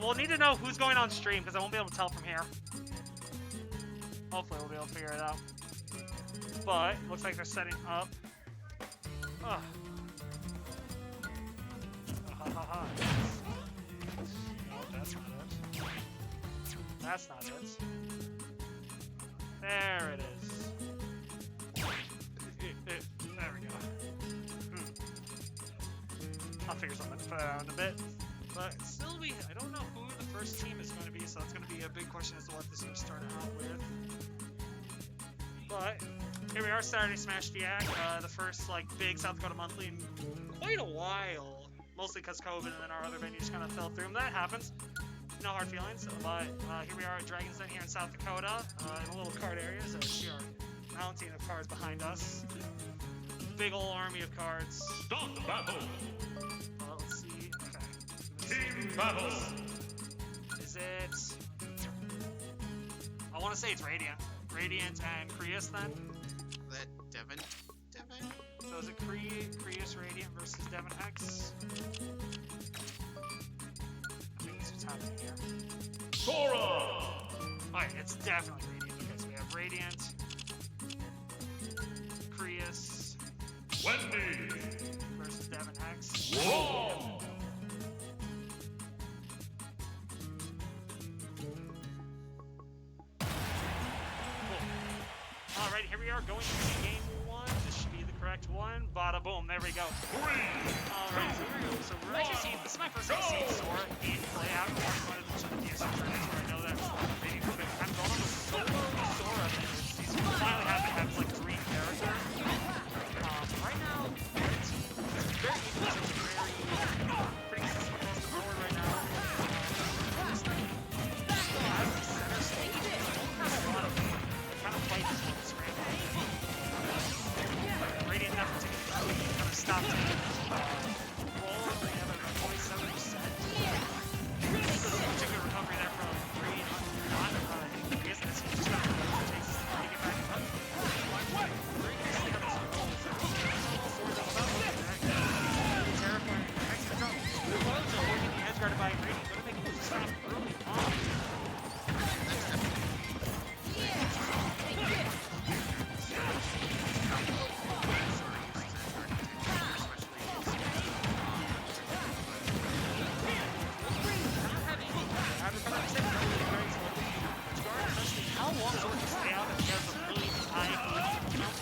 we'll need to know who's going on stream because I won't be able to tell from here. Hopefully we'll be able to figure it out. But looks like they're setting up. Oh, that's not it. That's not it. There it is. There we go. I'll figure something out in a bit. But still, I don't know who the first team is going to be, so it's going to be a big question as to what this is going to start out with. But here we are, Saturday Smashdiac, the first like big South Dakota monthly in quite a while. Mostly because COVID and then our other venues kind of fell through, and that happens. No hard feelings, but here we are at Dragon's Den here in South Dakota, in a little card area. So we are mounting of cards behind us. Big ol' army of cards. Start battle! Let's see. Okay. Team battle! Is it... I want to say it's Radiant. Radiant and Creus then? That Devin? So is it Creus Radiant versus Devin Hex? I think that's what's happening here. Sora! Alright, it's definitely Radiant. Okay, so we have Radiant, Creus, Wendy! versus Devin Hex. Whoa! Alright, here we are going into game one. This should be the correct one. Bada boom, there we go. Alright, so here we go. So we're actually seeing, this is my first time seeing Sora in play out of one of the DSM tournaments where I know that maybe we've been kind of going on with Sora. He's finally have like three characters. Right now, it's very easy. It's very pretty consistent across the board right now. Still has the center stage. Not a lot of kind of fight this one scramble. Radiant that particular kind of stopped it. Roll over the other 27%. This is a particular recovery there from Green. Not I guess that's just got to take this to get back up. Green basically having some rolls. Swords up above. Terrifying. Extra jump. So working the edge guarded by Radiant. Going to make a move to stop early on. How long is it to stay out if he has a really high count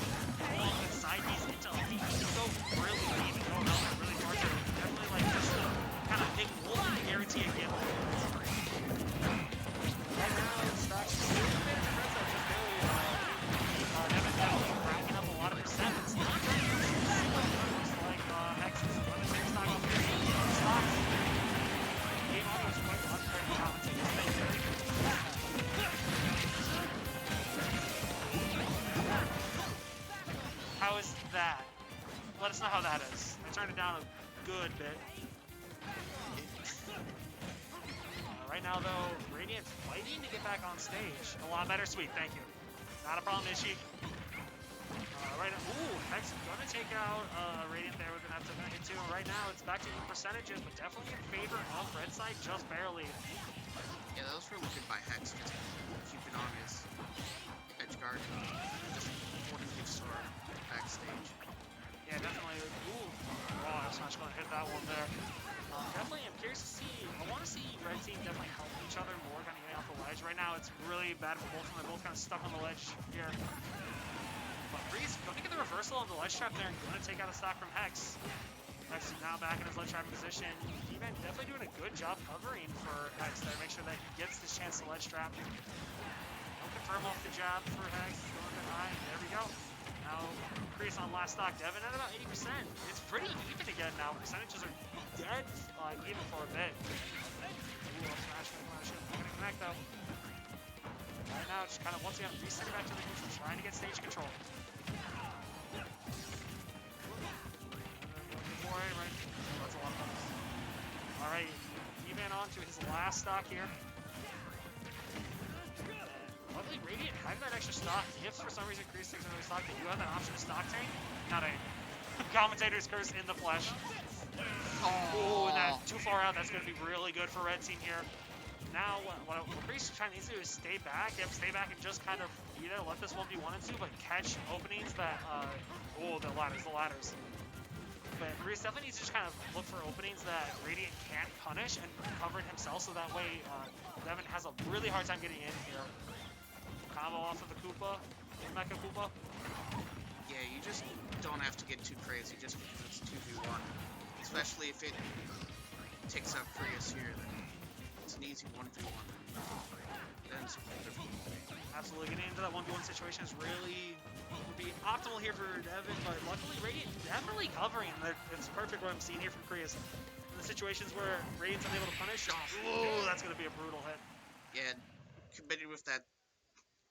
inside these intel? He's so really deep and going out really far. So definitely like just to kind of take one guarantee again. Right now, it's actually a bit of a difference. Just barely definitely racking up a lot of percent. It's not very good. Looks like Hex is going to take stock off here. Stocks. Game audio is quite unfair to commentate. How is that? Let us know how that is. I turned it down a good bit. Right now, though, Radiant's fighting to get back on stage. A lot better, sweet. Thank you. Not a problem, Ishi. Right now, ooh, Hex gonna take out Radiant there. We're gonna have to hit two. Right now, it's back to even percentages, but definitely in favor of red side, just barely. Yeah, those were looking by Hex, just keeping on his edge guard. Just wanting to give Sora backstage. Yeah, definitely. Ooh, wow, Smash gonna hit that one there. Definitely, I'm curious to see. I want to see Red Team definitely help each other more, kind of getting off the ledge. Right now, it's really bad for both of them. They're both kind of stuck on the ledge here. But Breeze going to get the reversal of the ledge trap there and going to take out a stock from Hex. Hex is now back in his ledge trap position. D-Man definitely doing a good job covering for Hex there. Make sure that he gets this chance to ledge trap. Don't confirm off the jab for Hex. Going a bit high. There we go. Now, Crease on last stock. Devin at about 80%. It's pretty even again now. Percentages are dead even for a bit. Ooh, Smash not gonna connect though. Right now, just kind of once again resetting back to the neutral, trying to get stage control. Right. That's a lot of fun. Alright, D-Man on to his last stock here. Luckily, Radiant having that extra stock. If for some reason Crease takes another stock, then you have that option to stock tank. Not a commentator's curse in the flesh. Oh, and that too far out. That's going to be really good for Red Team here. now what Priest trying to do is stay back. Yep, stay back and just kind of either let this 1v1 into, but catch openings that, oh, the ladders. But Priest definitely needs to just kind of look for openings that Radiant can't punish and cover it himself, so that way Devin has a really hard time getting in here. Combo off of the Koopa, Mecha Koopa. Yeah, you just don't have to get too crazy just because it's 2v1. Especially if it takes out Prius here, then it's an easy 1v1. Then it's difficult. Absolutely, getting into that 1v1 situation is really would be optimal here for Devin, but luckily Radiant definitely covering. It's perfect what I'm seeing here from Prius. In the situations where Radiant's unable to punish, oh, that's going to be a brutal hit. Yeah, committed with that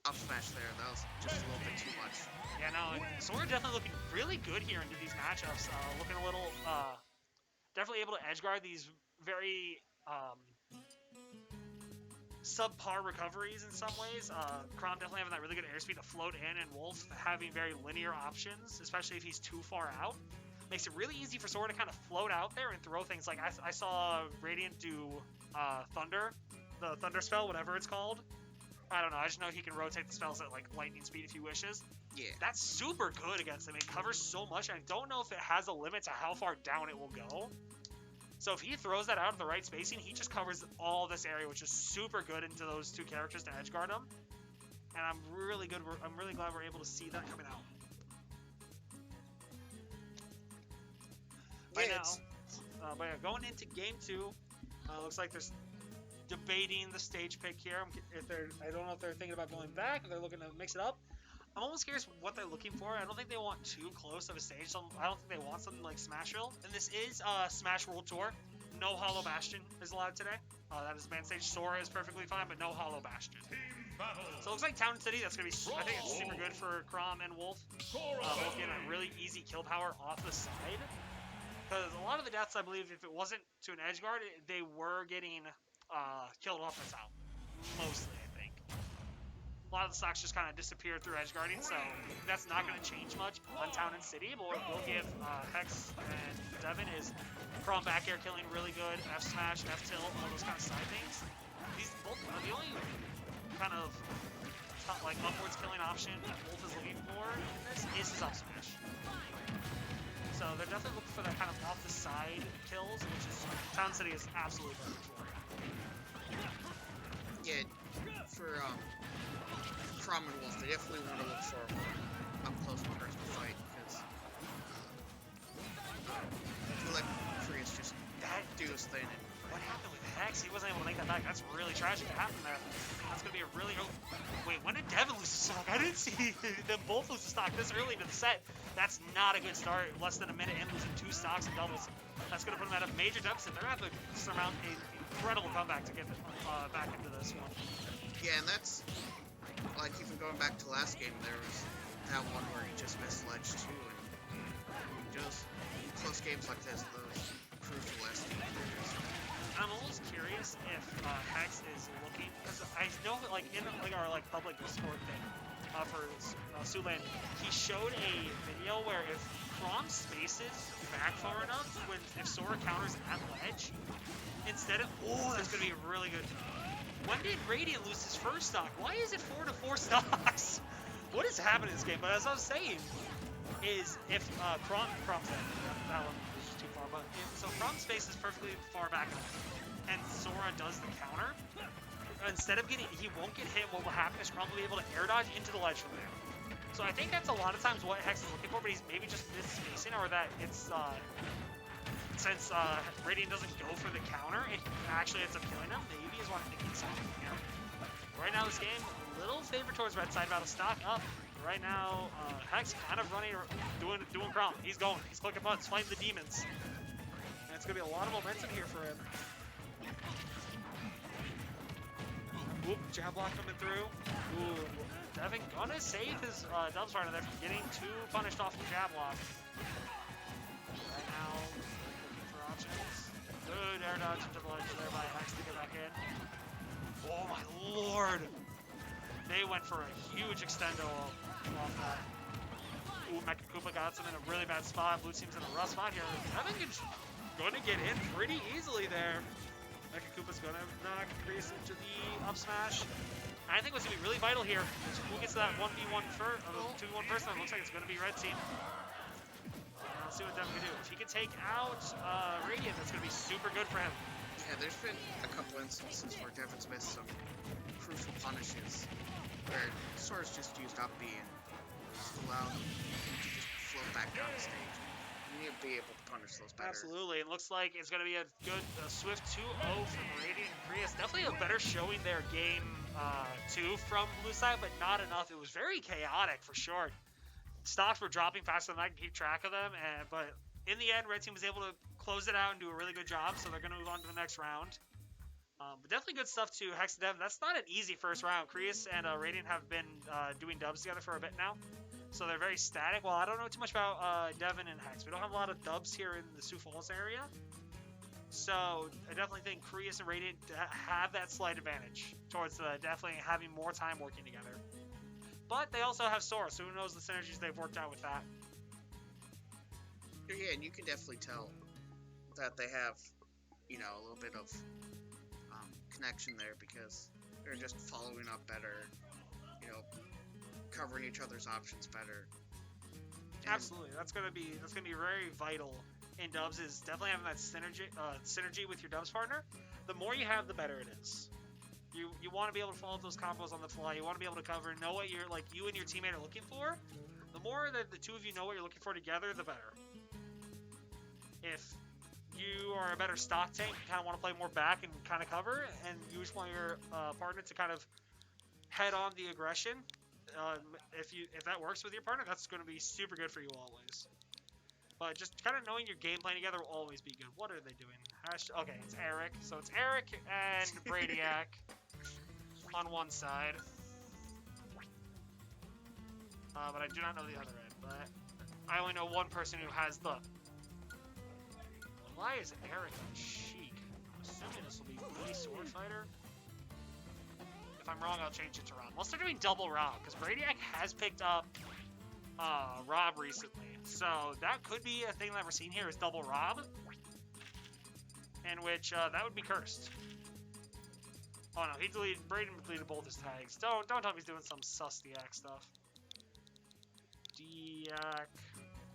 up smash there. That was just a little bit too much. Yeah, no, Sora definitely looking really good here into these matchups. Looking a little, definitely able to edge guard these very subpar recoveries in some ways. Chrom definitely having that really good airspeed to float in, and Wolf having very linear options, especially if he's too far out. Makes it really easy for Sora to kind of float out there and throw things like I saw Radiant do Thunder, the Thunder spell, whatever it's called. I don't know, I just know he can rotate the spells at like lightning speed if he wishes. Yeah. That's super good against him. It covers so much, and I don't know if it has a limit to how far down it will go. So if he throws that out of the right spacing, he just covers all this area, which is super good into those two characters to edge guard him. And I'm really glad we're able to see that coming out. Right now, but yeah, going into game 2, looks like there's debating the stage pick here. I don't know if they're thinking about going back, if they're looking to mix it up. I'm almost curious what they're looking for. I don't think they want too close of a stage. So I don't think they want something like Smashville. And this is Smash World Tour. No Hollow Bastion is allowed today. That is main stage. Sora is perfectly fine, but no Hollow Bastion. So it looks like Town and City. That's going to be, I think it's super good for Chrom and Wolf. Both getting a really easy kill power off the side. Because a lot of the deaths, I believe, if it wasn't to an edge guard, they were getting killed off the top. Mostly, I think. A lot of the stocks just kind of disappear through edge guarding, so that's not going to change much on Town and City. But what we'll give Hex and Devin is Chrom back air killing really good, F smash, F tilt, all those kind of side things. These both the only kind of like upwards killing option that Wolf is looking for in this is his up smash. So they're definitely looking for that kind of off the side kills, which is Town City is absolutely perfect for. Yeah, for Chrom and Wolf, they definitely want to look for up close and personal fight because I feel like Prius just do his thing. What happened with Hex? He wasn't able to make that back. That's really tragic to happen there. That's gonna be a really wait. When did Devin lose the stock? I didn't see them both lose the stock this early into the set. That's not a good start. Less than a minute in, losing 2 stocks and doubles. That's gonna put them at a major deficit. They're gonna have to surmount an incredible comeback to get back into this one. Yeah, and that's like even going back to last game, there was that one where he just missed ledge too, and just close games like this, those crucial SD players. I'm almost curious if Hex is looking, because I know that like in like our like public Discord thing for Suland, he showed a video where if Chrom spaces back far enough, if Sora counters at ledge, instead of that's gonna be really good. When did Radiant lose his first stock? Why is it 4 to 4 stocks? What is happening in this game? But as I was saying, is if Chrom's dead, that one was too far, but so Chrom spaces perfectly far back enough, and Sora does the counter, instead of he won't get hit, what will happen is Chrom will be able to air dodge into the ledge from there. So I think that's a lot of times what Hex is looking for, but he's maybe just missed-spacing, or that it's, since Radiant doesn't go for the counter, it actually ends up killing him. Maybe is what I'm thinking something here. Right now this game, a little favor towards red side, about to stock up. Right now, Hex kind of running, doing Chrom. He's going, he's clicking buttons, fighting the demons. And it's gonna be a lot of momentum here for him. Whoop, jab block coming through. Ooh, Devin gonna save his Dubs partner there from getting too punished off the jab block. Right now, looking for options. Good air dodge into the ledge there by Hex to get back in. Oh my lord! They went for a huge extendo off that. Ooh, Mecha Koopa got him in a really bad spot. Blue team's in a rough spot here. Devin is going to get in pretty easily there. Mecha Koopa's gonna knock Prius into the up smash. And I think what's gonna be really vital here is who gets to that 1v1 first, 2v1 first time. It looks like it's gonna be red team. And let's see what Devin can do. If he can take out Radiant, that's gonna be super good for him. Yeah, there's been a couple instances where Devin's missed some crucial punishes where Sora's just used up B and just allowed him to just float back down the stage. You need to be able to punish those better. Absolutely. It looks like it's going to be a good swift 2-0 from Radiant and Prius. Definitely a better showing their game 2 from Blue side, but not enough. It was very chaotic for sure. Stocks were dropping faster than I can keep track of them, but in the end, Red Team was able to close it out and do a really good job, so they're going to move on to the next round. But definitely good stuff to Hex and Devin. That's not an easy first round. Prius and Radiant have been doing dubs together for a bit now. So they're very static. Well, I don't know too much about Devin and Hex. We don't have a lot of dubs here in the Sioux Falls area. So I definitely think Prius and Radiant have that slight advantage towards definitely having more time working together. But they also have Sora, so who knows the synergies they've worked out with that. Yeah, and you can definitely tell that they have, you know, a little bit of connection there because they're just following up better, you know, covering each other's options better. And Absolutely, that's gonna be very vital in dubs. Is definitely having that synergy with your dubs partner. The more you have, the better it is. You want to be able to follow those combos on the fly. You want to be able to cover, know what you and your teammate are looking for. The more that the two of you know what you're looking for together, the better. If you are a better stock tank, you kind of want to play more back and kind of cover, and you just want your partner to kind of head on the aggression. If that works with your partner, that's going to be super good for you always. But just kind of knowing your game plan together will always be good. What are they doing? Okay, it's Eric. So it's Eric and Bradiac on one side. But I do not know the other end. But I only know one person who has the... Why is Eric on Sheik? I'm assuming this will be Lee Sword Fighter. If I'm wrong, I'll change it to Rob. Unless they're doing double Rob, because Bradiac has picked up Rob recently. So that could be a thing that we're seeing here is double Rob. In which that would be cursed. Oh no, Braden deleted both his tags. Don't tell me he's doing some Smashdiac stuff.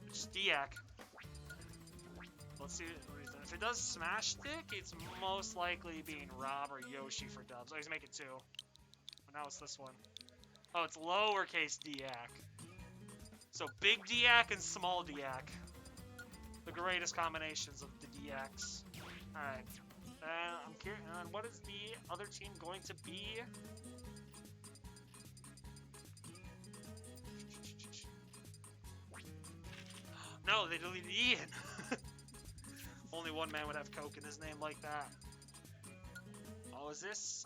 It's Diac. Let's see what he's done. If it does Smashdiac, it's most likely being Rob or Yoshi for dubs. Oh, he's making two. But now it's this one. Oh, it's lowercase Diac. So big Diac and small Diac. The greatest combinations of the Diacs. Alright. I'm curious. And what is the other team going to be? No, they deleted Ian. Only one man would have Coke in his name like that. Oh, is this,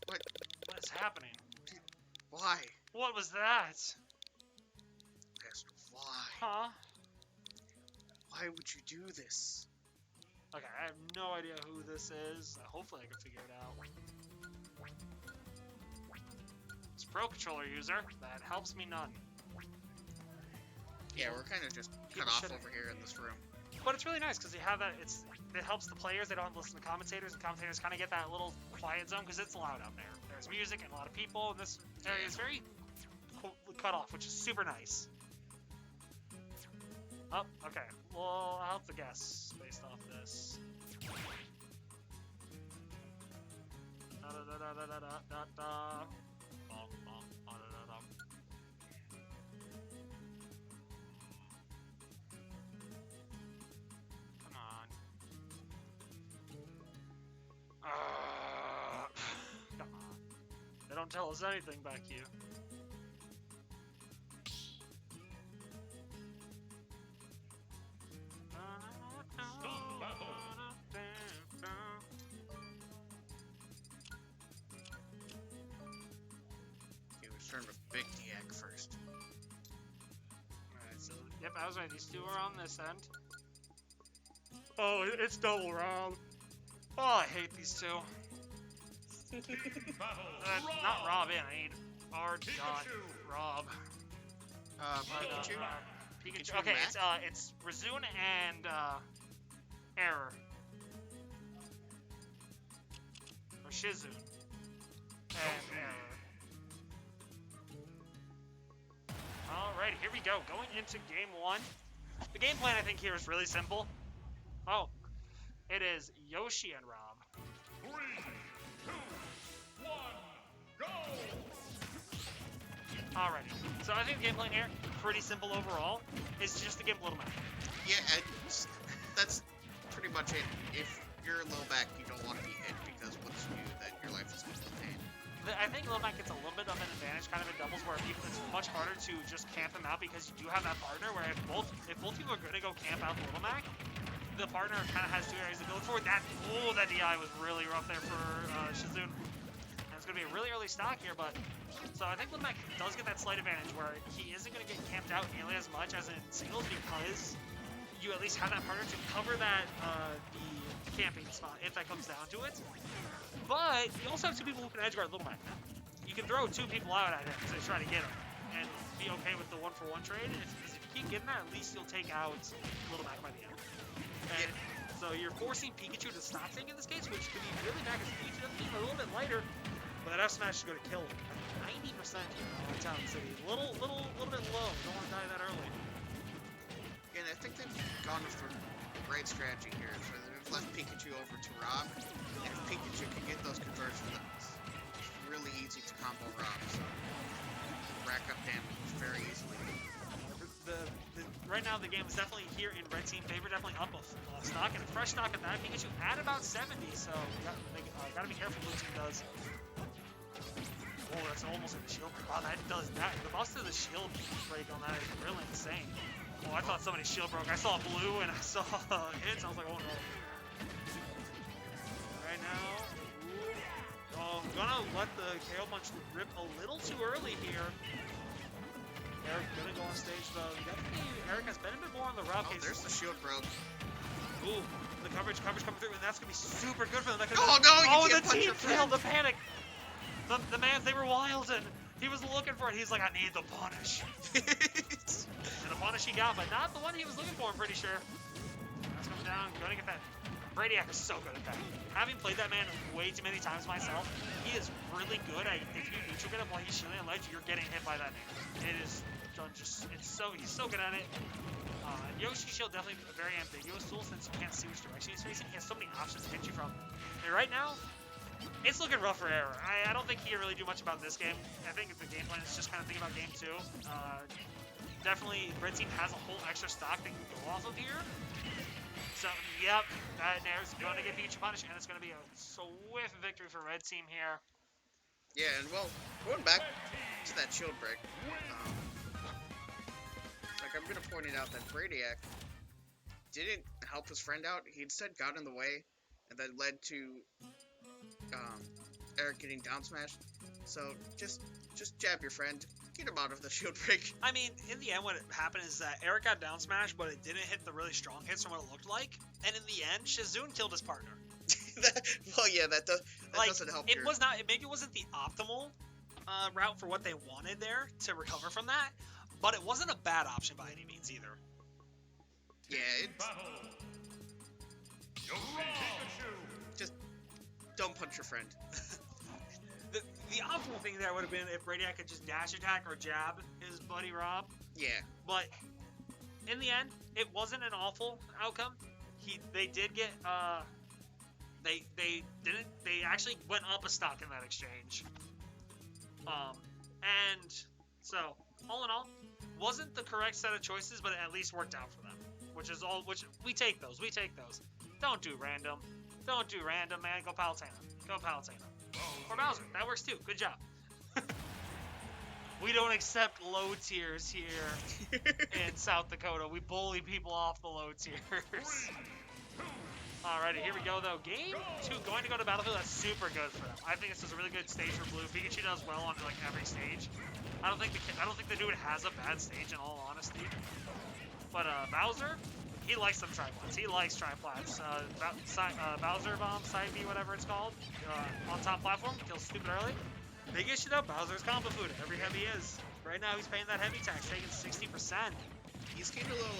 What? What is happening? Why? What was that? Pastor, why? Huh? Why would you do this? Okay, I have no idea who this is. Hopefully I can figure it out. It's a Pro Controller user. That helps me none. Yeah, we're kind of just cut off over here in this room. But it's really nice because you have that. It helps the players. They don't have to listen to commentators, and commentators kind of get that little quiet zone because it's loud out there. There's music and a lot of people, and this area is very cut off, which is super nice. Oh, okay. Well, I'll have to guess based off this. Come on. Come on. They don't tell us anything back here. Okay, we start with Big Diac first. Alright, so, yep, I was right. These two are on this end. Oh, it's double Rob. Oh, I hate these two. Not Robin, I need R. Rob. Pikachu? Pikachu. Pikachu Okay, and it's Razun and Error. Or Shizu. And error. Alrighty, here we go. Going into game 1. The game plan, I think, here is really simple. Oh, it is Yoshi and Rob. 3, 2, 1, go! Alrighty, so I think the game plan here, pretty simple overall. It's just the game Little Mac. Yeah, that's pretty much it. If you're low back, you don't want to be hit because once you do that, your life is contained. I think Little Mac gets a little bit of an advantage kind of in doubles where it's much harder to just camp them out because you do have that partner where if both people are going to go camp out Little Mac, the partner kind of has two areas to go for. That DI was really rough there for Shizun. And it's going to be a really early stock here, but so I think Little Mac does get that slight advantage where he isn't going to get camped out nearly as much as in singles because you at least have that partner to cover that the camping spot if that comes down to it. But you also have two people who can edgeguard Little Mac. You can throw two people out at him to try to get him and be okay with the 1-for-1 trade. If you keep getting that, at least you'll take out Little Mac by the end. And so you're forcing Pikachu to stop thing in this case, which could be really bad because Pikachu doesn't seem a little bit lighter. But that F smash is going to kill 90% here in Town City. Little bit low. Don't want to die that early. And I think they've gone with the right strategy here. So they've left Pikachu over to Rob, and if Pikachu can get those conversions, it's really easy to combo Rob. So rack up damage very easily. Right now the game is definitely here in red team favor, definitely up a stock and a fresh stock at that. Pikachu at about 70, so gotta be careful what blue team does. Oh, that's almost like the shield break. Wow, that does that. The boss to the shield break on that is really insane. Oh, I thought somebody's shield broke. I saw blue and I saw hits. I was like, oh no. Right now, oh, I'm gonna let the KO punch rip a little too early here. Eric gonna go on stage though. Definitely, Eric has been a bit more on the route. Oh, there's the shield broke. Ooh, the coverage coming through, and that's gonna be super good for them. Oh no, you the can't punch team your failed friend. the panic. The man, they were wild and he was looking for it. He's like, I need the punish. And the punish he got, but not the one he was looking for, I'm pretty sure. That's coming down, gonna get that. Bradiac is so good at that. Having played that man way too many times myself, he is really good at, if you neutral get him while he's shielding on ledge, you're getting hit by that man. It is done just, he's so good at it. Yoshi Shield definitely a very ambiguous tool since you can't see which direction he's facing. He has so many options to hit you from. And right now, it's looking rough for Error. I don't think he can really do much about this game. I think the game plan is just kind of think about game 2. Definitely, red team has a whole extra stock they can go off of here. So, yep, that Nair's going to get Pikachu punished, and it's going to be a swift victory for red team here. Yeah, and well, going back to that shield break, like I'm going to point it out that Bradiac didn't help his friend out. He instead got in the way, and that led to Eric getting down smashed. So just jab your friend, get him out of the shield break. I mean, in the end, what happened is that Eric got down smashed, but it didn't hit the really strong hits from what it looked like. And in the end, Shizun killed his partner. Well, yeah, that doesn't help. It was not. Maybe it wasn't the optimal route for what they wanted there to recover from that, but it wasn't a bad option by any means either. Yeah, just don't punch your friend. The optimal thing there would have been if Bradiac could just dash attack or jab his buddy Rob. Yeah. But in the end, it wasn't an awful outcome. They did get they actually went up a stock in that exchange. And so all in all, wasn't the correct set of choices, but it at least worked out for them. Which we take those. Don't do random, man. Go Palutena. Or Bowser, that works too. Good job. We don't accept low tiers here in South Dakota. We bully people off the low tiers. Alrighty, here we go though. Game 2 going to go to Battlefield. That's super good for them. I think this is a really good stage for Blue. Pikachu does well on like every stage. I don't think the dude has a bad stage in all honesty. But Bowser, he likes some triplats. He likes triplats. Bowser Bomb, Side B, whatever it's called, on top platform, kills stupid early. Big issue though, Bowser's combo food. Every heavy is. Right now he's paying that heavy tax, taking 60%. He's getting a little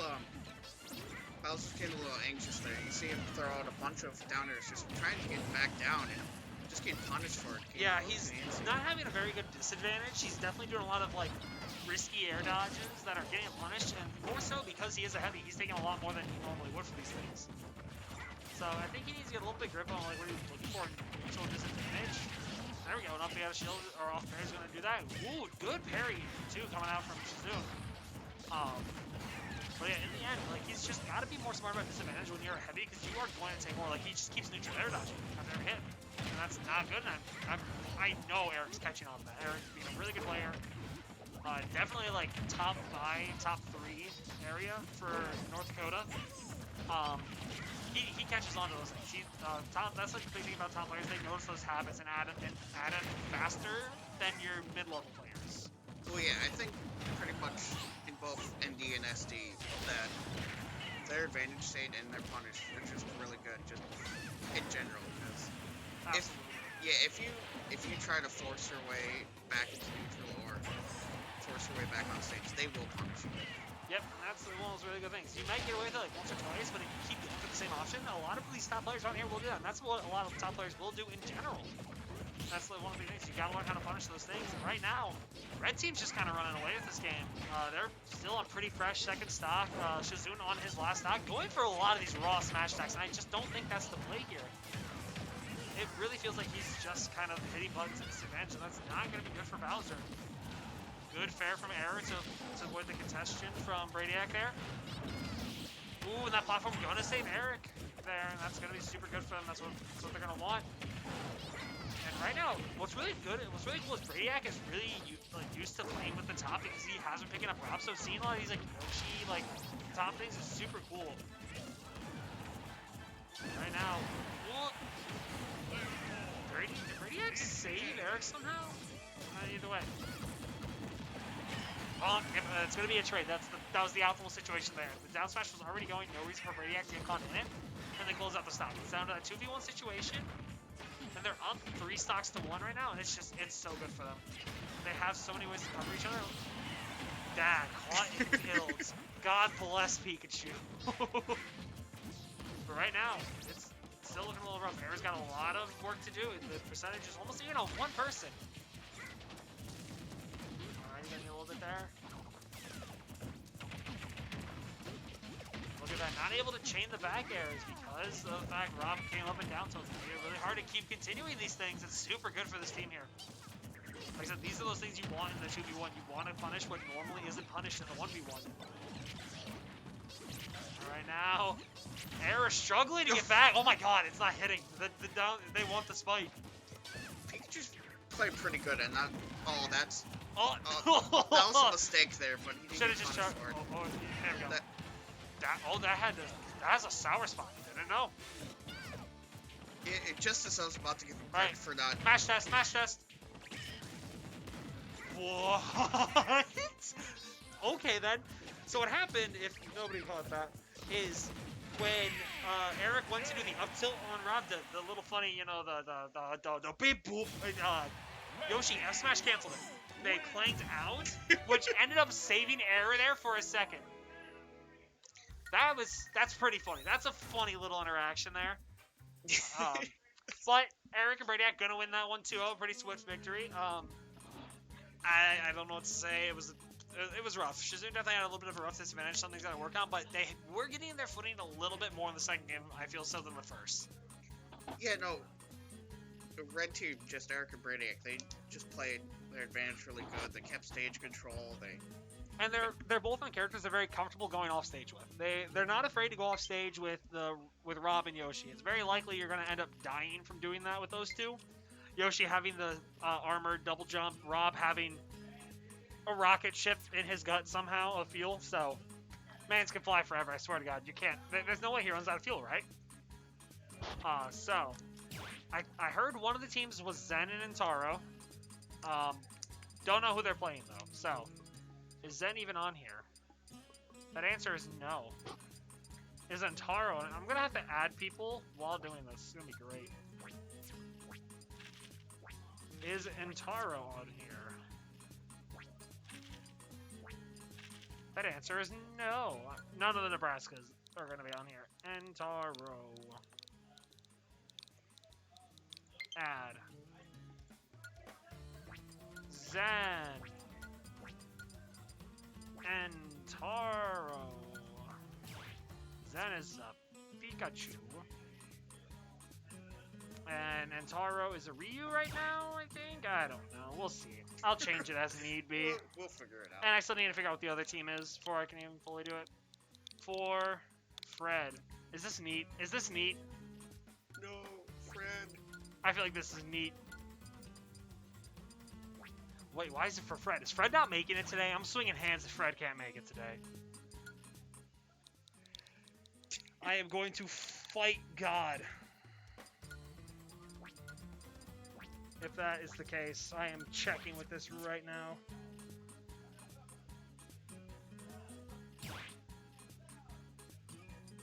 Bowser's getting a little anxious there. You see him throw out a bunch of downers, just trying to get back down and just getting punished for it. Yeah, he's not having a very good disadvantage. He's definitely doing a lot of like risky air dodges that are getting him punished, and more so because he is a heavy, he's taking a lot more than he normally would for these things. So I think he needs to get a little bit grip on like what he's looking for in mutual disadvantage. There we go, enough to get a shield or off parry is gonna do that. Ooh, good parry too coming out from Shizune. But yeah, in the end, like he's just gotta be more smart about disadvantage when you're a heavy, because you are going to take more. Like he just keeps neutral air dodging after every hit, and that's not good. And I know Eric's catching on to that. Eric being a really good player. Definitely like top 5, top 3 area for North Dakota. He catches on to those things. That's like the big thing about top players. They notice those habits and add it faster than your mid-level players. Well, yeah, I think pretty much in both ND and SD that their advantage state and their punish are just really good, just in general. Because if you try to force your way back into neutral or force your way back on stage, they will punish you. Yep, and that's one of those really good things. You might get away with it like once or twice, but if you keep going for the same option, a lot of these top players out here will do that, and that's what a lot of top players will do in general. That's one of the things. You gotta learn how to punish those things. And right now, red team's just kind of running away with this game. They're still on pretty fresh second stock. Shizune on his last stock, going for a lot of these raw Smashdiacs, and I just don't think that's the play here. It really feels like he's just kind of hitting buttons at disadvantage, and that's not going to be good for Bowser. Good fair from Eric to avoid the congestion from Bradiac there. Ooh, and that platform going to save Eric there, and that's going to be super good for them. That's what they're going to want. And right now, what's really cool is Bradiac is really used to playing with the top because he has been picking up Rob. So seeing a lot of these like Yoshi top things is super cool. Right now, did Bradiac save Eric somehow? Either way. Well, it's going to be a trade. That was the optimal situation there. The down smash was already going, no reason for Bradiac to get caught in it, and they close out the stock. It's down to that 2v1 situation. And they're up 3 stocks to 1 right now, and it's so good for them. They have so many ways to cover each other. Dad, caught and killed. God bless Pikachu. But right now, it's still looking a little rough. Era's got a lot of work to do. The percentage is almost even on one person. Alright, getting a little bit there. Look at that, not able to chain the back airs because of the fact Rob came up and down, so it's going to be really hard to keep continuing these things. It's super good for this team here. Like I said, these are those things you want in the 2v1. You want to punish what normally isn't punished in the 1v1. Alright, now, Era struggling to get back. Oh my god, it's not hitting. They want the spike. Pikachu's played pretty good, and that. Oh, that's. Oh, that was a mistake there, but he didn't get punished for it. Oh, there we go. That has a sour spot. Didn't know. It just as I was about to give him credit for that. Smash test. What? Okay then. So what happened, if nobody caught that, is when Eric went to do the up tilt on Rob, the little funny, you know, the beep boop, Yoshi F smash canceled it. They clanked out, which ended up saving Era there for a second. That's pretty funny. That's a funny little interaction there. But Eric and Bradiac gonna win that one 2-0. Pretty swift victory. I don't know what to say. It was rough. Shizune definitely had a little bit of a rough disadvantage. Something's got to work on, but they were getting their footing a little bit more in the second game, I feel, so than the first. Yeah, no. The red team, just Eric and Bradiac, they just played their advantage really good. They kept stage control. And they're both on characters they're very comfortable going off stage with. They're not afraid to go off stage with Rob and Yoshi. It's very likely you're going to end up dying from doing that with those two. Yoshi having the armored double jump, Rob having a rocket ship in his gut somehow of fuel. So, mans can fly forever, I swear to God. You can't. There's no way he runs out of fuel, right? So, I heard one of the teams was Zen and Intaro. Don't know who they're playing, though. So, is Zen even on here? That answer is no. Is Intaro? I'm going to have to add people while doing this. It's going to be great. Is Intaro on here? That answer is no. None of the Nebraskas. are going to be on here. Entaro. Add. Zen. Entaro. Zen is a Pikachu. And Entaro is a Ryu right now, I think? I don't know. We'll see. I'll change it as need be. We'll figure it out. And I still need to figure out what the other team is before I can even fully do it. For Fred. Is this neat? Is this neat? No, Fred. I feel like this is neat. Wait, why is it for Fred? Is Fred not making it today? I'm swinging hands if Fred can't make it today. I am going to fight God. If that is the case, I am checking with this right now.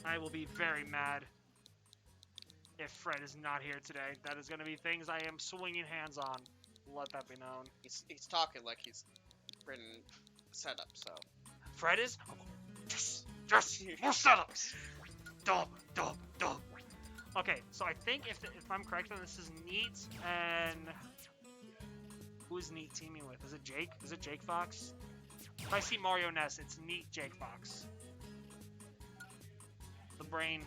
I will be very mad if Fred is not here today. That is going to be things I am swinging hands on. Let that be known. He's talking like he's been set up, so. Fred is? Yes! Yes! More setups! Dub! Dub! Dub! Okay, so I think if I'm correct on this is Neat and... Who is Neat teaming with? Is it Jake? Is it Jake Fox? If I see Mario Ness, it's Neat Jake Fox. The brain.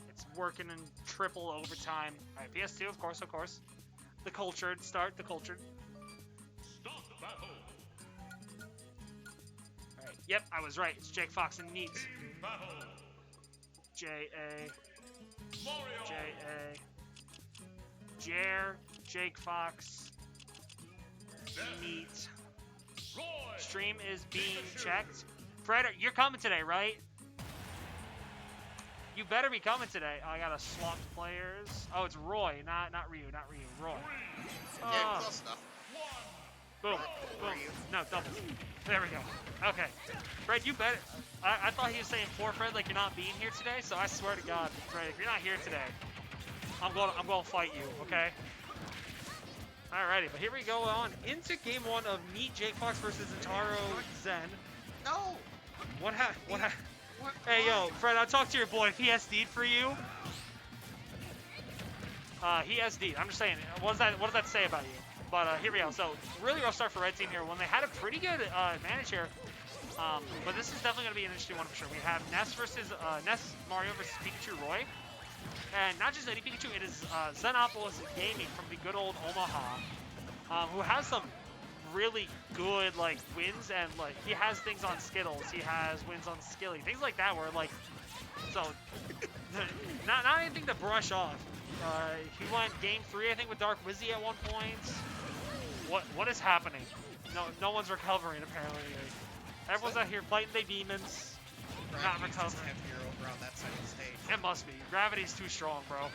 It's working in triple overtime. Alright, PS2, of course, of course. The cultured, start the cultured. Stop battle. Alright, yep, I was right. It's Jake Fox and Neat. Team battle. J-A, Mario. J-A, Jer, Jake Fox, Death. Neat. Roy. Stream is being checked. Fred, you're coming today, right? You better be coming today. Oh, I gotta swap players. Oh, it's Roy, not Ryu, Roy. Yeah, Oh, close enough. boom, boom. No, double. There we go. Okay. Fred, you better. I thought he was saying for Fred, like you're not being here today. So I swear to God, Fred, if you're not here today, I'm going to fight you. Okay. Alrighty, but here we go on into game one of Neat Jake Fox versus Entaro Zen. No. What happened? What? Hey, yo, Fred, I talked to your boy. If he SD'd for you, he SD'd. I'm just saying. What does that say about you? But here we go. So really rough start for Red Team here when they had a pretty good advantage here. But this is definitely going to be an interesting one for sure. We have Ness Mario versus Pikachu Roy. And not just any Pikachu, it is Xenopolis Gaming from the good old Omaha, who has some really good like wins, and like he has things on Skittles, he has wins on Skilly, things like that where like, so not anything to brush off. He went game 3 I think with Dark Wizzy at one point. What is happening? No one's recovering apparently. Everyone's out here fighting their demons, not Gravity's just recovering. heavier over on that side of the stage. It must be. Gravity's too strong, bro.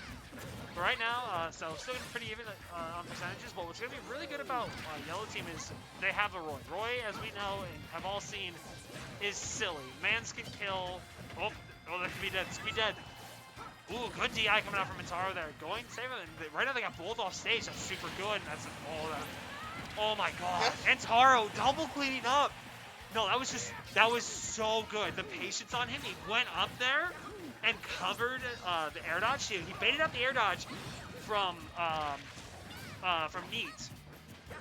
But right now, so still getting pretty even on percentages, but what's going to be really good about Yellow Team is they have a Roy. Roy, as we know and have all seen, is silly. Mans can kill. Oh, that could be dead. This could be dead. Ooh, good DI coming out from Entaro there. Going to save it. And right now they got both off stage. That's super good. And that's oh my god. Entaro double cleaning up. No, that was so good. The patience on him. He went up there and covered the air dodge. He baited out the air dodge from Neat,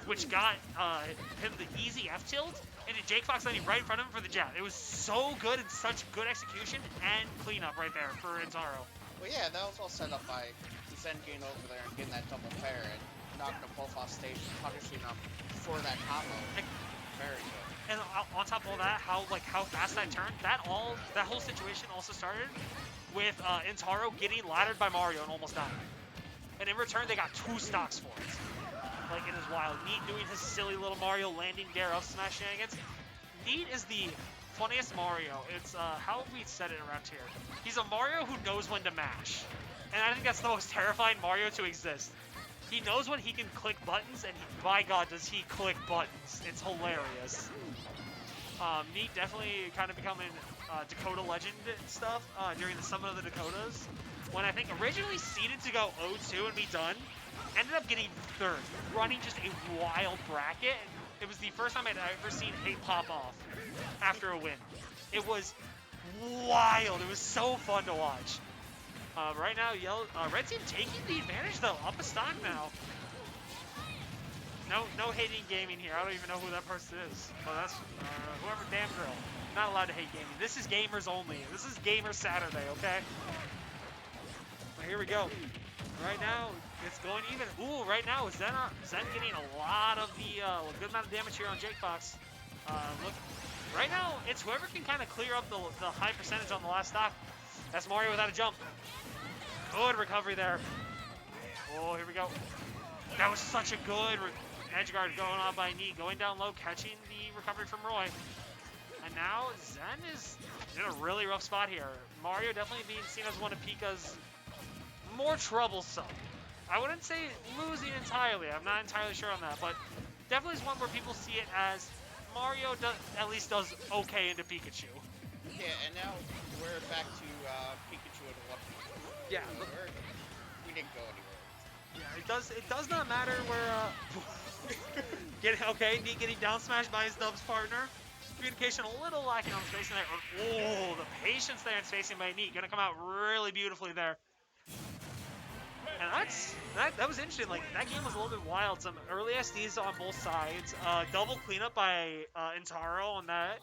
which got him the easy F tilt, and then Jake Fox landing right in front of him for the jab. It was so good and such good execution and cleanup right there for Entaro. Well, yeah, that was all set up by Zen getting over there and getting that double pair and knocking them both off stage and punishing them for that combo. Very good. And on top of all that, how fast that turned, that whole situation also started with Entaro getting laddered by Mario and almost dying. And in return, they got 2 stocks for it. Like, it is wild. Neat doing his silly little Mario landing dare up smash shenanigans. Neat is the funniest Mario. It's, how have we said it around here? He's a Mario who knows when to mash. And I think that's the most terrifying Mario to exist. He knows when he can click buttons, and by God, does he click buttons. It's hilarious. Neat definitely kind of becoming Dakota legend stuff during the Summit of the Dakotas. When I think originally seeded to go 0-2 and be done, ended up getting 3rd, running just a wild bracket. It was the first time I'd ever seen hate pop off after a win. It was wild. It was so fun to watch. Right now, red team taking the advantage though. Up a stock now. No hating gaming here. I don't even know who that person is. But that's whoever, damn girl. Not allowed to hate gaming. This is gamers only. This is Gamer Saturday, okay? Well, here we go. Right now, it's going even. Ooh, right now, Zen getting a lot of the, a good amount of damage here on Jake Fox. Look, right now, it's whoever can kind of clear up the high percentage on the last stock. That's Mario without a jump. Good recovery there. Oh, here we go. That was such a good edge guard going on by Neat, going down low, catching the recovery from Roy. And now Zen is in a really rough spot here. Mario definitely being seen as one of Pika's more troublesome. I wouldn't say losing entirely. I'm not entirely sure on that, but definitely is one where people see it as Mario at least does okay into Pikachu. Yeah, and now we're back to Pikachu and what? Yeah, we didn't go anywhere. Yeah, it does not matter where Neat getting down smashed by his Dubs partner. Communication a little lacking on the spacing there. Oh, the patience there in spacing by Neat. Gonna come out really beautifully there. And that was interesting. Like, that game was a little bit wild. Some early SDs on both sides. Double cleanup by Intaro on that.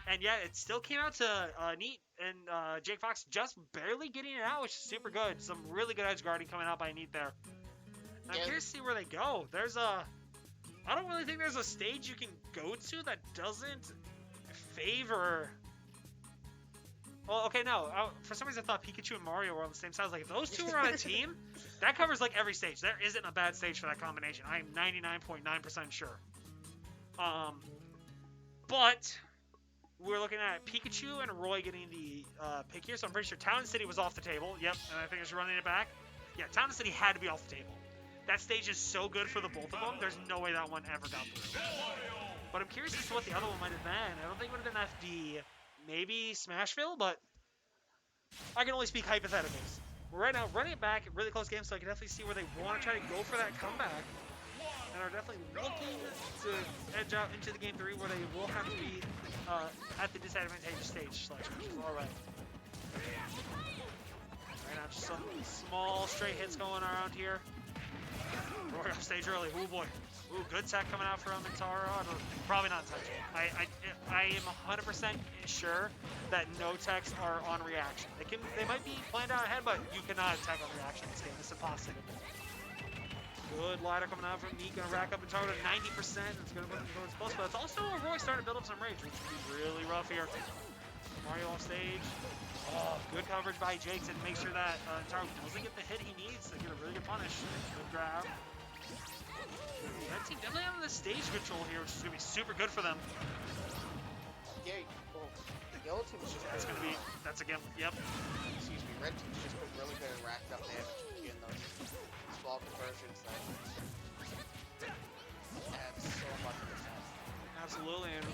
And yeah, it still came out to Neat and Jake Fox just barely getting it out, which is super good. Some really good edge guarding coming out by Neat there. And I'm curious to see where they go. I don't really think there's a stage you can go to that doesn't favor. Well, okay, no. For some reason, I thought Pikachu and Mario were on the same side. Like, if those two were on a team, that covers like every stage. There isn't a bad stage for that combination. I am 99.9% sure. But we're looking at Pikachu and Roy getting the pick here, so I'm pretty sure Town and City was off the table. Yep, and I think it's running it back. Yeah, Town and City had to be off the table. That stage is so good for the both of them. There's no way that one ever got through. But I'm curious as to what the other one might have been. I don't think it would have been FD. Maybe Smashville, but I can only speak hypotheticals. We're right now running it back, really close game, so I can definitely see where they want to try to go for that comeback. And are definitely looking to edge out into the game 3 where they will have to be at the disadvantageous stage selection, which is alright. Right now, just some small straight hits going around here. We're off stage early. Oh boy. Ooh, good tech coming out from Intaro. Probably not touching. I am 100% sure that no techs are on reaction. They might be planned out ahead, but you cannot tech on reaction in this game. It's impossible. Good ladder coming out from Neat. Gonna rack up Intaro to 90%. It's gonna put him towards close, but it's also a Roy starting to build up some rage, which would be really rough here. Mario off stage. Oh, good coverage by Jake to make sure that Intaro doesn't get the hit he needs to get a really good punish. Good grab. Red team definitely having the stage control here, which is going to be super good for them. Yeah, well, the yellow team is just... That's again, yep. Excuse me, red team's just been really good at racked up damage in those small conversions that add so much of the sense. Absolutely, and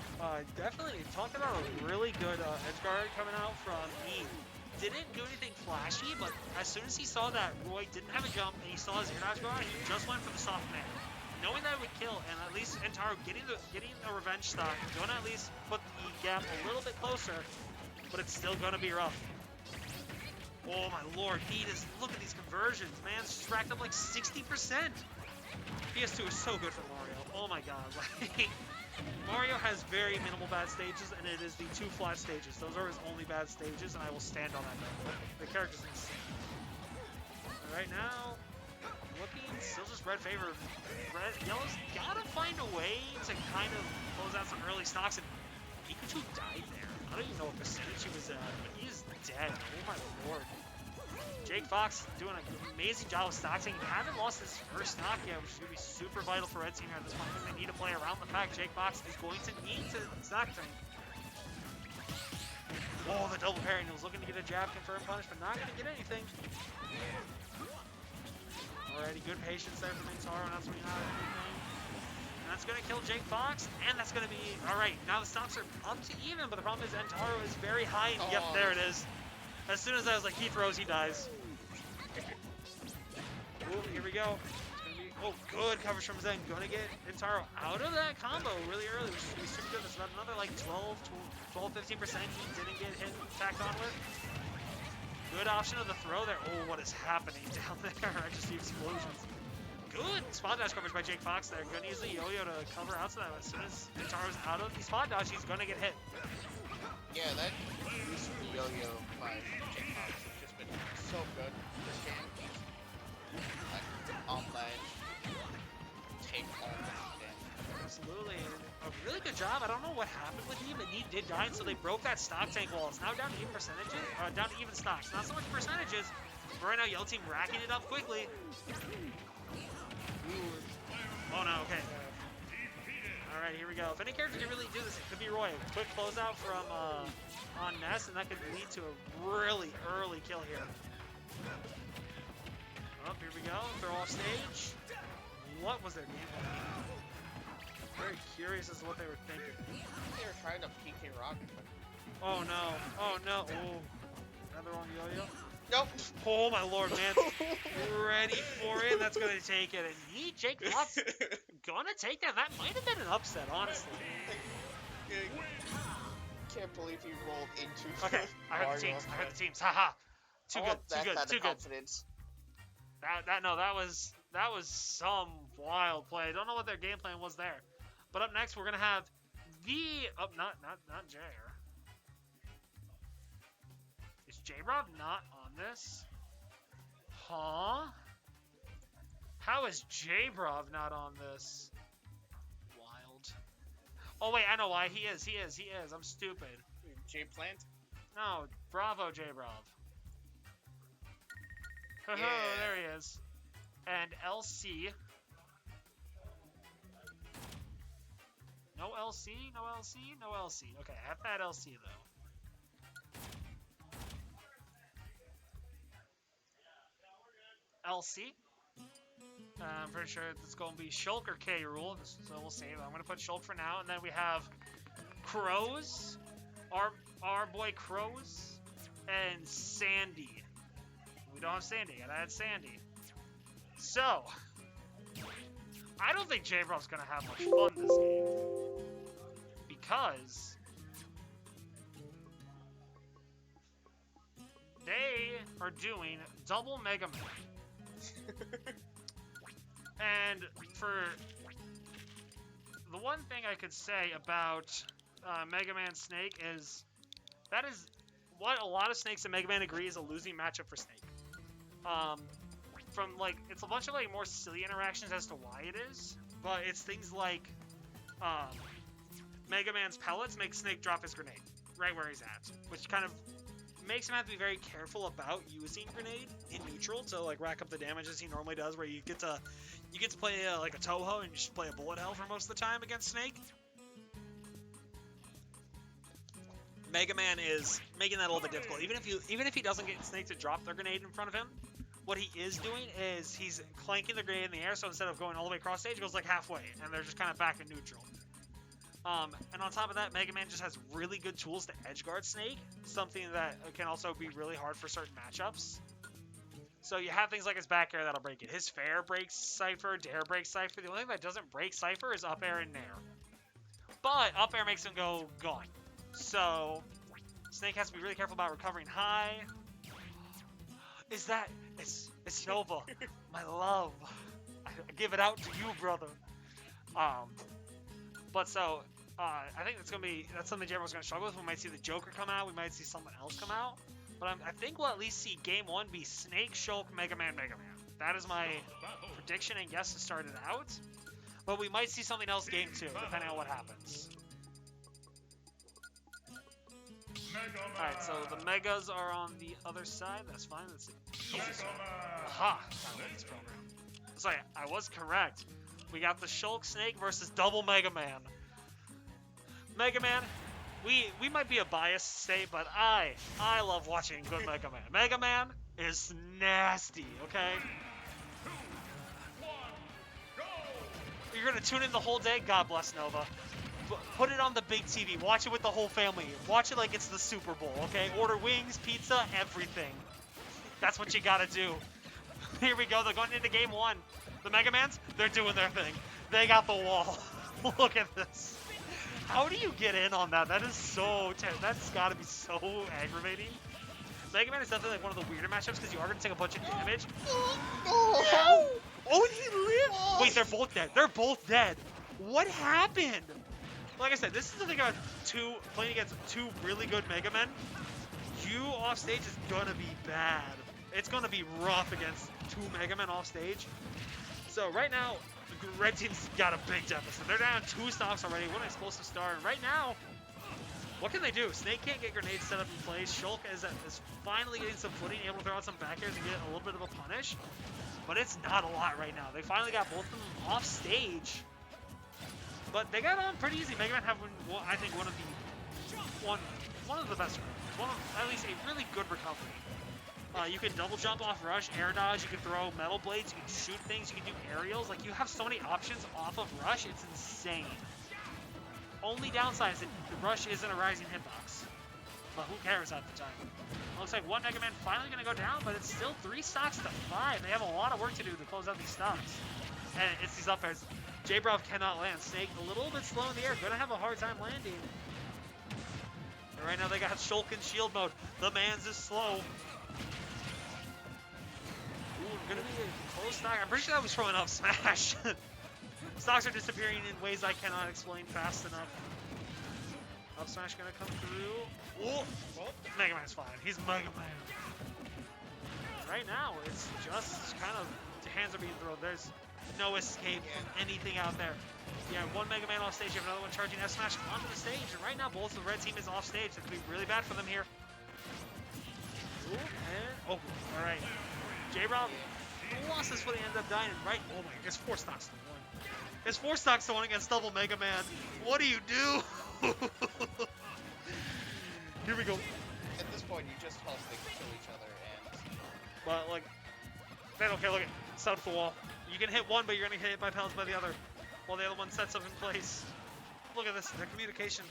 definitely talking about a really good edge guard coming out from Neat. Didn't do anything flashy, but as soon as he saw that Roy didn't have a jump and he saw his air dodge go out, he just went for the soft man. Knowing that it would kill, and at least Intaro getting a revenge stock, going to at least put the gap a little bit closer, but it's still going to be rough. Oh my lord, look at these conversions, man. It's just racked up like 60%. PS2 is so good for Mario. Oh my god. Like, Mario has very minimal bad stages, and it is the 2 flat stages. Those are his only bad stages, and I will stand on that note. The character's insane. Right now, looking still just red favor. Yellow's gotta find a way to kind of close out some early stocks, and Pikachu died there. I don't even know what percentage he was at, but he is dead. Oh my lord. Jake Fox doing an amazing job of stocking. He hasn't lost his first stock yet, which is going to be super vital for Red Team here at this point. They need to play around the fact Jake Fox is going to need to stock tank. Oh, the double parry. He was looking to get a jab confirm punish, but not going to get anything. Alrighty, good patience there from Intaro, and that's when you not anything. And that's going to kill Jake Fox, and that's going to be... Alright, now the stocks are up to even, but the problem is Intaro is very high. And yep, there it is. As soon as I was like, he throws, he dies. Ooh, here we go. It's gonna be Oh, good coverage from Zen. Gonna get Intaro out of that combo really early, which is super good. That's about another like 12, 15% he didn't get hit tacked on with. Good option of the throw there. Oh, what is happening down there? I just see explosions. Good spot dash coverage by Jake Fox there. Gonna use the yo-yo to cover out to that. As soon as Intaro's out of the spot dash, he's gonna get hit. Yeah, that use of the yo-yo by Jake Fox has just been so good this game. Like, on ledge, take all the damage. Absolutely. A really good job. I don't know what happened with him, but he did die, so they broke that stock tank wall. It's now down to even percentages, down to even stocks. Not so much percentages, but right now Yell Team racking it up quickly. Ooh. Oh no, okay. Alright, here we go. If any character can really do this, it could be Roy. Quick closeout from on Ness, and that could lead to a really early kill here. Oh, here we go. Throw off stage. What was their game plan? Very curious as to what they were thinking. They were trying to PK Rocket. Oh no. Oh no. Oh. Another one yo-yo. Nope. Oh my lord, man. Ready for it. That's going to take it. And Jake Fox, gonna take that. That might have been an upset, honestly. Can't believe he rolled into. Okay, I heard the teams. I heard the teams. Haha. Too good. Too good. Too good. Confidence. That was some wild play. I don't know what their game plan was there. But up next, we're gonna have not Jair. Is J-Rob not on this? Huh? How is J-Rob not on this? Wild. Oh wait, I know why. He is. I'm stupid. J-Plant? No, bravo J-Rob. Yeah. There he is. And LC. No LC, no LC, no LC. Okay, I have that LC though. LC. I'm pretty sure it's going to be Shulk or K rule, so we'll see. I'm going to put Shulk for now, and then we have Crows, our boy Crows, and Sandy. We don't have Sandy yet. I had Sandy. So, I don't think J-Rob's going to have much fun this game. Because they are doing double Mega Man. And for the one thing I could say about Mega Man Snake is that is what a lot of Snakes and Mega Man agree is a losing matchup for Snake. From like, it's a bunch of like more silly interactions as to why it is, but it's things like Mega Man's pellets make Snake drop his grenade right where he's at, which kind of makes him have to be very careful about using grenade in neutral to like rack up the damage as he normally does, where you get to play like a Toho and you just play a bullet hell for most of the time against Snake. Mega Man is making that a little bit difficult. Even if he doesn't get Snake to drop their grenade in front of him, what he is doing is he's clanking the grenade in the air, so instead of going all the way across stage, it goes like halfway, and they're just kind of back in neutral. And on top of that, Mega Man just has really good tools to edgeguard Snake, something that can also be really hard for certain matchups. So you have things like his back air that'll break it. His fair breaks Cypher, dare breaks Cypher. The only thing that doesn't break Cypher is up air and nair. But up air makes him go gone. So Snake has to be really careful about recovering high. It's Nova, my love. I give it out to you, brother. But so, I think that's something J-Ro's gonna struggle with. We might see the Joker come out. We might see someone else come out. But I think we'll at least see Game 1 be Snake, Shulk, Mega Man, Mega Man. That is my prediction and guess to start it out. But we might see something else Game 2, depending on what happens. Alright, so the Megas are on the other side. That's fine. That's it. Aha! I love this program. So yeah, I was correct. We got the Shulk Snake versus double Mega Man. Mega Man, we might be a biased to say, but I love watching good Mega Man. Mega Man is nasty, okay? 3, 2, 1, go! You're gonna tune in the whole day? God bless Nova. Put it on the big TV. Watch it with the whole family. Watch it like it's the Super Bowl, okay? Order wings, pizza, everything. That's what you gotta do. Here we go. They're going into Game 1. The Mega Mans, they're doing their thing. They got the wall. Look at this. How do you get in on that? That is so that's gotta be so aggravating. Mega Man is definitely like one of the weirder matchups because you are gonna take a bunch of damage. Oh, Oh, and he lived! Wait, they're both dead. They're both dead. What happened? Like I said, this is the thing about playing against two really good Mega Men. You off stage is gonna be bad. It's gonna be rough against two Mega Men off stage. So right now, the red team's got a big deficit. They're down 2 stocks already. What an explosive start. And right now, what can they do? Snake can't get grenades set up in place. Shulk is finally getting some footing, able to throw out some back airs and get a little bit of a punish. But it's not a lot right now. They finally got both of them off stage. But they got on pretty easy. Mega Man have, I think, one of the best recoveries. At least a really good recovery. You can double jump off rush, air dodge, you can throw metal blades, you can shoot things, you can do aerials. Like, you have so many options off of rush, it's insane. Only downside is that the rush isn't a rising hitbox. But who cares at the time? Looks like one Mega Man finally going to go down, but it's still 3 stocks to 5. They have a lot of work to do to close out these stocks. And it's these up airs. J-Brav cannot land. Snake a little bit slow in the air. Going to have a hard time landing. And right now they got Shulk in shield mode. The man's is slow. Ooh, going to be a close stock. I'm pretty sure that was from an up smash. Stocks are disappearing in ways I cannot explain fast enough. Up smash gonna come through. Oh, Mega Man's fine. He's Mega Man. Right now, it's just kind of the hands are being thrown. There's no escape from anything out there. Yeah, one Mega Man off stage. You have another one charging F smash onto the stage. And right now, both the red team is off stage. That could be really bad for them here. Ooh, and all right. J-Rob lost his foot and ended up dying. Right. Oh my, it's 4 stocks to 1. It's 4 stocks to 1 against double Mega Man. What do you do? Here we go. At this point, you just hope they kill each other and... But, like, they don't care. Look, set up the wall. You can hit one, but you're going to get hit by penalties by the other. While the other one sets up in place. Look at this. Their communication.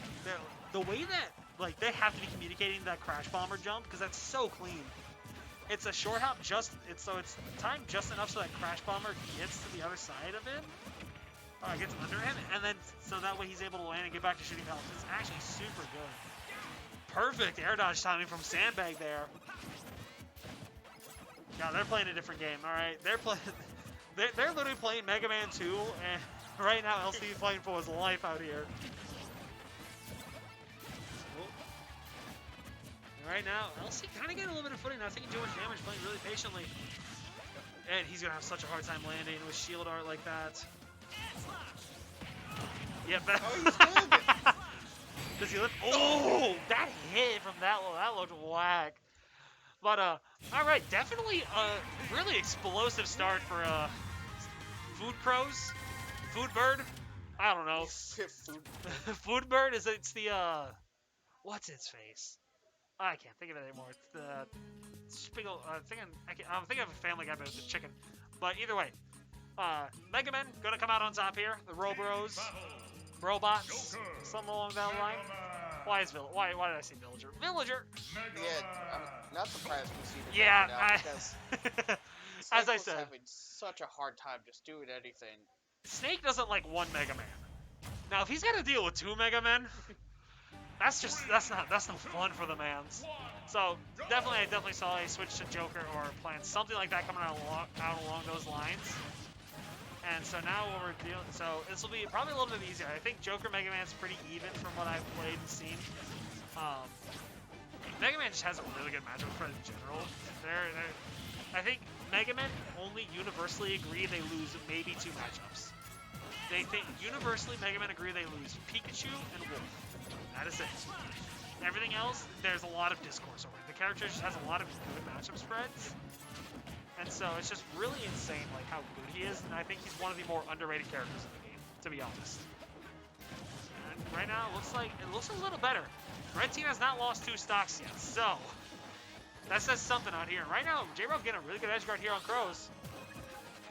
The way that, like, they have to be communicating that Crash Bomber jump, because that's so clean. It's a short hop so it's timed just enough so that Crash Bomber gets to the other side of him. Gets under him, and then so that way he's able to land and get back to shooting pellets. It's actually super good. Perfect air dodge timing from Sandbag there. Yeah, they're playing a different game. All right, they're literally playing Mega Man 2, and right now LC is fighting for his life out here. Right now, LC kind of getting a little bit of footing, not taking too much damage, playing really patiently. And he's gonna have such a hard time landing with shield art like that. Yep. Oh, he's good. Does he lift? Oh, that hit from that low. That looked whack. But, all right, definitely a really explosive start for Food Crows. Food Bird? I don't know. Food Bird is it's the what's its face? I can't think of it anymore. It's the Spiggle. I'm thinking of a Family Guy, but it's a chicken. But either way, Mega Men gonna come out on top here. The Robros, Robots, something along that line. Why did I say Villager? Villager. Yeah, I'm not surprised we see the Yeah, now because as I Snake was said, having such a hard time just doing anything. Snake doesn't like one Mega Man. Now, if he's got to deal with 2 Mega Men, that's no fun for the mans. So I definitely saw a switch to Joker or plan something like that coming out along those lines. And so now what we're dealing, so this will be probably a little bit easier. I think Joker Mega Man's pretty even from what I've played and seen. Mega Man just has a really good matchup spread in general. I think Mega Men only universally agree they lose maybe 2 matchups. They think universally Mega Men agree they lose Pikachu and Wolf. That is it. Everything else, there's a lot of discourse over it. The character just has a lot of good matchup spreads. And so it's just really insane like how good he is, and I think he's one of the more underrated characters in the game, to be honest. And right now it looks a little better. Red team has not lost 2 stocks yet, so that says something out here. And right now, J-Rob getting a really good edge guard here on Crows.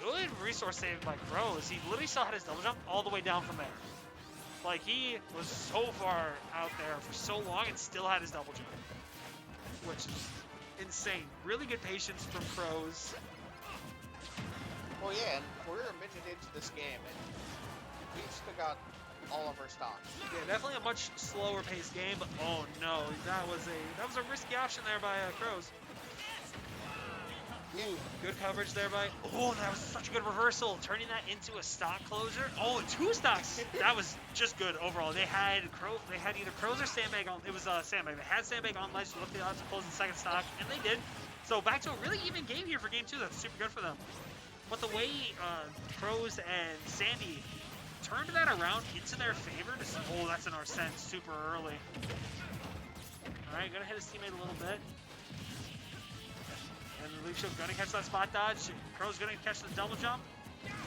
Good resource saved by Crows. He literally still had his double jump all the way down from there. Like, he was so far out there for so long and still had his double jump, which is insane. Really good patience from Crows. Well, Oh yeah, and we're a minute into this game, and we've still got all of our stocks. Yeah, definitely a much slower paced game, but oh no, that was a risky option there by Crows. Ooh, good coverage there by. Oh, that was such a good reversal, turning that into a stock closer. Oh, 2 stocks. That was just good overall. They had either Crows or Sandbag on. It was Sandbag. They had Sandbag on ledge to look the odds to close the second stock, and they did. So back to a really even game here for game 2. That's super good for them. But the way Crows and Sandy turned that around into their favor. Oh, that's an Arsene super early. All right, gonna hit his teammate a little bit. And the Leaf Shield gonna catch that spot dodge. Crow's gonna catch the double jump.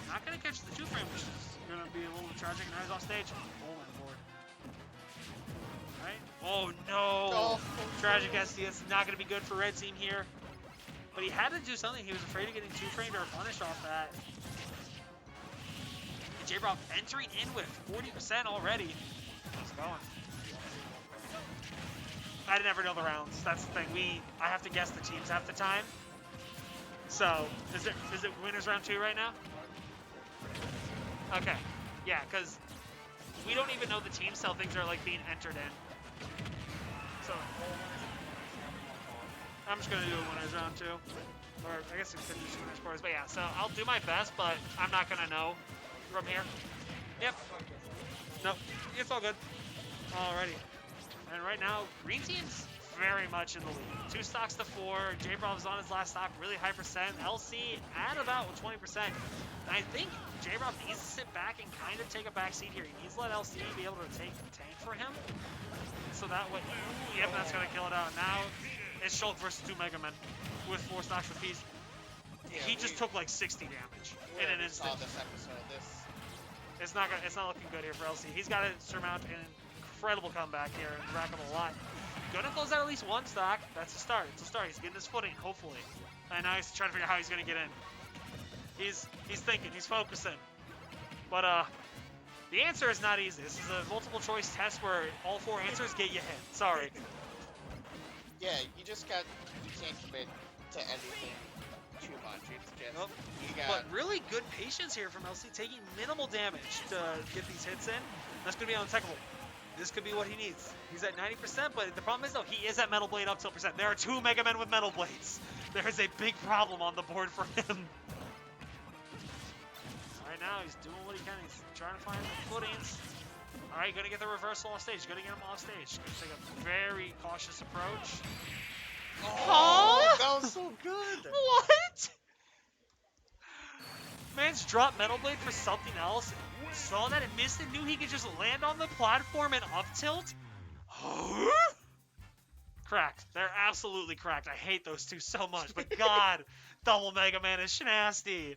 Not gonna catch the 2-frame, which is gonna be a little tragic. Now he's off stage. Oh my lord. Alright. Oh no! Tragic SD. It's not gonna be good for Red Team here. But he had to do something. He was afraid of getting 2-framed or punished off that. And J-Rob entering in with 40% already. How's it going? I never know the rounds. That's the thing. I have to guess the teams half the time. So, is it winners round 2 right now? Okay. Yeah, because we don't even know the teams till things are like being entered in. So, I'm just gonna do a winners round 2. Or I guess it could be 2 winners quarters. But yeah, so I'll do my best, but I'm not gonna know from here. Yep. Nope. It's all good. Alrighty. And right now, Green Team's very much in the lead. 2 stocks to 4. J-Rob's on his last stock, really high percent. LC at about 20%. And I think J-Rob needs to sit back and kind of take a back seat here. He needs to let LC be able to take the tank for him. So that way, yep, that's going to kill it out. Now it's Shulk versus 2 Mega Men with 4 stocks apiece. Yeah, he just took like 60 damage in an instant. This episode, it's not looking good here for LC. He's got to surmount an incredible comeback here and rack up a lot. Gonna close out at least 1 stock. That's a start. It's a start. He's getting his footing, hopefully. And now he's trying to figure out how he's gonna get in. He's thinking. He's focusing. But the answer is not easy. This is a multiple choice test where all 4 answers get you hit. Sorry. Yeah, you can't commit to anything too much. It's just But really good patience here from LC, taking minimal damage to get these hits in. That's gonna be untechable. This could be what he needs. He's at 90%, but the problem is, though, he is at Metal Blade up till percent. There are 2 Mega Men with Metal Blades. There is a big problem on the board for him. Right now, he's doing what he can. He's trying to find the footings. All right, gonna get the reversal off stage. Gonna get him off stage. Gonna take a very cautious approach. Oh, that was so good. What? Man's dropped Metal Blade for something else. Saw that and missed it. Knew he could just land on the platform and up tilt. Cracked. They're absolutely cracked. I hate those 2 so much. But God, Double Mega Man is nasty.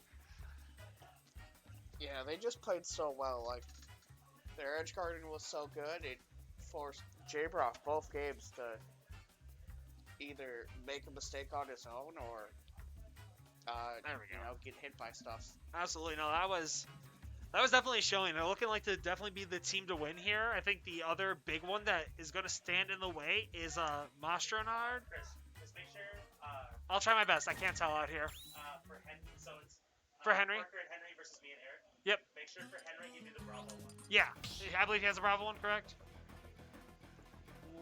Yeah, they just played so well. Like, their edge guarding was so good, it forced J-Brock both games to either make a mistake on his own or there we go. Get hit by stuff. Absolutely. No, that was definitely showing. They're looking like to definitely be the team to win here. I think the other big one that is going to stand in the way is Mastronard. Chris, just make sure. I'll try my best. I can't tell out here. For Henry, so it's For Henry? Parker and Henry versus me and Eric. Yep. Make sure for Henry you do the Bravo one. Yeah, I believe he has a Bravo one, correct?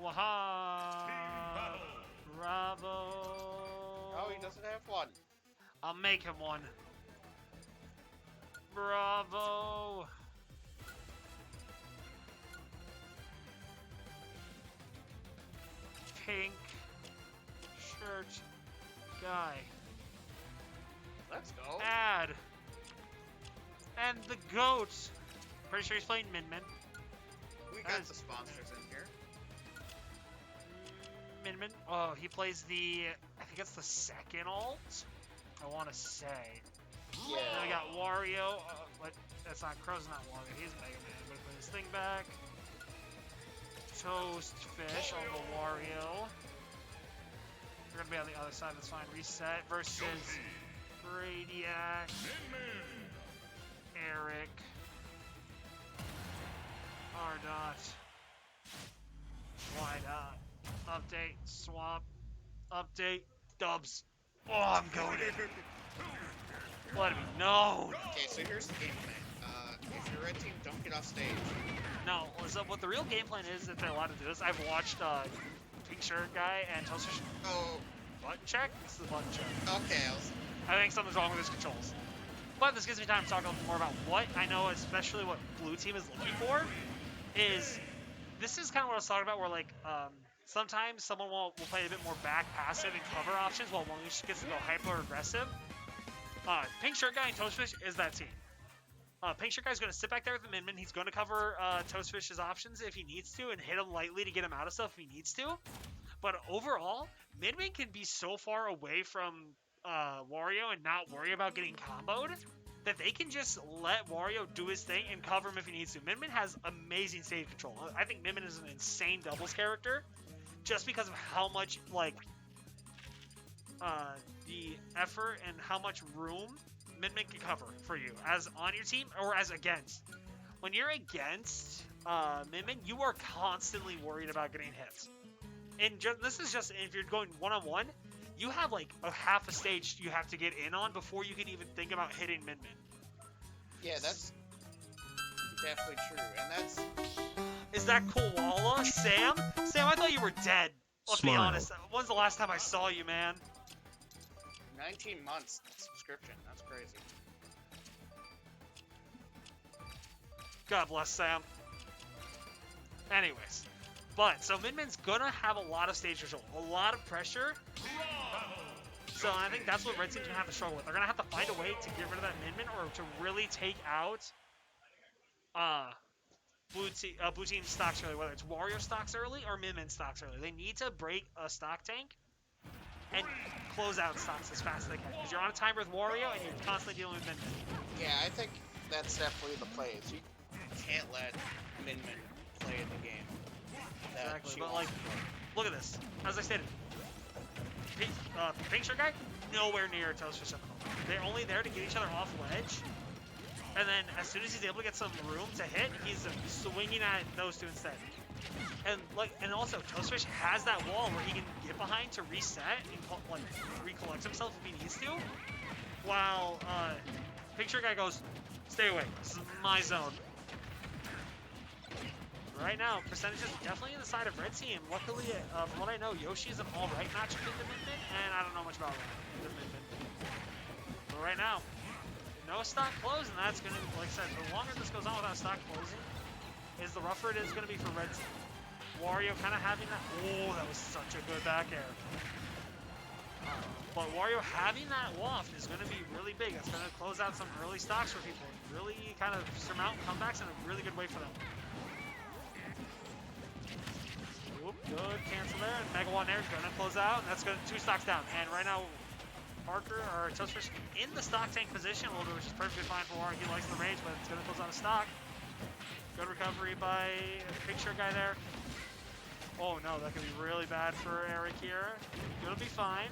Waha. Bravo. Oh, he doesn't have one. I'll make him one. Bravo. Pink shirt guy. Let's go. Add. And the goat. Pretty sure he's playing Min Min. We got the sponsors in here. Min Min. Oh, he plays the. I think it's the second alt. I want to say. Yeah. Then we got Wario. But that's not Crow's not Wario. He's Mega Man. But put his thing back. Toast fish on the Wario. We're gonna be on the other side. That's fine. Reset versus Radiac. Eric. Ardot. Why not? Update. Swamp. Update. Dubs. Oh, I'm goated. Let it be known. Okay, so here's the game plan. If your red team don't get off stage, No, so what the real game plan is, if they're allowed to do this, I've watched Pink Shirt Guy and Toaster oh, button check. This is the button check. okay, I think something's wrong with his controls. But this gives me time to talk a little more about what I know, especially what blue team is looking for. Is this is kind of what I was talking about, where like sometimes someone will play a bit more back passive and cover options, while one just gets to go hyper aggressive. Pink Shirt Guy and Toastfish is that team. Pink Shirt Guy's going to sit back there with the Min Min. He's going to cover Toastfish's options if he needs to, and hit him lightly to get him out of stuff if he needs to. But overall, Min Min can be so far away from Wario and not worry about getting comboed that they can just let Wario do his thing and cover him if he needs to. Min Min has amazing stage control. I think Min Min is an insane doubles character just because of how much, like, the effort and how much room Min Min can cover for you as on your team or as against. When you're against Min Min, you are constantly worried about getting hits. And this is just if you're going one-on-one, you have like a half a stage you have to get in on before you can even think about hitting Min Min. yeah, that's definitely true, and that's Is that Koala? Sam? Sam, I thought you were dead. Let's be Smile. honest. When's the last time I saw you, man? 19 months subscription. That's crazy. God bless Sam. Anyways. But, so Min Min's gonna have a lot of stage control. A lot of pressure. So I think that's what Red Team's gonna have to struggle with. They're gonna have to find a way to get rid of that Min Min or to really take out Blue Team stocks early, whether it's Wario stocks early or Min Min stocks early. They need to break a stock tank and close out stocks as fast as they can. Because you're on a timer with Wario and you're constantly dealing with Min Min. Yeah, I think that's definitely the play. Is you can't let Min Min play in the game. That Exactly, she but wants like, to play. look at this. As I stated, Pink Shirt Guy, nowhere near Toastfish at the moment. They're only there to get each other off ledge. And then as soon as he's able to get some room to hit, he's swinging at those two instead. And also Toastfish has that wall where he can get behind to reset and like recollect himself if he needs to. While Pink Shirt Guy goes, stay away. This is my zone. Right now, percentage is definitely on the side of Red Team. Luckily, from what I know, Yoshi's an alright matchup in the Min Min, and I don't know much about the Min Min. But right now, no stock close, and that's going to, like I said, the longer this goes on without stock closing, is the rougher it is going to be for Red Team. Wario kind of having that, oh, that was such a good back air. But Wario having that waft is going to be really big. It's going to close out some early stocks for people. Really kind of surmount comebacks in a really good way for them. Whoop, good cancel there, and Mega One Air is going to close out, and that's going to 2 stocks down. And right now, Parker, or Toastfish, in the stock tank position a little bit, which is perfectly fine for Wario. He likes the range, but it's going to close out a stock. Good recovery by Pink Shirt Guy there. Oh no, that could be really bad for Eric here. It'll be fine.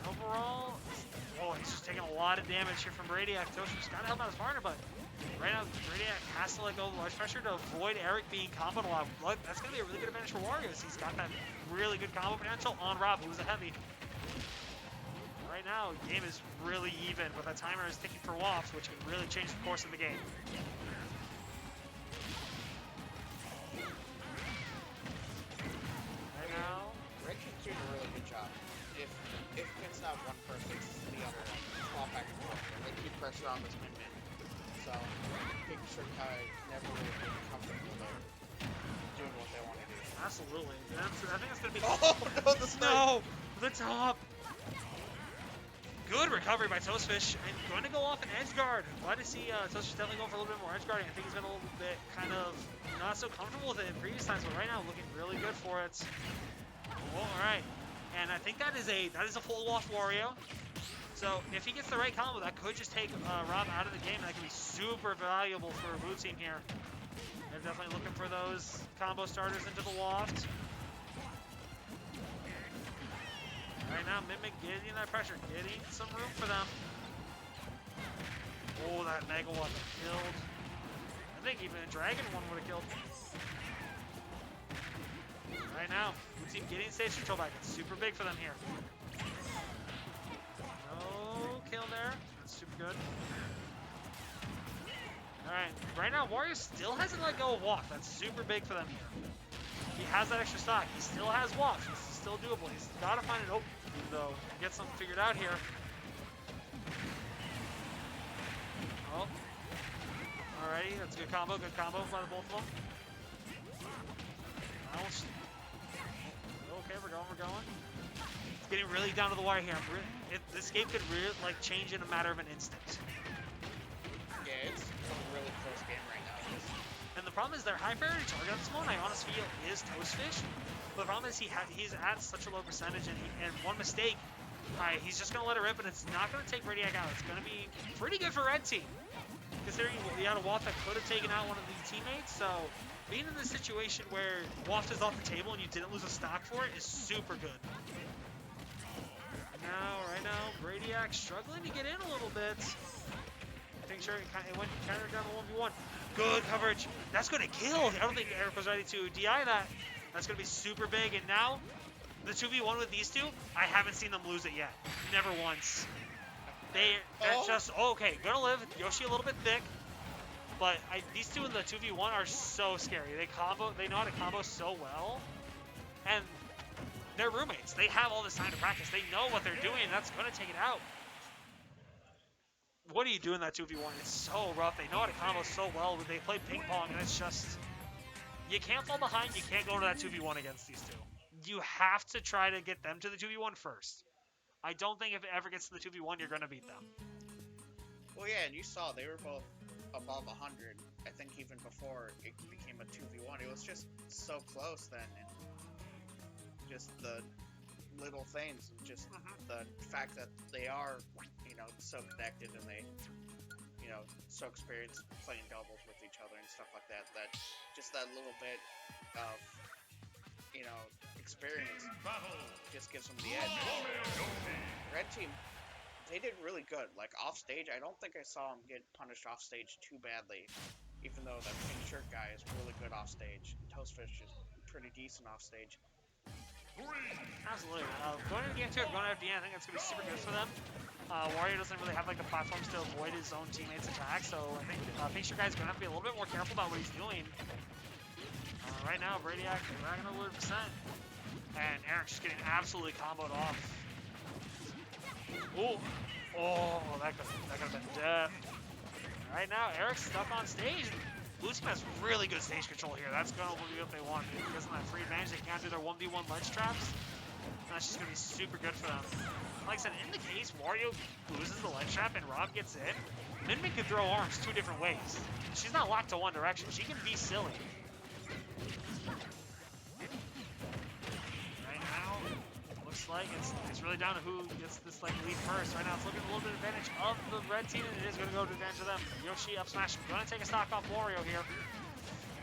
Overall, oh, he's just taking a lot of damage here from Radiac. Toastfish's got to help out his partner, but right now, Radiac has to let go of large pressure to avoid Eric being comboed a lot. That's going to be a really good advantage for Wario. He's got that really good combo potential on Rob, who's a heavy. Right now, the game is really even, but that timer is ticking for Waft, which can really change the course of the game. Right now, Red Team's doing a really good job. If it's not one person, it's the other. Swap back and forth. They keep pressure on this Min Min. So, Pink Shirt Guy never really feeling comfortable there, doing what they want to do. absolutely. I think it's going to be... Oh no, the snipe! No! The top! Good recovery by Toastfish, and going to go off an edge guard. Glad to see Toastfish definitely going for a little bit more edge guarding. I think he's been a little bit kind of not so comfortable with it in previous times, but right now looking really good for it. Oh, all right, and I think that is a full waft Wario. So if he gets the right combo, that could just take Rob out of the game, and that can be super valuable for Blue Team here. They're definitely looking for those combo starters into the waft. Right now, Mimic getting that pressure, getting some room for them. Oh, that Mega One killed. I think even a Dragon one would have killed. Right now, Blue Team getting stage control back. It's super big for them here. No kill good. Alright, right now Wario still hasn't let go of Waft. That's super big for them here. He has that extra stock. He still has Waft. This is still doable. He's got to find an opening, though. Get something figured out here. Oh. Alrighty, that's a good combo. Good combo by the both of them. Okay, we're going. It's getting really down to the wire here. This game could really like change in a matter of an instant. Yeah, it's a really close game right now. And the problem is their high priority target at this moment, I honestly feel, is Toastfish. But the problem is he's at such a low percentage, and one mistake, he's just going to let it rip, and it's not going to take Radiac out. It's going to be pretty good for Red Team, considering we had a Waft that could have taken out one of these teammates. So being in this situation where Waft is off the table and you didn't lose a stock for it is super good. Right now, Radiac struggling to get in a little bit. I think sure it went counter down to 1v1. Good coverage. That's going to kill. I don't think Eric was ready to DI that. That's going to be super big. And now, the 2v1 with these two, I haven't seen them lose it yet. Never once. They're just, okay, going to live. Yoshi a little bit thick. But these two in the 2v1 are so scary. They know how to combo so well. And they're roommates. They have all this time to practice. They know what they're doing, and that's going to take it out. What do you do in that 2v1? It's so rough. They know how to combo so well. They play ping pong, and it's just... You can't fall behind. You can't go to that 2v1 against these two. You have to try to get them to the 2v1 first. I don't think if it ever gets to the 2v1, you're going to beat them. Well, yeah, and you saw they were both above 100. I think even before it became a 2v1. It was just so close then. And just the little things, and just the fact that they are, so connected, and they, so experienced playing doubles with each other and stuff like that. That just that little bit of, experience just gives them the edge. Red Team, they did really good. Like off stage, I don't think I saw them get punished off stage too badly. Even though that pink shirt guy is really good off stage, Toastfish is pretty decent off stage. Absolutely. Going into game 2, going to FDN, I think that's going to be super good for them. Wario doesn't really have like the platforms to avoid his own teammates' attacks, so I think Picture Guy's going to have to be a little bit more careful about what he's doing. Right now, Radiac dragging over 100%. And Eric's just getting absolutely comboed off. Ooh. Oh, that could have been death. Right now, Eric's stuck on stage. Blue Team has really good stage control here. That's going to be what they want. Because of that free advantage, they can't do their 1v1 ledge traps. And that's just going to be super good for them. Like I said, in the case Wario loses the ledge trap and Rob gets in, Min Min can throw arms 2 different ways. She's not locked to one direction. She can be silly. Right now, looks like it's really down to who gets this lead first. Right now, it's looking a little bit advantage of the red team, and it is going to go to advantage of them. Yoshi up smash, going to take a stock off Wario here.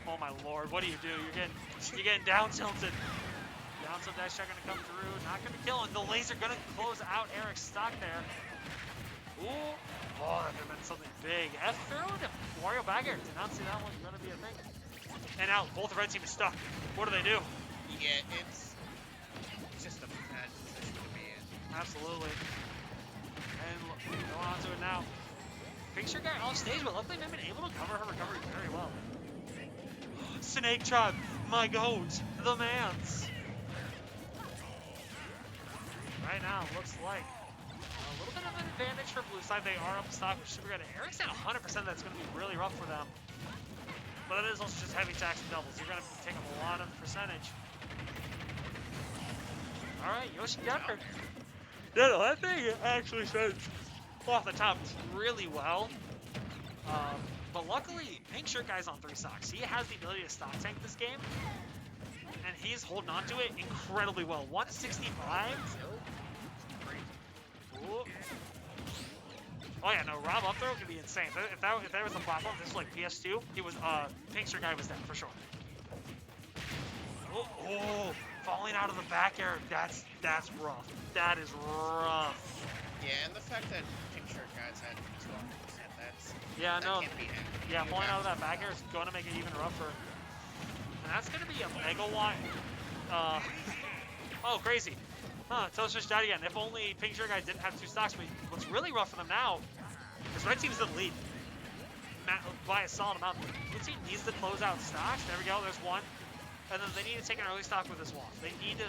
Oh my lord, what do? You're getting down tilted. Down tilt dash shot going to come through, not going to kill him. The laser going to close out Eric's stock there. Ooh, oh, that could have been something big. F throw to Wario back air. Did not see that one going to be a thing. And now both the red team is stuck. What do they do? Yeah, it's just a bad position to be in. Absolutely. And going on to it now. Picture guy off stage, but luckily they've been able to cover her recovery very well. Snake Chug, my goat, the man's. Right now, looks like a little bit of an advantage for blue side. They are up stock, which is super good. Eric's at 100%. That's going to be really rough for them. But it is also just heavy attacks and doubles. You're going to take up a lot of percentage. All right, Yoshi got her. No, that thing actually says off the top really well. But luckily, Pink Shirt Guy's on 3 stocks. He has the ability to stock tank this game. And he's holding on to it incredibly well. 165. Ooh. Oh yeah, no, Rob up throw could be insane. If that was the platform, this was like PS2, he was Pink Shirt Guy was dead for sure. Oh, falling out of the back air, that's rough. That is rough. Yeah, and the fact that Pink Shirt Guy's at 200%, no. Can't be Yeah, falling out of that back air is going to make it even rougher. And that's going to be a megawatt. Oh, crazy. Toastfish died again. If only Pink Shirt Guy didn't have 2 stocks. But what's really rough for them now Because red team's in the lead by a solid amount. Blue team needs to close out stocks. There we go. There's one. And then they need to take an early stock with this wall. They need to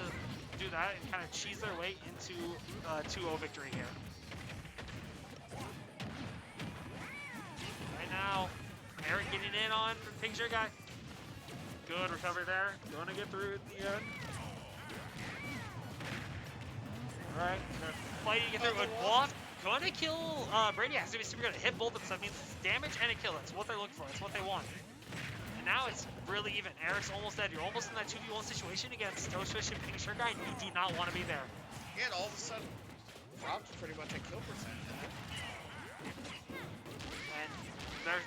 do that and kind of cheese their way into 2-0 victory here. Right now, Eric getting in on Pink Shirt guy. Good recovery there. Going to get through at the end. Alright, they're fighting to get through. But Waft gonna kill Brady. Has to be super good. Hit both of them. So that means damage and a kill. That's what they're looking for. That's what they want. And now it's really even. Eric's almost dead. You're almost in that 2v1 situation against Toastfish and Pink Shirt guy, and you do not want to be there. Yeah, and all of a sudden, Rob's pretty much at kill percent. And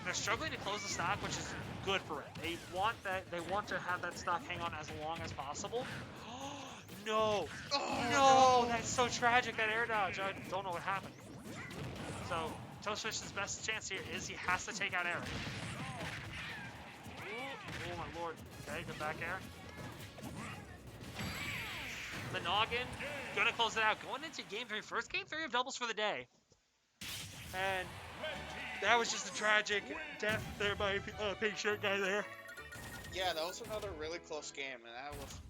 they're struggling to close the stock, which is good for it. They want to have that stock hang on as long as possible. No! Oh, no! That's so tragic, that air dodge. I don't know what happened. So, Toastfish's best chance here is he has to take out Eric. Ooh, oh my lord. Okay, good back air. The noggin, gonna close it out. Going into game 3, first game 3 of doubles for the day. And that was just a tragic death there by Pink Shirt guy there. Yeah, that was another really close game, and that was...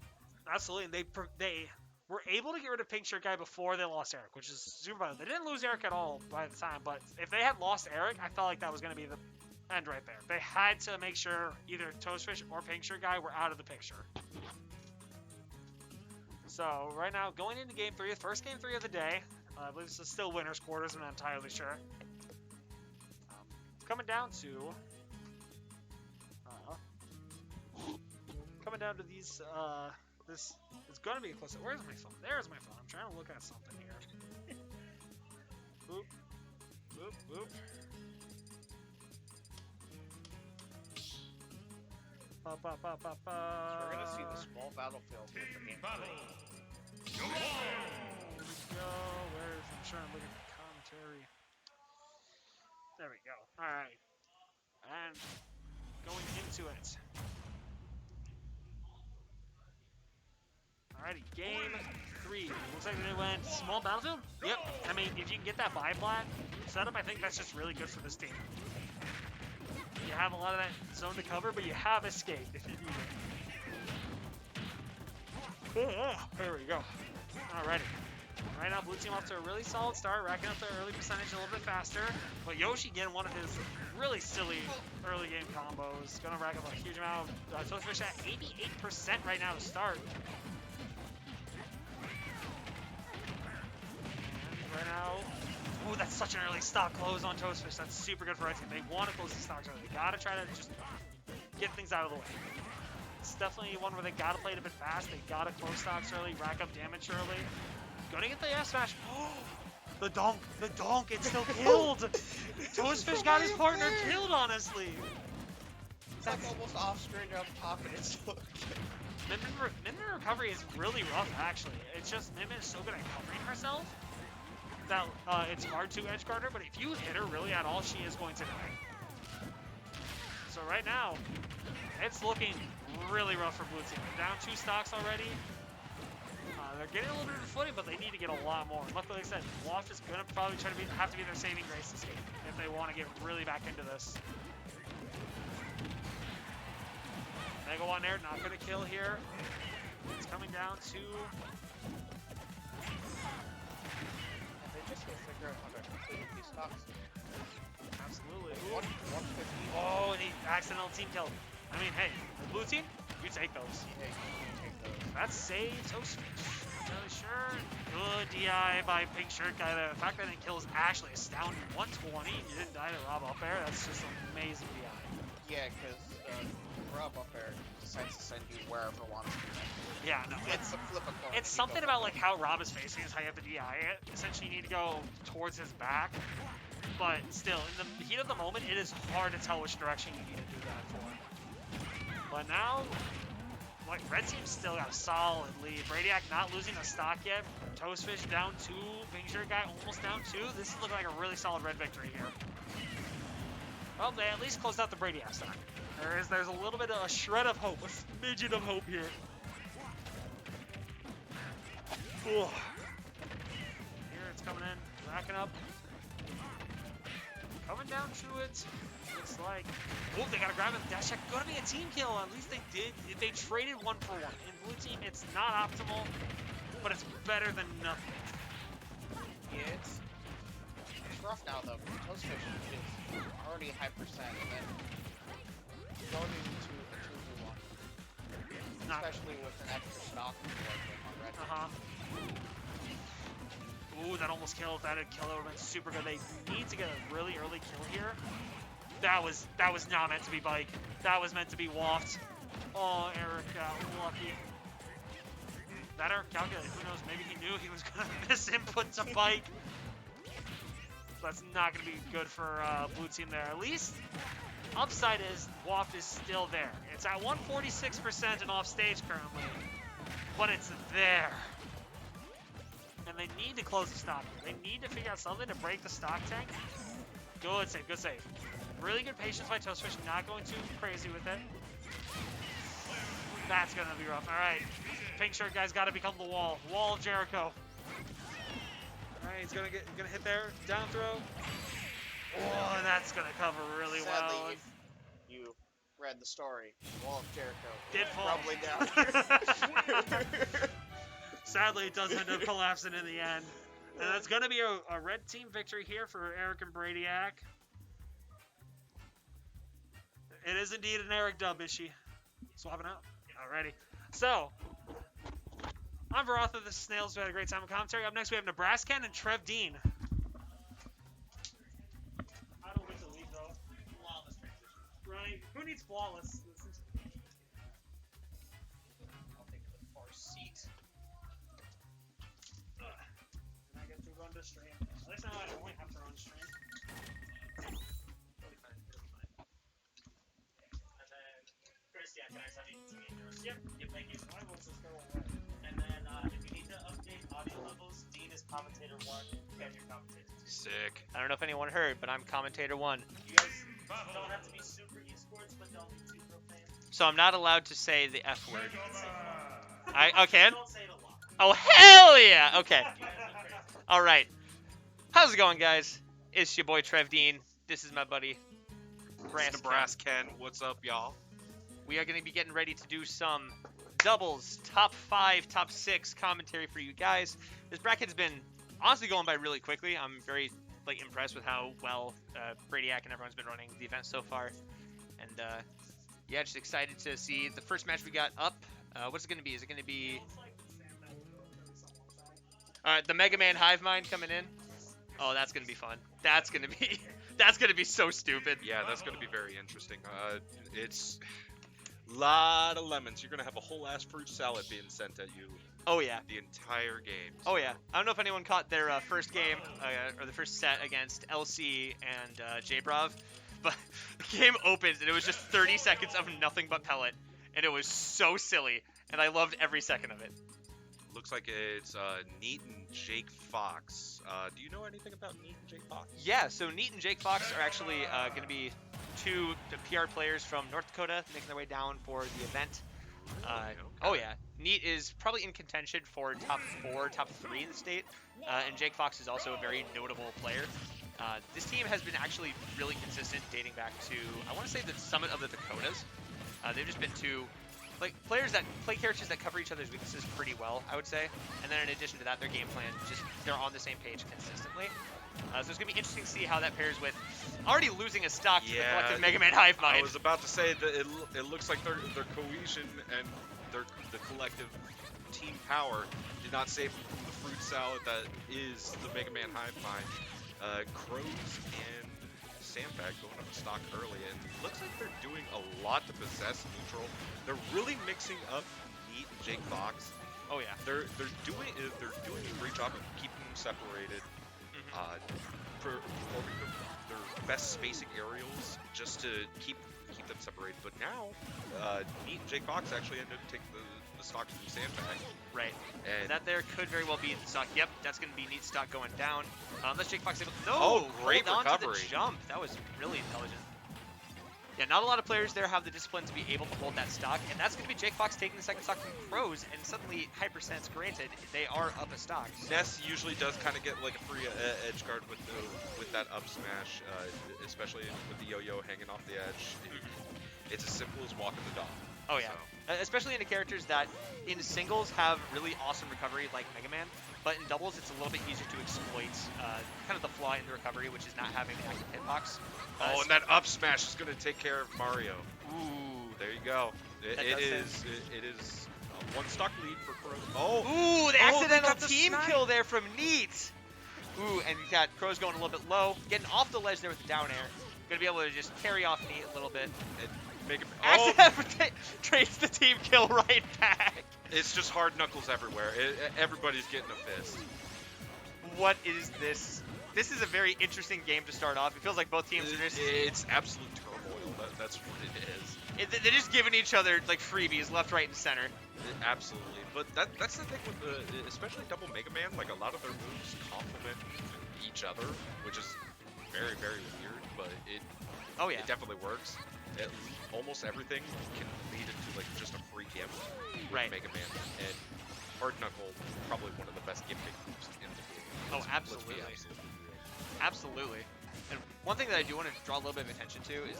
Absolutely, and they were able to get rid of Pink Shirt guy before they lost Eric, which is super vital. They didn't lose Eric at all by the time, but if they had lost Eric, I felt like that was going to be the end right there. They had to make sure either Toastfish or Pink Shirt guy were out of the picture. So right now, going into game 3, the first game 3 of the day. I believe this is still winners quarters. I'm not entirely sure. Coming down to these. This is gonna be a close. Where's my phone? There's my phone. I'm trying to look at something here. Boop, boop, boop. Ba, ba, ba, ba, ba. So we're gonna see the small battlefield here for game 3. There we go. I'm trying to look at the commentary. There we go. All right, and going into it. Alrighty, game 3. Looks like they went small battlefield. Yep. I mean, if you can get that buy plat setup, I think that's just really good for this team. You have a lot of that zone to cover, but you have escape if you need it. There we go. Alrighty. Right now, blue team off to a really solid start, racking up their early percentage a little bit faster. But Yoshi getting one of his really silly early game combos. Gonna rack up a huge amount of Toastfish at 88% right now to start. Right now, ooh, that's such an early stock close on Toastfish. That's super good for our team. They want to close the stocks early. They gotta try to just get things out of the way. It's definitely one where they gotta play it a bit fast. They gotta close stocks early, rack up damage early. Gonna get the F smash. The donk, it's still killed. Toastfish got his partner killed, honestly. It's like almost off screen up top, and it's still Min recovery is really rough, actually. It's just Min is so good at covering herself that it's hard to edge guard her, but if you hit her really at all, she is going to die. So right now, it's looking really rough for blue team. They're down 2 stocks already. They're getting a little bit of footing, but they need to get a lot more. And luckily, like I said, Waft is gonna probably try to have to be their saving grace this game if they want to get really back into this. Mega One there, not gonna kill here. It's coming down to. They just gotta figure out how to complete these stocks. Absolutely. 150. Oh, and he accidental team kill. I mean, hey, the blue team, you take those. Yeah, you take those. That's saves. Oh, not really sure. Good DI by Pink Shirt guy there. The fact that it kills actually astounding. 120. You didn't die to Rob up there. That's just amazing DI. Yeah, because Rob up there decides to send you wherever wants to. Yeah, no, It's a flip a coin. it's something about like how Rob is facing is how you have to DI it. Essentially, you need to go towards his back. But still, in the heat of the moment, it is hard to tell which direction you need to do that for. But now, like, red team's still got a solid lead. Bradiac not losing a stock yet. Toastfish down 2. Pink Shirt guy almost down 2. This is looking like a really solid red victory here. Well, they at least closed out the Bradiac stock. There's a little bit of a shred of hope, a smidgen of hope here. Ooh. Here it's coming in, racking up. down to it. Looks like, oh, they gotta grab him. Dash check, gonna be a team kill. At least they did. They traded 1 for 1. In blue team, it's not optimal, but it's better than nothing. Yeah, it's rough now though. Toastfish is already high percent, and then going into a 2v1, especially with an extra stock on red. Ooh, that almost killed. That would kill. It would have been super good. They need to get a really early kill here. That was not meant to be bike. That was meant to be waft. Oh, Eric got lucky. That Eric calculated. Who knows? Maybe he knew he was gonna miss input to bike. That's not gonna be good for blue team there. At least upside is waft is still there. It's at 146% and off stage currently, but it's there. And they need to close the stock. They need to figure out something to break the stock tank. Good save, good save. Really good patience by Toastfish, not going too crazy with it. That's gonna be rough. All right, pink shirt guy's got to become the wall. Wall of Jericho. All right, he's gonna hit there. Down throw. Oh, and that's gonna cover really Sadly, well. if you read the story, Wall of Jericho Did fall. probably down. Sadly, it does end up collapsing in the end. And that's going to be a red team victory here for Eric and Bradiac. It is indeed an Eric dub, is she? Swapping out? Alrighty. So, I'm Varatha, this is Snails. We had a great time of commentary. Up next, we have Nebraskan and Trev Dean. I don't get to leave, though. Flawless transition. Right? Who needs flawless? I'll take the far seat. I get to run the stream. At least now I only have to run stream. Really fine. And then, Chris, yeah, can I send you to me? Yep, thank you. Why was this go away? And then, if you need to update audio levels, Dean is commentator 1, and you're commentator 2. Sick. I don't know if anyone heard, but I'm commentator 1. You guys don't have to be super esports, but don't be too profane. So I'm not allowed to say the F word. You can say it a lot. I can? Don't say it a lot. Oh, hell yeah! Okay. You guys look crazy. All right. How's it going, guys? It's your boy Trev Dean. This is my buddy Nebraskan, what's up, y'all? We are going to be getting ready to do some doubles, top 5, top 6 commentary for you guys. This bracket's been honestly going by really quickly. I'm very impressed with how well Bradiac and everyone's been running the event so far. And yeah, just excited to see the first match we got up. What's it going to be? Is it going to be the Mega Man Hive Mind coming in? Oh, that's going to be fun. That's going to be so stupid. Yeah, that's going to be very interesting. It's a lot of lemons. You're going to have a whole ass fruit salad being sent at you Oh yeah. the entire game. Oh yeah. I don't know if anyone caught their first game or the first set against LC and J-Brav, but the game opened and it was just 30 seconds of nothing but pellet, and it was so silly, and I loved every second of it. Looks like it's Neat and Jake Fox. Do you know anything about Neat and Jake Fox? Yeah, so Neat and Jake Fox are actually going to be two PR players from North Dakota making their way down for the event. Okay. Oh yeah, Neat is probably in contention for top 4, top 3 in the state, and Jake Fox is also a very notable player. This team has been actually really consistent dating back to, I want to say, the Summit of the Dakotas. They've just been two players that play characters that cover each other's weaknesses pretty well, I would say. And then in addition to that, their game plan, they're on the same page consistently. So it's going to be interesting to see how that pairs with already losing a stock to the collective Mega Man Hive Mind. I was about to say that it looks like their cohesion and the collective team power did not save them from the fruit salad that is the Mega Man Hive Mind. Crows and Sandbag going up to stock early, and looks like they're doing a lot to possess neutral. They're really mixing up Neat and Jake Fox. Oh yeah. They're doing a great job of keeping them separated. Performing their best spacing aerials just to keep them separated. But now, Neat and Jake Fox actually ended up taking the stock from Sandbag. Right. And that there could very well be the stock. Yep, that's going to be Neat stock going down. Unless Jake Fox able to... No! Oh, great hold on recovery. to the jump. That was really intelligent. Yeah, not a lot of players there have the discipline to be able to hold that stock, and that's going to be Jake Fox taking the second stock from Crows, and suddenly Hypersense, granted, they are up a stock. Ness usually does kind of get like a free edge guard with that up smash, especially with the yo-yo hanging off the edge. It's as simple as walking the dog. Oh yeah, especially into characters that in singles have really awesome recovery like Mega Man, but in doubles it's a little bit easier to exploit kind of the flaw in the recovery, which is not having an active hitbox. And that up smash is going to take care of Mario. Ooh, There you go. It is a one stock lead for Crows. Oh, ooh, the they accidental got the team snipe. kill there from Neat. Ooh, and you got Crows going a little bit low, getting off the ledge there with the down air. Gonna be able to just carry off Neat a little bit. make him. Accidentally trades the team kill right back. It's just hard knuckles everywhere. Everybody's getting a fist. What is this? This is a very interesting game to start off. It feels like both teams are just... It's absolute turmoil. That's what it is. They're just giving each other like freebies left, right, and center. Absolutely. But that's the thing with especially Double Mega Man. Like a lot of their moves complement each other, which is very, very weird. But it definitely works. Almost everything can lead into like just a free gimp with Right. Mega Man, and Hard Knuckle probably one of the best gimping moves in the game. Oh, Let's absolutely. be absolutely real. Absolutely. And one thing that I do want to draw a little bit of attention to is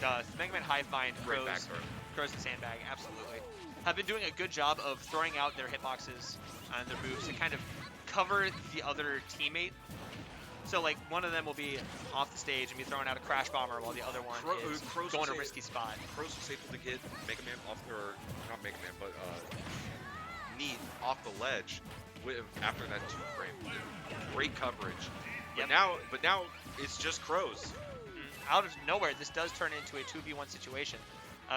that Mega Man Hive Mind, Great Crows, back throw. Crows and Sandbag, absolutely, have been doing a good job of throwing out their hitboxes and their moves to kind of cover the other teammate. So like one of them will be off the stage and be throwing out a crash bomber while the other one is Crows going was to a a- risky spot. Crows was able to get Mega Man off, or not Mega Man, but Neat off the ledge after that 2-frame. Great coverage. Yep. But now it's just Crows. Out of nowhere, this does turn into a 2v1 situation.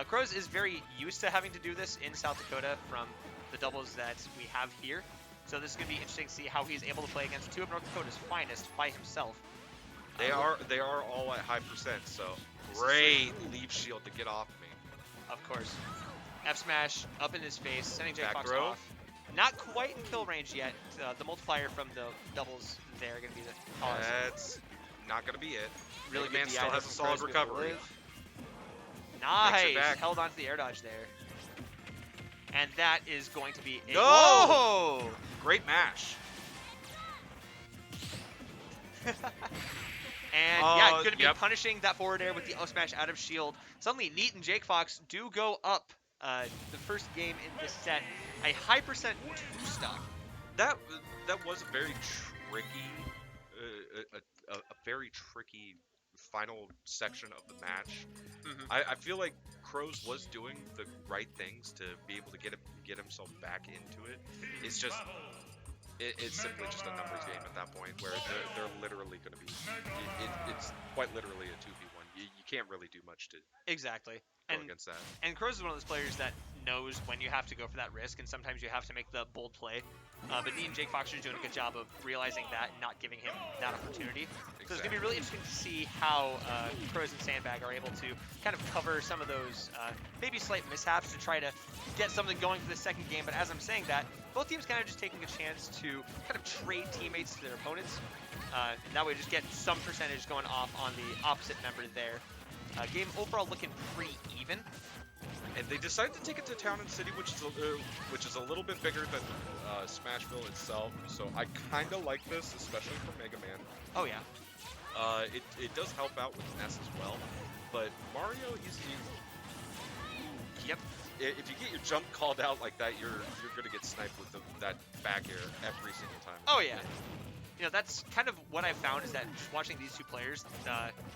Crows is very used to having to do this in South Dakota from the doubles that we have here. So this is going to be interesting to see how he's able to play against two of North Dakota's finest by himself. They are all at high percent, so great leave shield to get off me. Of course. F smash up in his face, sending Jake Back Fox throw. off. Not quite in kill range yet. The multiplier from the doubles there are going to be the cause. That's not gonna be it. Really Mega Man good still DI has a from solid Crows to be able to recovery. live. Makes it Nice. back. Held onto the air dodge there. And that is going to be a... No! Whoa! Great mash. And yeah, going to be Yep. punishing that forward air with the up smash out of shield. Suddenly, Neat and Jake Fox do go up the first game in this set. A high percent 2-stock. That was a very tricky, a very tricky final section of the match. I feel like Crows was doing the right things to be able to get himself back into it. It's just it's simply just a numbers game at that point where they're literally going to be. It's quite literally a 2v1. You can't really do much to Exactly. go And against that. And Crows is one of those players that knows when you have to go for that risk, and sometimes you have to make the bold play. But Neat and Jake Fox are doing a good job of realizing that and not giving him that opportunity. So it's going to be really interesting to see how Crows and Sandbag are able to kind of cover some of those maybe slight mishaps to try to get something going for the second game. But as I'm saying that, both teams kind of just taking a chance to kind of trade teammates to their opponents. And that way just get some percentage going off on the opposite member there. Game overall looking pretty even. And they decided to take it to Town and City, which is a little bit bigger than Smashville itself. So I kind of like this, especially for Mega Man. Oh yeah. It does help out with Ness as well, but Mario, Yep. if you get your jump called out like that, you're gonna get sniped with that back air every single time. Oh yeah. You know, that's kind of what I've found is that watching these two players,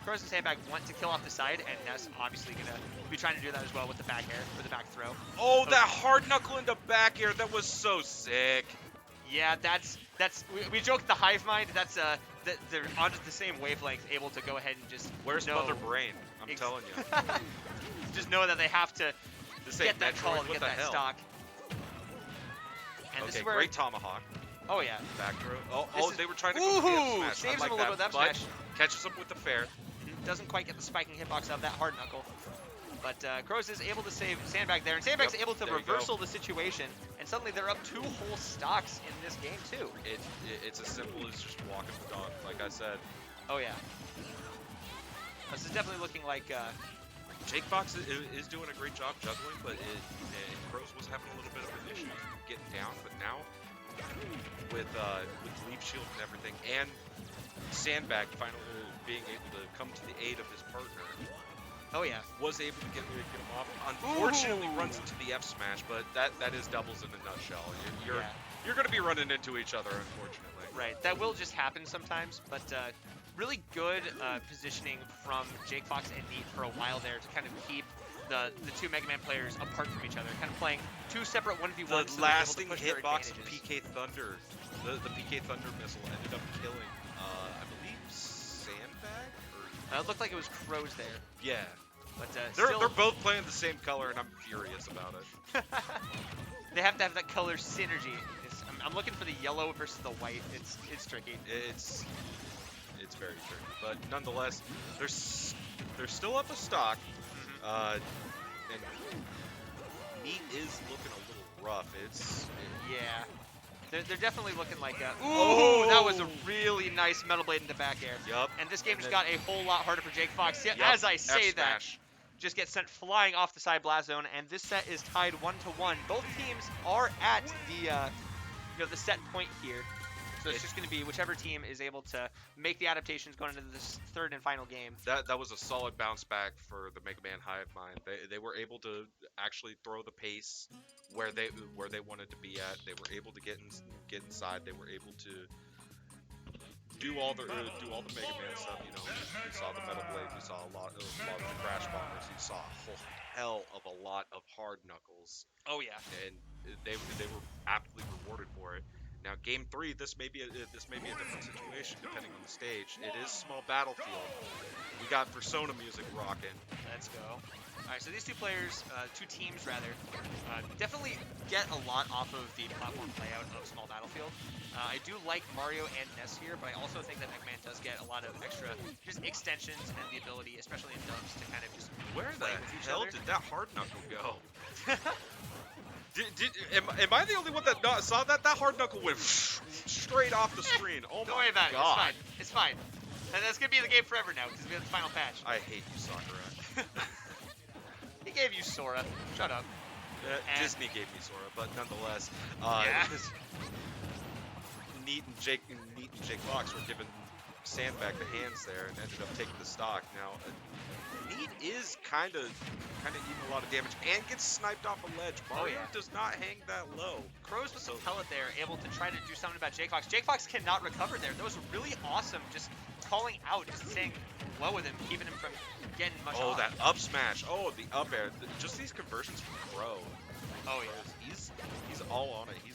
Crows and Sandbag want to kill off the side, and Ness obviously gonna be trying to do that as well with the back air, or the back throw. Oh, that hard knuckle into back air, that was so sick. Yeah, that's we joked the hive mind. That's they're on the same wavelength, able to go ahead and just Where's know, Mother Brain? I'm telling you. just know that they have to This ain't get that Metroid, call and what get the that hell? stock. And this Okay, is where great tomahawk. oh yeah, Back throw. This is- they were trying to go for the up Ooh, smash. saves I him a like little bit with that, the up but smash. catches him with the fair. Doesn't quite get the spiking hitbox of that hard knuckle. But Crows is able to save Sandbag there, and Sandbag's Yep, able to there you go. reversal the situation, and suddenly they're up 2 whole stocks in this game too. It's as simple as just walking the dog, like I said. Oh yeah. This is definitely looking like Jake Fox is doing a great job juggling, but Crows was having a little bit of an issue getting down. But now, with Leaf Shield and everything, and Sandbag finally being able to come to the aid of his partner, Oh yeah. was able to get him off. Unfortunately, runs into the F smash, but that is doubles in a nutshell. You're going to be running into each other, unfortunately. Right. That will just happen sometimes, but really good positioning from Jake Fox and Neat for a while there to kind of keep the two Mega Man players apart from each other, kind of playing two seperate 1v1s. The lasting hitbox of PK Thunder, the PK Thunder missile ended up killing, I believe, Sandbag? It looked like it was Crows there. Yeah. But They're both playing the same color, and I'm furious about it. They have to have that color synergy. I'm looking for the yellow versus the white. It's tricky. It's very tricky, but nonetheless, they're still up a stock, and Neat is looking a little rough. Yeah. They're definitely looking like a... Ooh, that was a really nice Metal Blade into back air. Yup. And this game just got a whole lot harder for Jake Fox. Yeah, Yup. as I say that, F-smash. just gets sent flying off the side blast zone, and this set is tied 1-1. Both teams are at the set point here. So it's just going to be whichever team is able to make the adaptations going into this third and final game. That was a solid bounce back for the Mega Man Hive Mind. They were able to actually throw the pace where they wanted to be at. They were able to get inside. They were able to do all the Mega Man stuff. You know, we saw the Metal Blade. We saw a lot of the Crash Bombers. You saw a whole hell of a lot of hard knuckles. Oh yeah. And they were aptly rewarded for it. Now, Game 3, this may be a different situation depending on the stage. It is small battlefield. We got Persona music rocking. Let's go. All right, so these two teams rather, definitely get a lot off of the platform layout of small battlefield. I do like Mario and Ness here, but I also think that Mega Man does get a lot of extra just extensions and the ability, especially in dubs, to kind of just Where the play with each hell other. did that hard knuckle go? Am I the only one that saw that? That hard knuckle went straight off the screen. Oh Don't my worry about it. god. It's fine. And that's gonna be the game forever now because we have the final patch. I hate you, Sakura. He gave you Sora. Shut up. Disney gave me Sora, but nonetheless, Yeah. Neat and Jake Fox were given Sandbag the hands there and ended up taking the stock. Now, Neat is kind of eating a lot of damage and gets sniped off a ledge. Mario does not hang that low. Crows with some pellet there, able to try to do something about Jake Fox. Jake Fox cannot recover there. That was really awesome. Just calling out, just staying low with him, keeping him from getting much off. That up smash. Oh, the up air. Just these conversions from Crow. Oh yeah. He's all on it. He's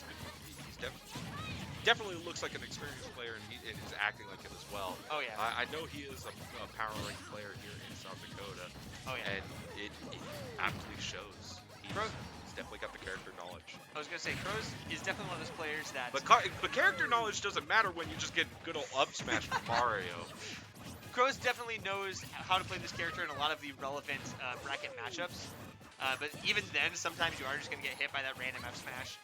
definitely looks like an experienced player, and he's acting like it as well. Oh yeah. I know he is a power ranked player here in South Dakota. Oh yeah. And it aptly shows. He's definitely got the character knowledge. I was gonna say Crows is definitely one of those players that. But character knowledge doesn't matter when you just get good old up smash from Mario. Crows definitely knows how to play this character in a lot of the relevant bracket matchups. But even then, sometimes you are just going to get hit by that random F smash.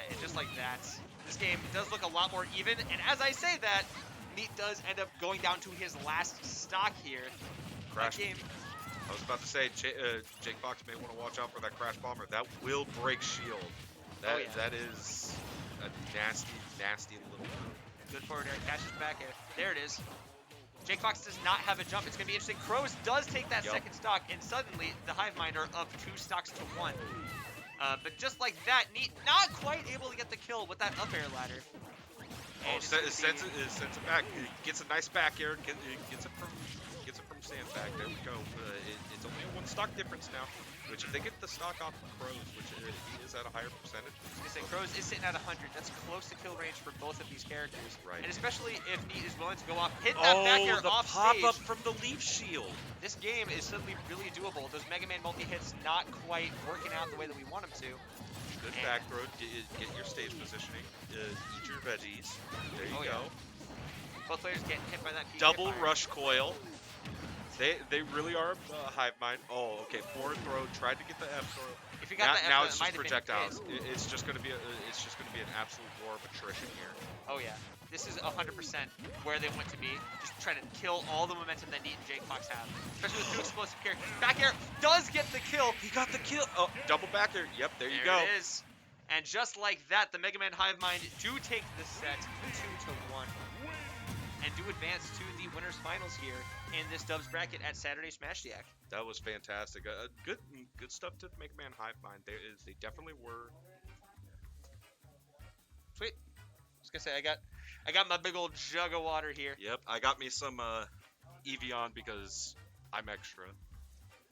And just like that, this game does look a lot more even. And as I say that, Neat does end up going down to his last stock here. Crash. That game. I was about to say, Jake Fox may want to watch out for that Crash Bomber. That will break shield. That is a nasty, nasty little move. Good forward air, catches back air. There it is. Jake Fox does not have a jump. It's going to be interesting. Crows does take that second stock, and suddenly the Hive Mind are up 2 stocks to 1. But just like that, Neat not quite able to get the kill with that up air ladder. Oh, sends it back. Gets a nice back air. Gets it from Sandbag. There we go. It's only a 1 stock difference now. Which if they get the stock off of Crows, which he is at a higher percentage. I was gonna say Crows is sitting at 100. That's close to kill range for both of these characters. Right. And especially if Neat is willing to go off, hit that back air the off pop stage. up from the Leaf Shield. This game is suddenly really doable. Those Mega Man multi-hits not quite working out the way that we want them to. Good back throw. Get your stage positioning. Eat your veggies. There you go. Yeah. Both players getting hit by that PK Double fire. rush coil. They really are Hive Mind. Oh, okay. Forward throw. Tried to get the F throw. If you got Now the F, it's it might just have been projectiles. It's just gonna be an absolute war of attrition here. Oh yeah. this is 100% where they want to be. Just trying to kill all the momentum that Neat and Jake Fox have. Especially with two explosive characters. Back air does get the kill. He got the kill. Oh, double back air. Yep, there you There go. it is. And just like that, the Mega Man Hive Mind do take the set 2-1. And do advance to the winners finals here in this Dubs bracket at Saturday Smashdiac. That was fantastic. Good stuff to Mega Man Hive Mind. They definitely were. Sweet. I was gonna say I got my big old jug of water here. Yep, I got me some Evian because I'm extra.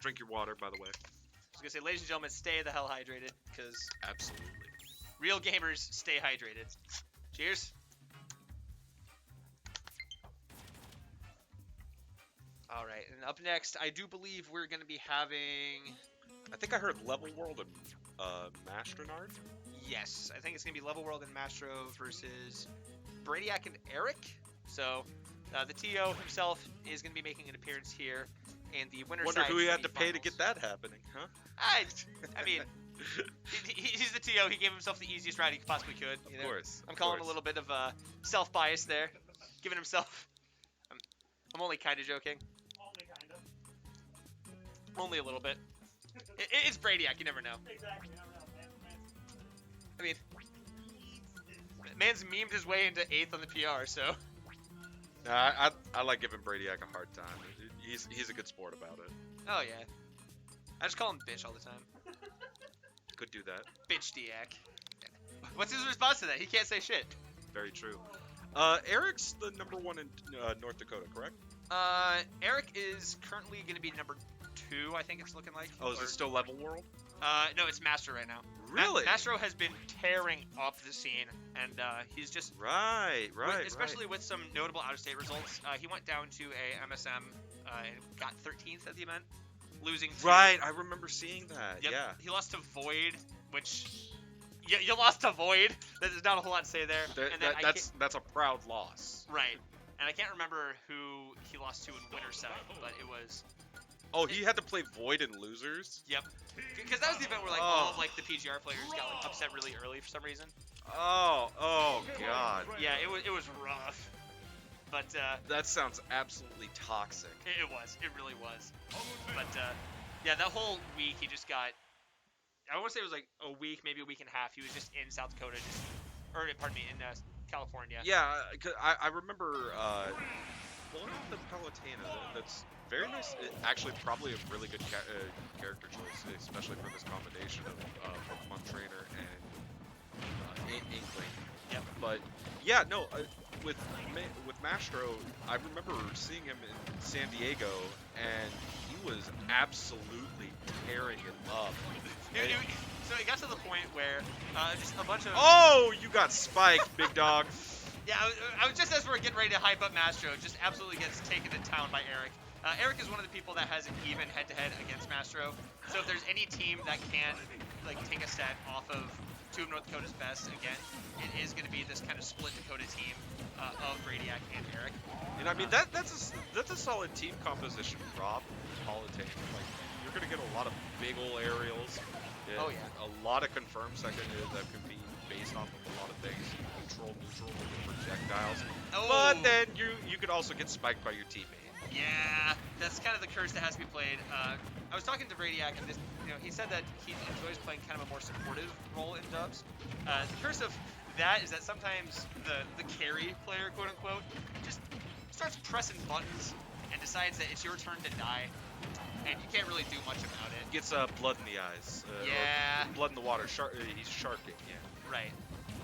Drink your water, by the way. I was gonna say, ladies and gentlemen, stay the hell hydrated, because Absolutely. real gamers stay hydrated. Cheers. All right, and up next, I do believe we're gonna be having. I think I heard Level World and Mastronard. Yes, I think it's going to be Level World and Mastro versus Bradiac and Eric. So, the TO himself is going to be making an appearance here in the winner's Wonder side who he had to pay to semifinals. get that happening, huh? I mean, he's the TO. He gave himself the easiest ride he possibly could. Of You know? course. I'm of calling course. a little bit of self-bias there, giving himself. I'm only kind of joking. Only kind of. Only a little bit. It's Bradiac. You never know. Exactly. I don't know, man. I mean, man's memed his way into 8th on the PR, so. Nah, I like giving Bradiac a hard time. He's a good sport about it. Oh yeah. I just call him bitch all the time. Could do that. Bitch Diac. What's his response to that? He can't say shit. Very true. Eric's the #1 in North Dakota, correct? Eric is currently going to be number 2, I think it's looking like. Oh, is it still Level World? No, it's Master right now. Really? Mastro has been tearing up the scene, and he's just Right. especially with some notable out-of-state results. He went down to a MSM and got 13th at the event, losing to... Right, I remember seeing that. Yep, Yeah. he lost to Void, which... You lost to Void. There's not a whole lot to say there. And then That's a proud loss. right. And I can't remember who he lost to in winter side, but it was... Oh, he had to play Void in losers? Yep. Because that was the event where like all of like the PGR players got like upset really early for some reason. Oh god. Yeah, it was rough. But That sounds absolutely toxic. it was. It really was. But yeah, that whole week he just got... I want to say it was like a week, maybe a week and a half. He was just in South Dakota, in California. Yeah, 'cause I remember one of the Palutena. That's very nice. Actually, probably a really good character choice, especially for this combination of Pokemon Trainer and Inkling. Yep. But yeah, no, with Mastro, I remember seeing him in San Diego, and he was absolutely tearing it up. So it got to the point where just a bunch of... Oh, you got spiked, big dog. Yeah, I was just as we're getting ready to hype up Mastro, just absolutely gets taken to town by Eric. Eric is one of the people that has an even head-to-head against Mastro. So if there's any team that can like take a set off of 2 of North Dakota's best again, it is going to be this kind of split Dakota team of Bradiac and Eric. And I mean that's a solid team composition, Rob. Palutena. Like you're gonna get a lot of big ol' aerials. Oh, yeah. A lot of confirms that can be based off of a lot of things. Control neutral with the projectiles. Oh. But then you could also get spiked by your teammate. Yeah, that's kind of the curse that has to be played. I was talking to Bradiac, and he said that he enjoys playing kind of a more supportive role in dubs. The curse of that is that sometimes the carry player, quote unquote, just starts pressing buttons and decides that it's your turn to die, and you can't really do much about it. Gets blood in the eyes. Yeah. Or blood in the water. He's sharking. Yeah. Right.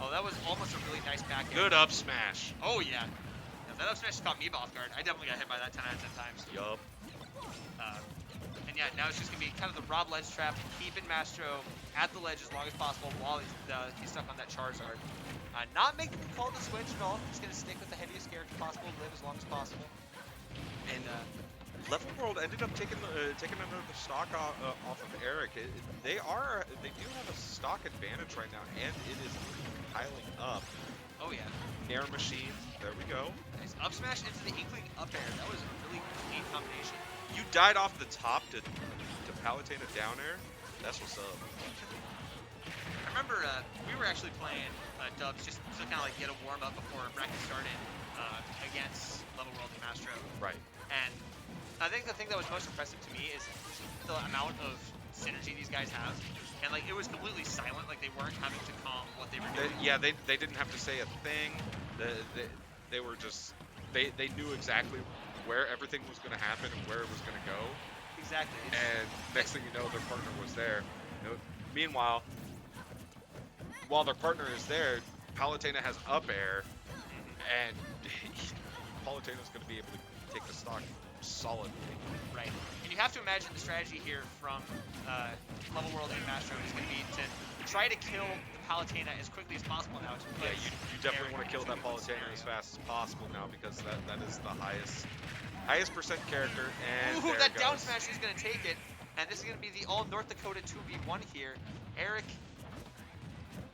Oh, that was almost a really nice back end. Good up smash. Oh yeah. That up smash caught me off guard. I definitely got hit by that 10 out of 10 times. Yup. And yeah, now it's just going to be kind of the Rob ledge trap, keeping Mastro at the ledge as long as possible while he's stuck on that Charizard. Not making the call to switch at all. He's going to stick with the heaviest character possible, live as long as possible. And Level World ended up taking another stock off of Eric. They do have a stock advantage right now, and it is piling up. oh yeah, Air machine. There we go. nice up smash into the Inkling up air. That was a really clean combination. You died off the top to Palutena down air. That's what's up. I remember we were actually playing dubs just to kind of like get a warm up before bracket started against Level World and Mastro. Right. And I think the thing that was most impressive to me is the amount of synergy these guys have. And like it was completely silent, like they weren't having to calm what they were doing. They didn't have to say a thing. They were just they knew exactly where everything was going to happen and where it was going to go. Exactly. And next thing you know, their partner was there. You know, meanwhile, while their partner is there, Palutena has up air, and Palutena's going to be able to take the stock solidly. Right. And you have to imagine the strategy here from Level World and Mastro is going to be to try to kill the Palutena as quickly as possible now. Yeah, you definitely want to kill that Palutena as fast as possible now, because that is the highest percent character. And Ooh, there that it down goes. smash is going to take it. And this is going to be the all North Dakota 2v1 here. Eric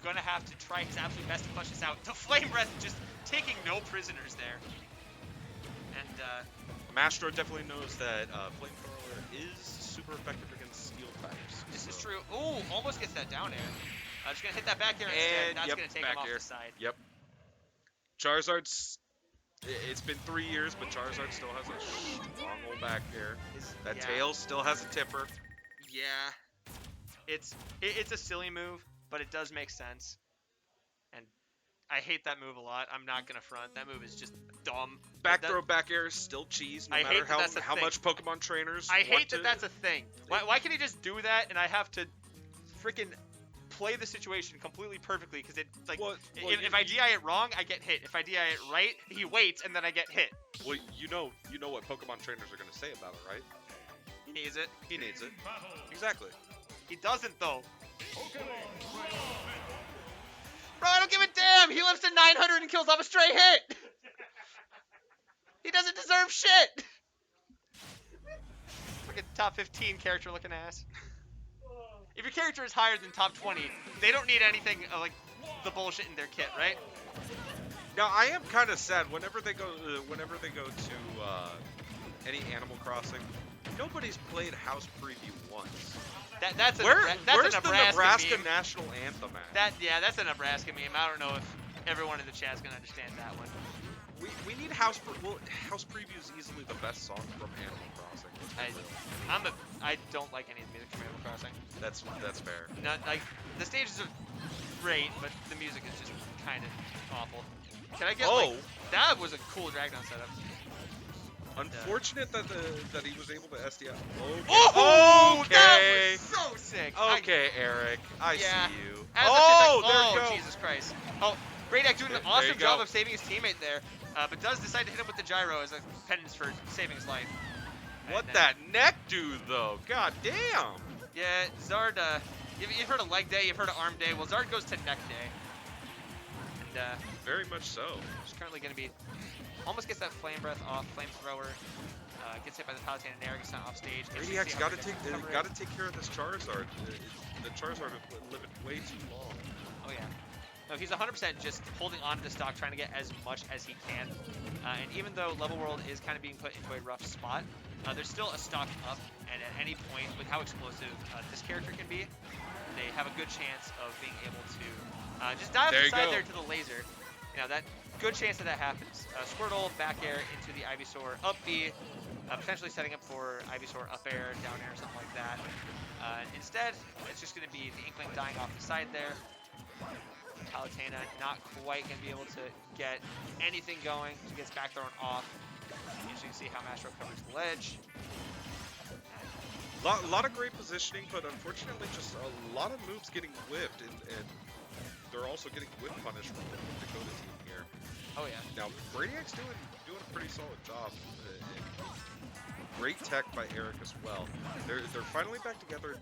going to have to try his absolute best to flush this out. The Flame Breath just taking no prisoners there. And Mastro definitely knows that Flamethrower is super effective against steel types. this is so- true. Ooh, almost gets that down air. Just going to hit that back air instead. And That's yep, going to take back him off air. the side. Yep. Charizard's. It's been 3 years, but Charizard still has a strong old back air. That yeah. tail still has a tipper. Yeah. It's a silly move, but it does make sense. And I hate that move a lot. I'm not going to front. That move is just dumb. Back That- throw, back air is still cheese, no I matter hate that that's a how thing. much Pokemon trainers. I want hate that to- that's a thing. Why can he just do that and I have to freaking play the situation completely perfectly? Because it like Well, if I DI it wrong, I get hit. If I DI it right, he waits and then I get hit. Well, you know what Pokemon trainers are going to say about it, right? He needs it. He needs it. Battle. Exactly. He doesn't though. Pokemon. Bro, I don't give a damn. He lives to 900 and kills off a stray hit. He doesn't deserve shit. Fucking top 15 character looking ass. If your character is higher than top 20, they don't need anything like the bullshit in their kit, right? Now I am kind of sad whenever they go to any Animal Crossing. Nobody's played House Preview once. That's a Where's that's a the Nebraska Nebraska meme. national anthem at? That's a Nebraska meme. I don't know if everyone in the chat's gonna understand that one. We need House Preview is easily the best song from Animal Crossing. I don't like any of the music from Animal Crossing. That's fair. Not like the stages are great, but the music is just kind of awful. Can I get like that was a cool Dragnon setup. Unfortunate that he was able to SD out. Okay. Oh, okay. that was so sick. Okay, Eric. I Yeah. see you. As I'm just like, there you go. Jesus Christ. Oh, Braydak doing an There awesome you job go. of saving his teammate there, but does decide to hit him with the gyro as a penance for saving his life. What And, that neck do though? God damn. Yeah, Zard, you've heard of leg day, you've heard of arm day. Well, Zard goes to neck day. And Very much so. he's currently going to be, almost gets that flame breath off, flamethrower, gets hit by the Palutena and Nair, gets sent off stage. Radiac's got to take care of this Charizard. The Charizard is living way too long. Oh yeah. No, he's 100% just holding on to the stock, trying to get as much as he can. And even though Level World is kind of being put into a rough spot, there's still a stock up, and at any point, with how explosive this character can be, they have a good chance of being able to just dive There you inside go. there to the laser. You know, that good chance that happens. Squirtle, back air into the Ivysaur, up B, potentially setting up for Ivysaur up air, down air, something like that. Instead, it's just going to be the Inkling dying off the side there. Palutena not quite going to be able to get anything going. She gets back thrown off. As you can see how Mastro covers the ledge. A lot of great positioning, but unfortunately just a lot of moves getting whipped, and they're also getting whip punished from the Dakota team here. Oh yeah. Now, Brainiac's doing a pretty solid job. Great tech by Eric as well. They're finally back together.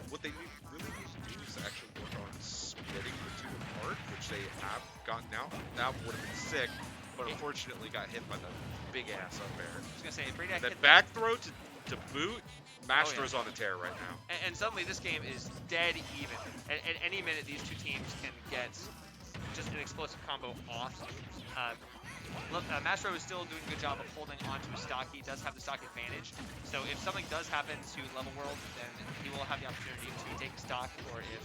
What they really need to do is actually work on splitting the two apart, which they have gotten out. That would have been sick, but unfortunately got hit by the big ass up air. I was going to say, Braydak That hit back throw to boot, Mastro's on a tear right now. and suddenly this game is dead even. At any minute, these two teams can get just an explosive combo off. Mastro is still doing a good job of holding onto his stock. He does have the stock advantage. So if something does happen to Level World, then he will have the opportunity to take a stock, or if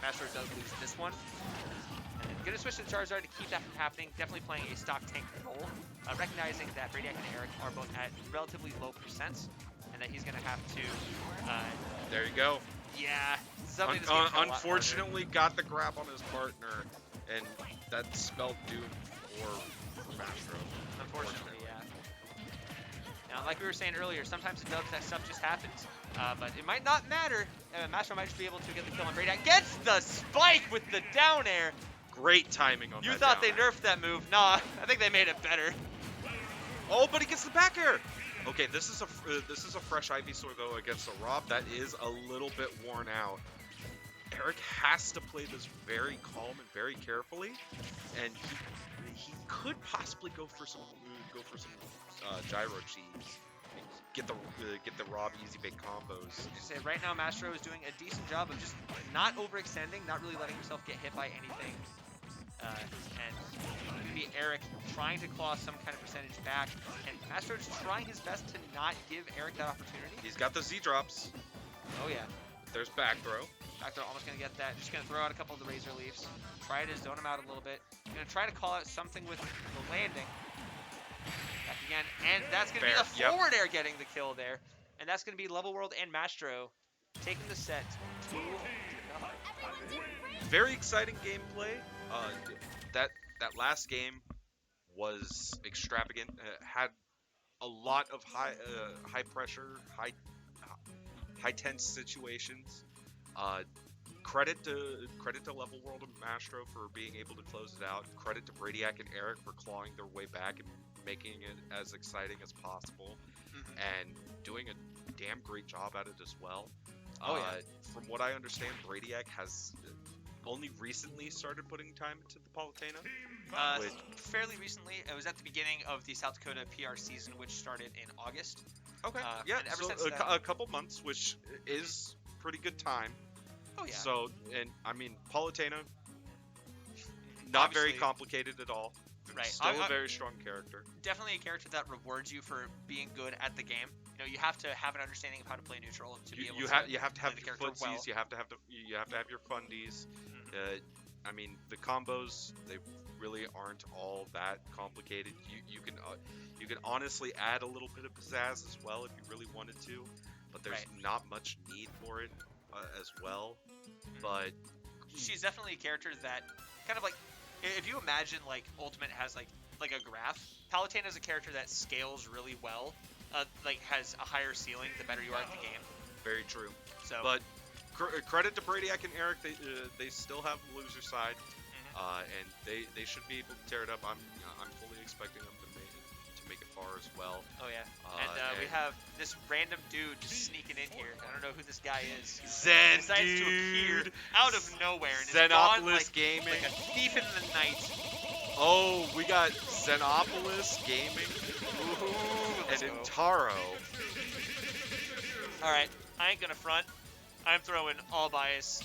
Mastro does lose this one. And then gonna switch to Charizard to keep that from happening. Definitely playing a stock tank role, recognizing that Bradiac and Eric are both at relatively low percents, and that he's gonna have to. There you go. Yeah, something that's gonna become a lot harder. Unfortunately, got the grab on his partner, and that spelled doom for Mastro. Unfortunately, yeah. Now, like we were saying earlier, sometimes in dubs that stuff just happens, but it might not matter. Mastro might just be able to get the kill on Bradiac. Gets the spike with the down air. Great timing on that. You thought they down air. nerfed that move? Nah, I think they made it better. Oh, but he gets the back air. Okay, this is a fresh Ivysaur though against a Rob that is a little bit worn out. Eric has to play this very calm and very carefully, and he could possibly go for some gyro cheese. Get the Rob easy big combos. Say right now, Mastro is doing a decent job of just not overextending, not really letting himself get hit by anything. And maybe Eric trying to claw some kind of percentage back, and Mastro just trying his best to not give Eric that opportunity. He's got the Z drops. Oh yeah. There's back throw. Back throw, almost gonna get that. Just gonna throw out a couple of the Razor Leafs. Try to zone him out a little bit. Gonna try to call out something with the landing. Back again, and that's gonna be the forward air getting the kill there. And that's gonna be Level World and Mastro taking the set 2-0. Very exciting gameplay. That last game was extravagant. Had a lot of high pressure, high tense situations. Credit to Level World and Mastro for being able to close it out. Credit to Bradiac and Eric for clawing their way back and making it as exciting as possible, and doing a damn great job at it as well. From what I understand, Bradiac has only recently started putting time into the Palutena. Fairly recently. It was at the beginning of the South Dakota PR season, which started in August. Okay. Yeah, and ever since a couple months, which is pretty good time. Oh yeah. So, and I mean, Palutena, not very complicated at all. Right. Still a very strong character. Definitely a character that rewards you for being good at the game. You know, you have to have an understanding of how to play neutral to be able you to. You have to have the your character footsies. well. You have to have your fundies. I mean, the combos, they really aren't all that complicated. You can honestly add a little bit of pizzazz as well if you really wanted to, but there's not much need for it as well. But she's definitely a character that kind of like, if you imagine like Ultimate has like a graph, Palutena is a character that scales really well, like has a higher ceiling the better you are at the game. Very true. So, but credit to Bradiac and Eric, they still have the loser side, and they should be able to tear it up. I'm fully expecting them to make it far as well. Oh yeah, and we have this random dude just sneaking in here. I don't know who this guy is. Zen decides dude, to appear out of nowhere and is Xenopolis gone like Gaming, a thief in the night. Oh, we got Xenopolis Gaming. Ooh, and Intaro. All right, I ain't gonna front. I'm throwing all bias.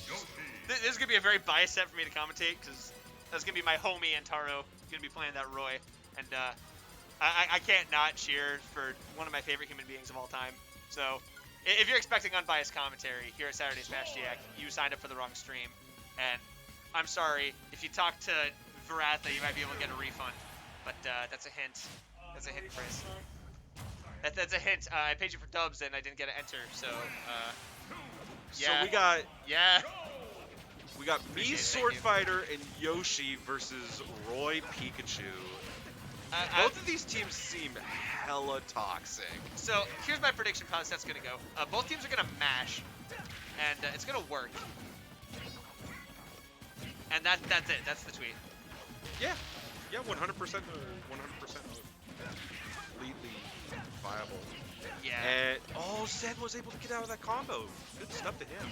This is gonna be a very biased set for me to commentate because that's gonna be my homie Intaro. Gonna be playing that Roy, and I can't not cheer for one of my favorite human beings of all time. So if you're expecting unbiased commentary here at Saturday Smashdiac, you signed up for the wrong stream, and I'm sorry. If you talk to Varatha, you might be able to get a refund, but that's a hint. That's a hint, Chris. That's a hint. I paid you for dubs and I didn't get to enter, so yeah. So we got me Sword Fighter and Yoshi versus Roy Pikachu. Both of these teams seem hella toxic. So here's my prediction for how this set's gonna go. Both teams are gonna mash, and it's gonna work. And that's it. That's the tweet. Yeah, 100%. 100% completely viable. Yeah. And Zen was able to get out of that combo. Good stuff to him.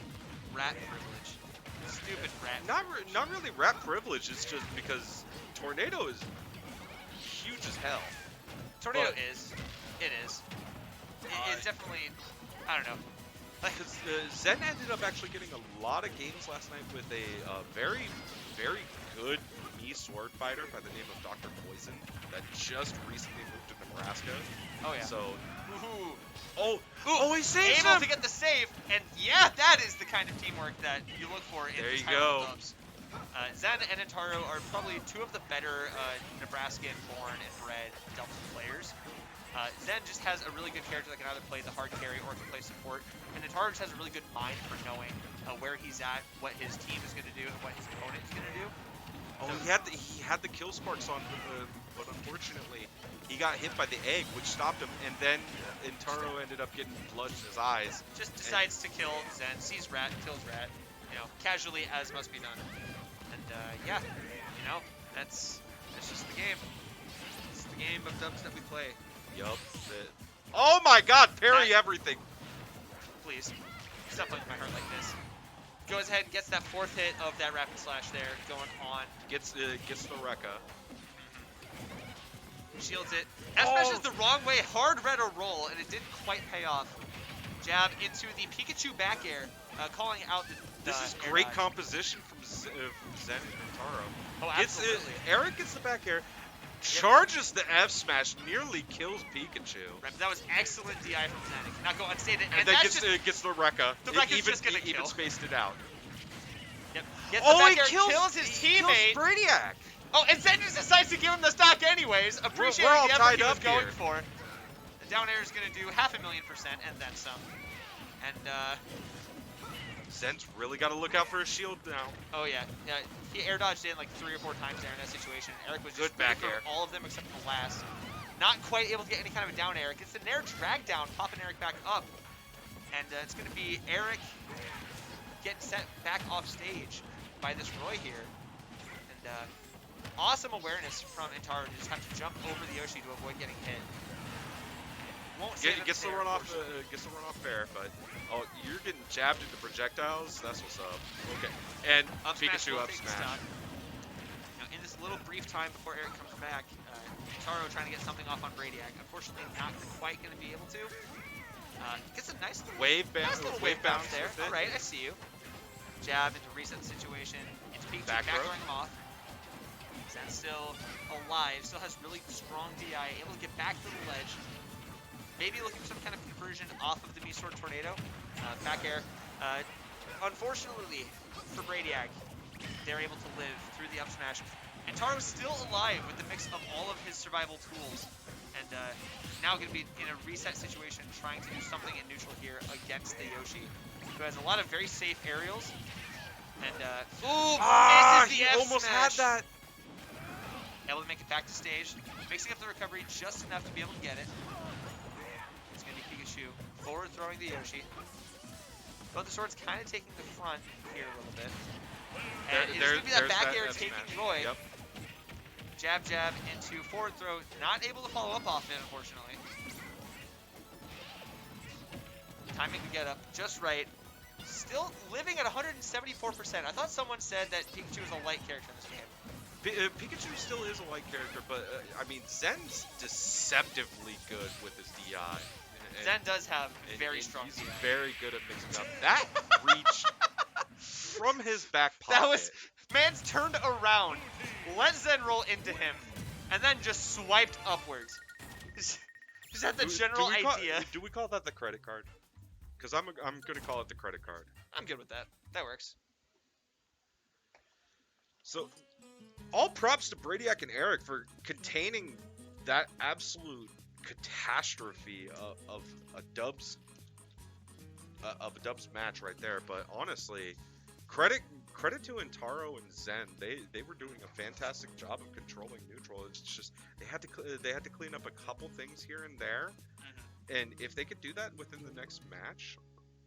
Rat privilege. Stupid rat. Not really rat privilege. It's just because Tornado is huge as hell. Tornado is. It is. It's definitely. I don't know. Because Zen ended up actually getting a lot of games last night with a very, very good Mii Sword Fighter by the name of Dr. Poison that just recently moved to Nebraska. Oh yeah. So Ooh. Oh, Ooh, oh, he saves able him! to get the save, and yeah, that is the kind of teamwork that you look for in There these you high-level go. dubs. Zen and Intaro are probably two of the better Nebraskan-born and bred dubs players. Zen just has a really good character that can either play the hard carry or can play support, and Intaro just has a really good mind for knowing where he's at, what his team is going to do, and what his opponent is going to do. Oh, he had the kill sparks on, but unfortunately, he got hit by the egg, which stopped him, and then Intaro ended up getting blood in his eyes. Just decides to kill Zen, sees Rat, kills Rat, casually as must be done. And yeah, that's just the game. It's the game of dubs that we play. Yup. Oh my God! Parry everything. Please, stop playing with my heart like this. Goes ahead and gets that fourth hit of that rapid slash there, going on. Gets the Rekka. Shields it. S-smashes the wrong way, hard red or roll, and it didn't quite pay off. Jab into the Pikachu back air, calling out the This is air great dodge. composition from Zen and Taro. Oh, absolutely. Eric gets the back air, charges the F smash, nearly kills Pikachu. Right, but that was excellent DI from Zen. It cannot go unstated. And then gets the Rekka. The Rekka's even, just gonna even kill. spaced it out. Yep. Gets Oh, the back he air, kills his he teammate. kills Smashdiac. Oh, and Zen just decides to give him the stock anyways, appreciating we're all the effort tied he was up going here. for. The down air is going to do 500,000% and then some. And, Zen's really got to look out for his shield now. oh yeah, he air dodged in like 3 or 4 times there in that situation. Eric was just Good back ready for air. all of them except for the last. Not quite able to get any kind of a down air. Gets the nair drag down, popping Eric back up. And it's going to be Eric getting sent back off stage by this Roy here. And awesome awareness from Intaro to just have to jump over the Yoshi to avoid getting hit. Won't save him Gets the there, run off. unfortunately. Gets the run off fair, but you're getting jabbed into projectiles. That's what's up. Okay, and Up smash Pikachu will up take the smash. stock. Now, in this little brief time before Eric comes back, Intaro trying to get something off on Bradiac. Unfortunately, not quite going to be able to. Gets a nice little Wave bounce. nice little wave bounce there. All right, I see you. Jab into reset the situation. Into Pikachu, Back throw. throwing him off. Zen's still alive, still has really strong DI, able to get back to the ledge. Maybe looking for some kind of conversion off of the Sword Tornado. Back air. Unfortunately for Bradiac, they're able to live through the up smash. And Taro's still alive with the mix of all of his survival tools. And now going to be in a reset situation, trying to do something in neutral here against the Yoshi, who has a lot of very safe aerials. And, ooh, misses the He F almost smash. had that. Able to make it back to stage, mixing up the recovery just enough to be able to get it. It's going to be Pikachu forward throwing the Yoshi. Both the swords kind of taking the front here a little bit. And it's going to be that back air taking Roy. Yep. Jab, jab into forward throw. Not able to follow up off it, unfortunately. Timing the get up just right. Still living at 174%. I thought someone said that Pikachu was a light character in this game. Pikachu still is a light character, but I mean, Zen's deceptively good with his DI. Zen does have very and strong he's DI. very good at mixing up. That reach from his back pocket. That was, man's turned around, let Zen roll into him, and then just swiped upwards. Just had the general idea. Do we call that the credit card? Because I'm gonna call it the credit card. I'm good with that. That works. So, all props to Bradiac and Eric for containing that absolute catastrophe of a Dubs match right there. But honestly, credit to Intaro and Zen. They were doing a fantastic job of controlling neutral. It's just they had to clean up a couple things here and there. And if they could do that within the next match,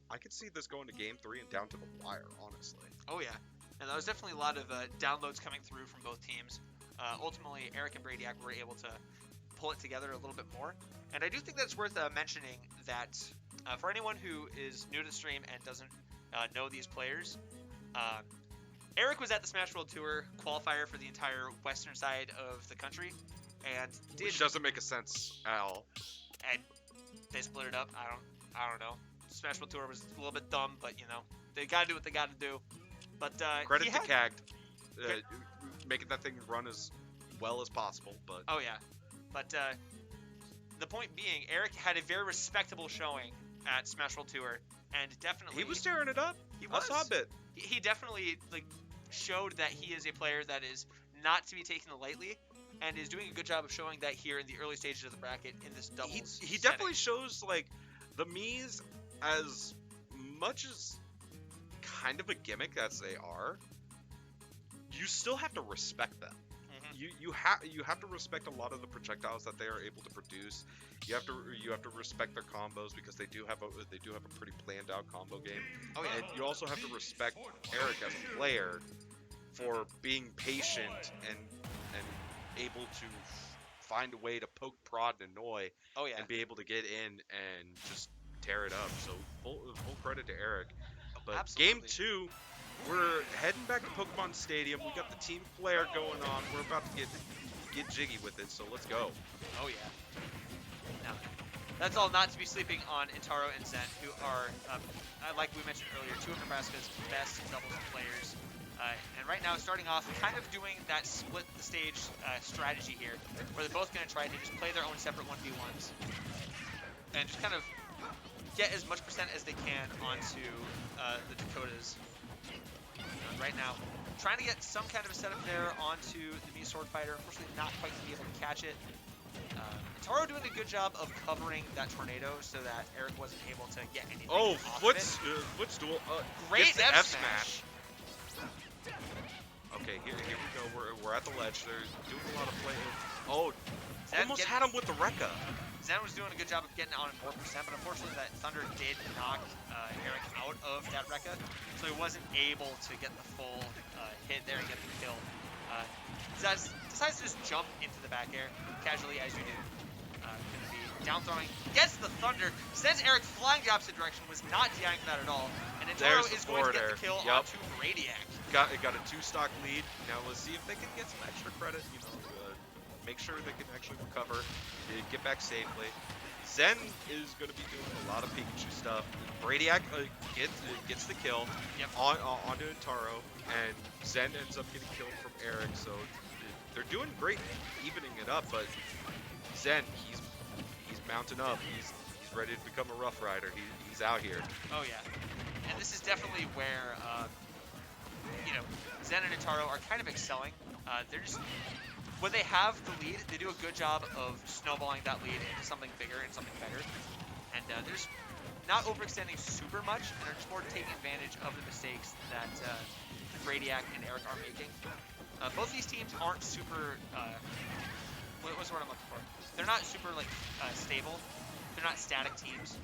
I could see this going to Game 3 and down to the wire, honestly. Oh yeah, and there was definitely a lot of downloads coming through from both teams. Ultimately, Eric and Bradiac were able to pull it together a little bit more. And I do think that's worth mentioning that for anyone who is new to the stream and doesn't know these players, Eric was at the Smash World Tour qualifier for the entire western side of the country, and Which doesn't make a sense at all. and they split it up. I don't know. Smash World Tour was a little bit dumb, but you know, they gotta do what they gotta do. But Credit he to had- Cagged, making that thing run as well as possible. But Oh yeah, but The point being, Eric had a very respectable showing at Smash World Tour, and definitely He was tearing it up. He I saw a was. bit. he definitely like showed that he is a player that is not to be taken lightly, and is doing a good job of showing that here in the early stages of the bracket in this doubles. He definitely shows like the Mii's, as much as kind of a gimmick as they are, you still have to respect them. You have to respect a lot of the projectiles that they are able to produce. You have to respect their combos, because they do have a pretty planned out combo game. Oh yeah. And you also have to respect Eric as a player for being patient and able to find a way to poke, prod, and annoy, Oh yeah. and be able to get in and just tear it up. So full credit to Eric. But game Absolutely. 2, we're heading back to Pokemon Stadium. We got the Team Flare going on. We're about to get jiggy with it, so let's go. Oh yeah. Now, that's all not to be sleeping on Intaro and Zen, who are, like we mentioned earlier, two of Nebraska's best doubles players. And right now, starting off, kind of doing that split the stage strategy here, where they're both going to try to just play their own separate 1v1s, and just kind of get as much percent as they can onto the Dakotas. Right now, trying to get some kind of a setup there onto the Mii Sword Fighter. Unfortunately, not quite to be able to catch it. Intaro doing a good job of covering that tornado so that Eric wasn't able to get anything Oh, off footstool. Great gets the F smash. Okay, here we go. We're at the ledge. They're doing a lot of play. Oh, Zen almost getting- had him with the Rekka. Zen was doing a good job of getting on more percent, but unfortunately that Thunder did knock Eric out of that Rekka, so he wasn't able to get the full hit there and get the kill. Decides to just jump into the back air, casually as you do. Gonna be down throwing, gets the Thunder, sends Eric flying the opposite direction, was not DIing for that at all, and Intaro There's the is going to get forward the kill air. Yep. onto Radiac. Got a 2-stock lead. Now let's see if they can get some extra credit. Make sure they can actually recover, get back safely. Zen is going to be doing a lot of Pikachu stuff. Radiac gets the kill onto Intaro, and Zen ends up getting killed from Eric. So they're doing great, evening it up. But Zen, he's mounting up. He's ready to become a Rough Rider. He's out here. Oh yeah, and this is definitely where Zen and Intaro are kind of excelling. They're just, when they have the lead, they do a good job of snowballing that lead into something bigger and something better. And they're just not overextending super much, and they're just more taking advantage of the mistakes that Radiac and Eric are making. Both these teams aren't super, what's the word I'm looking for? They're not super stable. They're not static teams.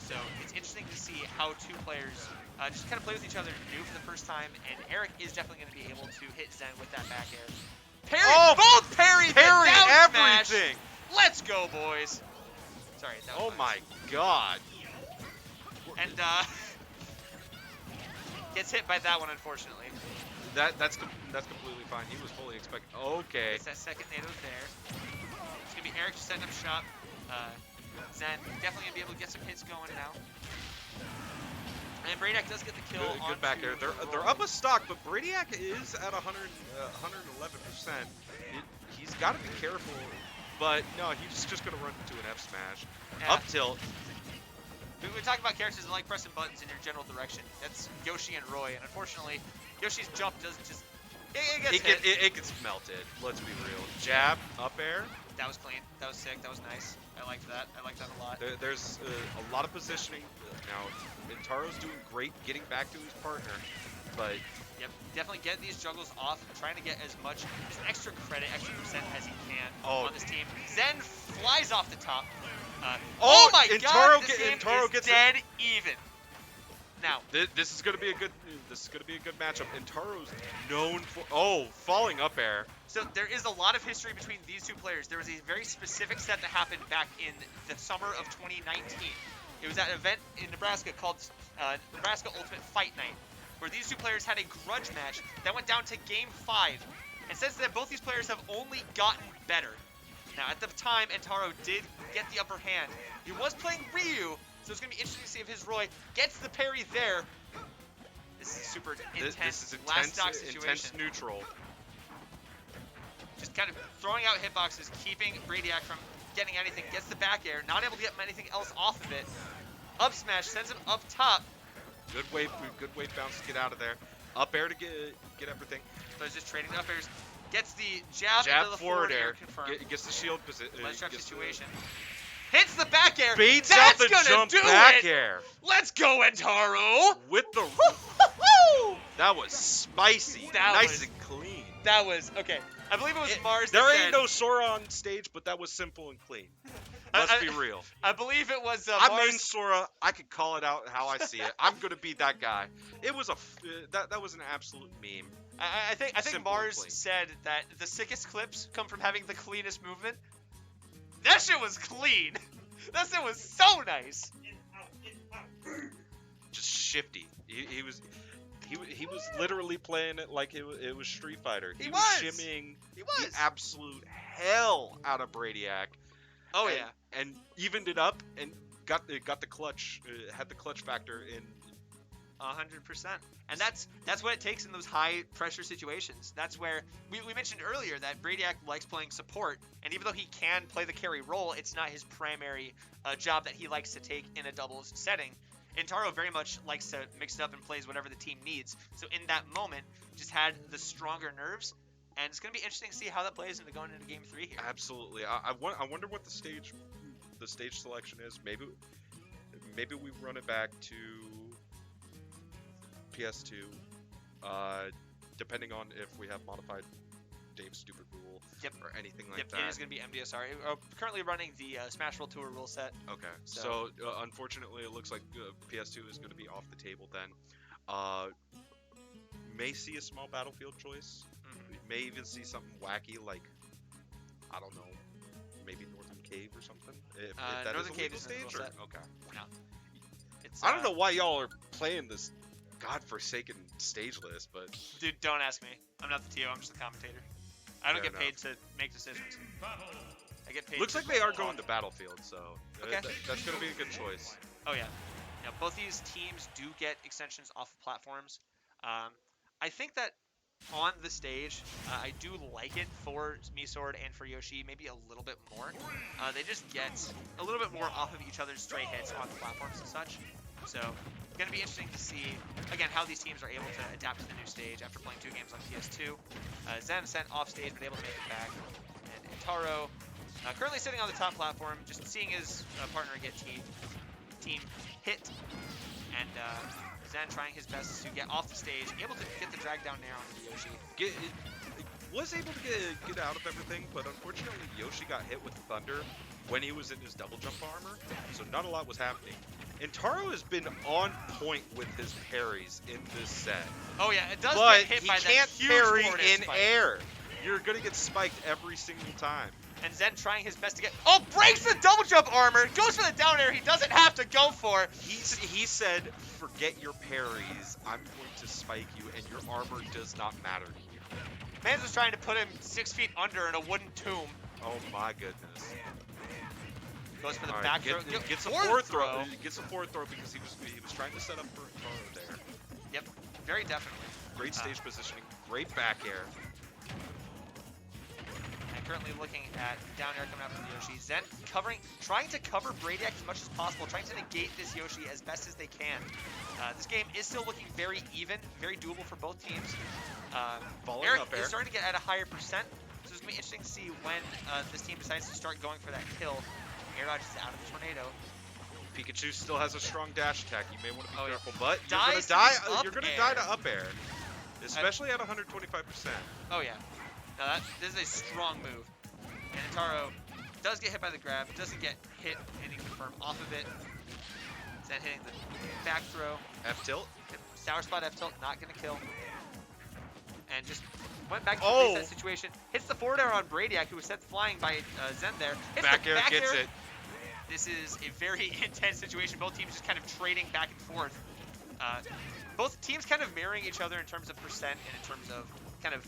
So it's interesting to see how two players just kind of play with each other new for the first time, and Eric is definitely going to be able to hit Zen with that back air. Both parry the down everything! smash. Let's go, boys. Sorry, that was Oh my god. And gets hit by that one, unfortunately. That's completely fine. He was fully expecting. Okay. Gets that second NATO there. It's gonna be Eric just setting up shop. Zen definitely gonna be able to get some hits going now. And Bradiac does get the kill. Good back there. They're up a stock, but Bradiac is at 111%. He's got to be careful, but no, he's just gonna run into an F smash. Yeah. Up tilt. We talk about characters that like pressing buttons in your general direction. That's Yoshi and Roy, and unfortunately, Yoshi's jump does just It gets melted. Let's be real. Jab, up air. That was clean. That was sick. That was nice. I liked that. I liked that a lot. There's a lot of positioning now. Intaro's doing great getting back to his partner, but Yep, definitely getting these juggles off, trying to get as much just extra credit, extra percent as he can on this team. Zen flies off the top. Oh my god, this game is dead even. Now, this is gonna be a good matchup. Intaro's known for falling up air. so there is a lot of history between these two players. There was a very specific set that happened back in the summer of 2019. It was at an event in Nebraska called Nebraska Ultimate Fight Night, where these two players had a grudge match that went down to Game 5. And since then, both these players have only gotten better. Now, at the time, Intaro did get the upper hand. He was playing Ryu, so it's going to be interesting to see if his Roy gets the parry there. This is super intense. This is last stock situation. intense neutral. Just kind of throwing out hitboxes, keeping Radiac from getting anything. Gets the back air, not able to get anything else off of it. Up smash sends him up top. Good wave bounce to get out of there. Up air to get everything. So he's just trading up airs. Gets the jab Jab into the forward air. confirmed. Gets the shield position. Ledge trap situation. Hits the back air. Baits That's out the gonna jump do back it. air. Let's go, Entaro. With the that was spicy. That nice was- and clean. That was okay. I believe it was Mars. There that ain't said, no Sora on stage, but that was simple and clean. Let's be real. I believe it was I Mars. mean Sora. I could call it out how I see it. I'm gonna be that guy. It was that was an absolute meme. I think Simple and Mars clean. said that the sickest clips come from having the cleanest movement. That shit was clean. That shit was so nice. In, out. Just shifty. He was literally playing it like it was Street Fighter. He was was. shimmying He was. the absolute hell out of Bradiac. Oh and, yeah. and evened it up and got the clutch, had the clutch factor in. 100%. And that's what it takes in those high pressure situations. That's where we mentioned earlier that Bradiac likes playing support, and even though he can play the carry role, it's not his primary job that he likes to take in a doubles setting. Intaro very much likes to mix it up and plays whatever the team needs. So in that moment, just had the stronger nerves, and it's going to be interesting to see how that plays into going into Game 3 here. Absolutely. I wonder what the stage selection is. Maybe we run it back to PS2, depending on if we have modified Dave's stupid rule Yep. or anything like Yep, that. it is going to be MDSR. We're currently running the Smash World Tour rule set. Okay, So- so unfortunately, it looks like PS2 is going to be off the table then. May see a small battlefield choice. Mhm. May even see something wacky like, I don't know, maybe Northern Cave or something. If that Northern is a Cave legal isn't a stage, legal or- set. okay. It's, I don't know why y'all are playing this godforsaken stage list, but Dude, don't ask me. I'm not the TO, I'm just the commentator. I don't Fair get paid to make decisions. I get paid looks to like they are going to Battlefield, so Okay. that's going to be a good choice. Oh yeah. Yeah, both these teams do get extensions off of platforms. I think that on the stage, I do like it for MiSword and for Yoshi, maybe a little bit more. They just get a little bit more off of each other's stray hits on the platforms and such. So, going to be interesting to see, again, how these teams are able to adapt to the new stage after playing 2 games on PS2. Zen sent off stage, but able to make it back. And Intaro, currently sitting on the top platform, just seeing his partner get team hit. And Zen trying his best to get off the stage, able to get the drag down nair onto Yoshi. Was able to get out of everything, but unfortunately Yoshi got hit with Thunder when he was in his double jump armor, so not a lot was happening. And Taro has been on point with his parries in this set. Oh yeah, it does But get hit he by can't that huge parry forward in spike. air. You're gonna get spiked every single time. And Zen trying his best to get... Oh, breaks the double jump armor! Goes for the down air he doesn't have to go for! He said, forget your parries, I'm going to spike you, and your armor does not matter to you. Mans was trying to put him 6 feet under in a wooden tomb. Oh my goodness. Goes for the All right, back throw. gets a Forward forward throw. Gets a forward throw because he was trying to set up for Taro there. Yep, very definitely. Great stage positioning, great back air. And currently looking at down air coming out from Yoshi. Zen trying to cover Bradiac as much as possible, trying to negate this Yoshi as best as they can. This game is still looking very even, very doable for both teams. Following Eric up air. is starting to get at a higher percent, so it's going to be interesting to see when this team decides to start going for that kill. Air dodge is out of the tornado. Pikachu still has a strong dash attack. You may want to be Oh, yeah. careful, but Dies to you're the gonna up die air. to up air, especially at 125%. Oh yeah. Now this is a strong move. And Intaro does get hit by the grab, doesn't get hit any confirm off of it. Then hitting the back throw. F tilt. Sour spot F tilt, not gonna kill. And just went back to Oh. the reset situation. Hits the forward air on Bradiac, who was sent flying by Zen there. Hits Back the air back gets air. it. This is a very intense situation. Both teams just kind of trading back and forth. Both teams kind of mirroring each other in terms of percent and in terms of kind of,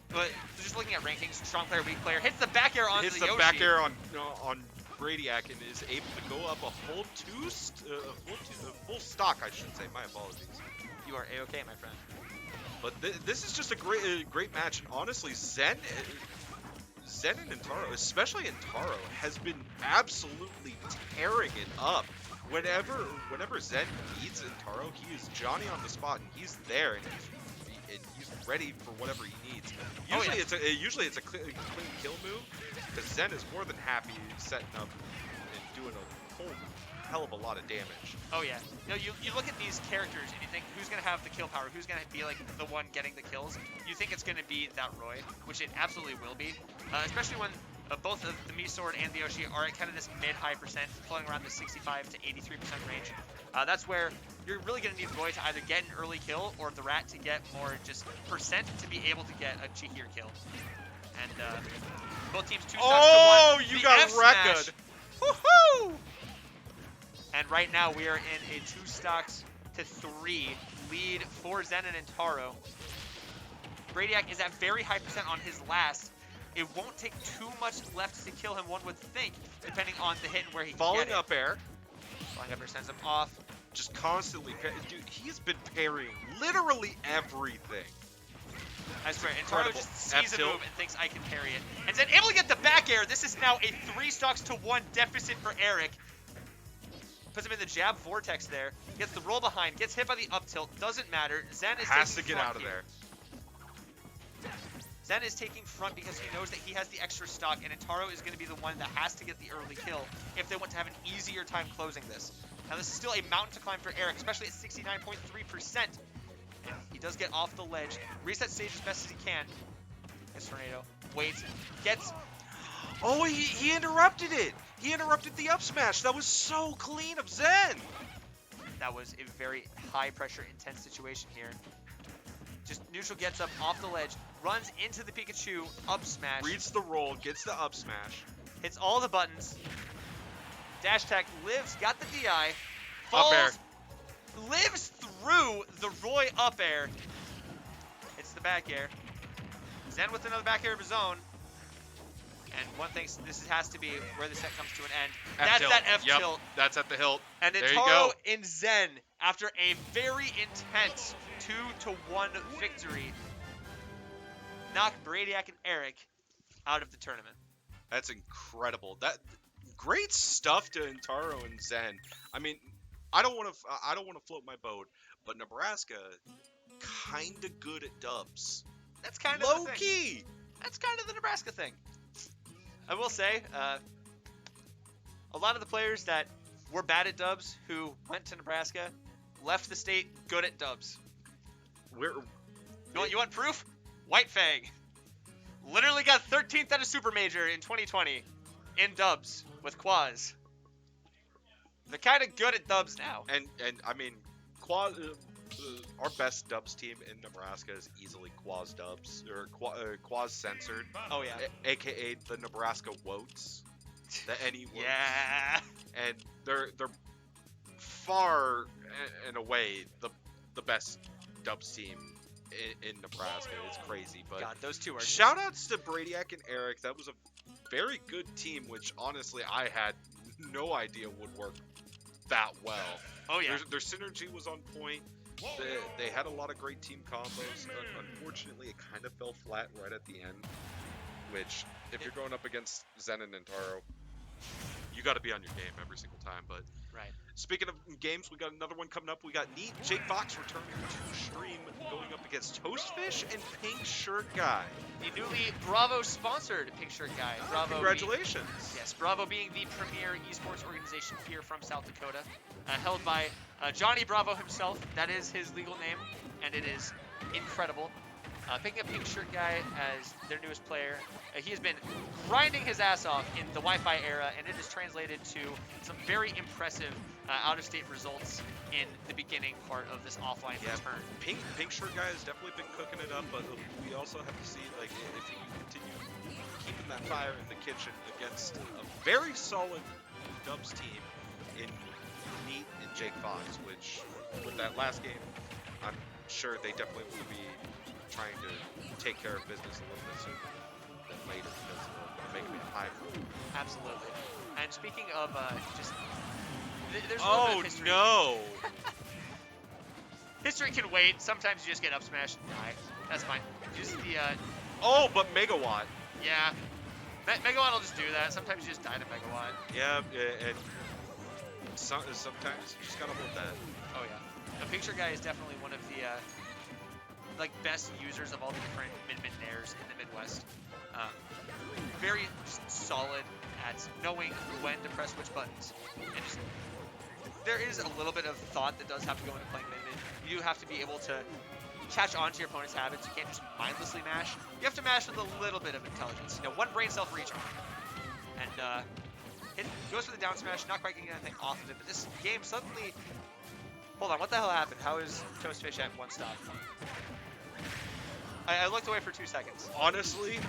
but just looking at rankings, strong player, weak player. Hits the back air onto Hits the the Yoshi. back air on Bradiac and is able to go up a full stock, I should say. My apologies. You are A-okay, my friend. But this is just a great match. And honestly, Zen Zen and Intaro, especially Intaro, has been absolutely tearing it up. Whenever Zen needs Intaro, he is Johnny on the spot, and he's there, and he's ready for whatever he needs. Usually it's a clean kill move, because Zen is more than happy setting up and doing a whole hell of a lot of damage. Oh yeah. No, you look at these characters and you think who's gonna have the kill power, who's gonna be like the one getting the kills. You think it's gonna be that Roy, which it absolutely will be, especially when both of the Mii Sword and the Yoshi are at kind of this mid-high percent, flowing around the 65 to 83% range. That's where you're really gonna need Roy to either get an early kill or the Rat to get more just percent to be able to get a cheekier kill. And both teams 2 stocks to 1. You The got F-smash. wrecked. Woohoo! And right now we are in a 2 stocks to 3 lead for Zen and Intaro. Bradiac is at very high percent on his last. It won't take too much left to kill him, one would think, depending on the hit and where he can Falling get it. up air. Falling up air sends him off. Just constantly, dude, he's been parrying literally everything. I swear, Intaro Incredible. just sees a F-tilt. move and thinks I can parry it. And Zen able to get the back air. This is now a 3 stocks to 1 deficit for Eric. Puts him in the jab vortex there. Gets the roll behind. Gets hit by the up tilt. Doesn't matter. Zen is Has to taking get front out of here. there. Zen is taking front because he knows that he has the extra stock, and Intaro is going to be the one that has to get the early kill if they want to have an easier time closing this. Now, this is still a mountain to climb for Eric, especially at 69.3%. And he does get off the ledge. Reset stage as best as he can. Gets Tornado. Waits. Gets... Oh, he interrupted it. He interrupted the up smash. That was so clean of Zen. That was a very high-pressure, intense situation here. Just neutral gets up off the ledge, runs into the Pikachu, up smash. Reads the roll, gets the up smash. Hits all the buttons. Dash tech lives, got the DI. Falls, Up air. lives through the Roy up air. Hits the back air. Zen with another back air of his own. And one thinks this has to be where the set comes to an end. That's F-tilt. that F Yep, tilt. that's at the hilt. And There you Intaro go. and Zen, after a very intense 2-1 victory, knock Bradiac and Eric out of the tournament. That's incredible. That great stuff to Intaro and Zen. I mean, I don't want to float my boat, but Nebraska kind of good at dubs. That's kind of Low the thing. key. That's kind of the Nebraska thing. I will say, a lot of the players that were bad at dubs who went to Nebraska left the state good at dubs. You want proof? White Fang. Literally got 13th at a super major in 2020 in dubs with Quaz. They're kind of good at dubs now. And I mean, Quaz, our best dubs team in Nebraska is easily Quaz dubs or Quaz censored. Oh yeah. AKA the Nebraska Woats. The NE Woats. Yeah. And they're far and away the best dubs team in Nebraska. It's crazy, but God, those two are. shout outs to Bradiac and Eric. That was a very good team, which honestly I had no idea would work that well. Oh yeah. Their synergy was on point. They had a lot of great team combos. Unfortunately, it kind of fell flat right at the end, which if you're going up against Zen and Intaro, you got to be on your game every single time. But Right. speaking of games, we got another one coming up. We got Neat Jake Fox returning to stream, going up against Toastfish and Pink Shirt Guy. The newly Bravo sponsored Pink Shirt Guy. Bravo. Congratulations. Yes, Bravo being the premier esports organization here from South Dakota, held by Johnny Bravo himself. That is his legal name, and it is incredible. Picking up Pink Shirt Guy as their newest player. He has been grinding his ass off in the Wi-Fi era, and it has translated to some very impressive out-of-state results in the beginning part of this offline Yeah, return. Pink Shirt Guy has definitely been cooking it up, but we also have to see like if he can continue keeping that fire in the kitchen against a very solid dubs team in Neat and Jake Fox, which with that last game, I'm sure they definitely will be trying to take care of business a little bit sooner than later because of making it high. Absolutely. And speaking of there's a little bit of history. no! History can wait. Sometimes you just get up smashed and die. That's fine. Just the Oh, but Megawatt. yeah. Megawatt will just do that. Sometimes you just die to Megawatt. Yeah, and sometimes you just gotta hold that. Oh yeah. The picture guy is definitely one of the like best users of all the different mid nairs in the Midwest. Very just solid at knowing when to press which buttons. And just there is a little bit of thought that does have to go into playing mid. You do have to be able to catch on to your opponent's habits. You can't just mindlessly mash. You have to mash with a little bit of intelligence. You know, one brain cell for each arm. And it goes for the down smash, not quite getting anything off of it. But this game suddenly... Hold on, what the hell happened? How is Toastfish at one stop? I looked away for 2 seconds. Honestly,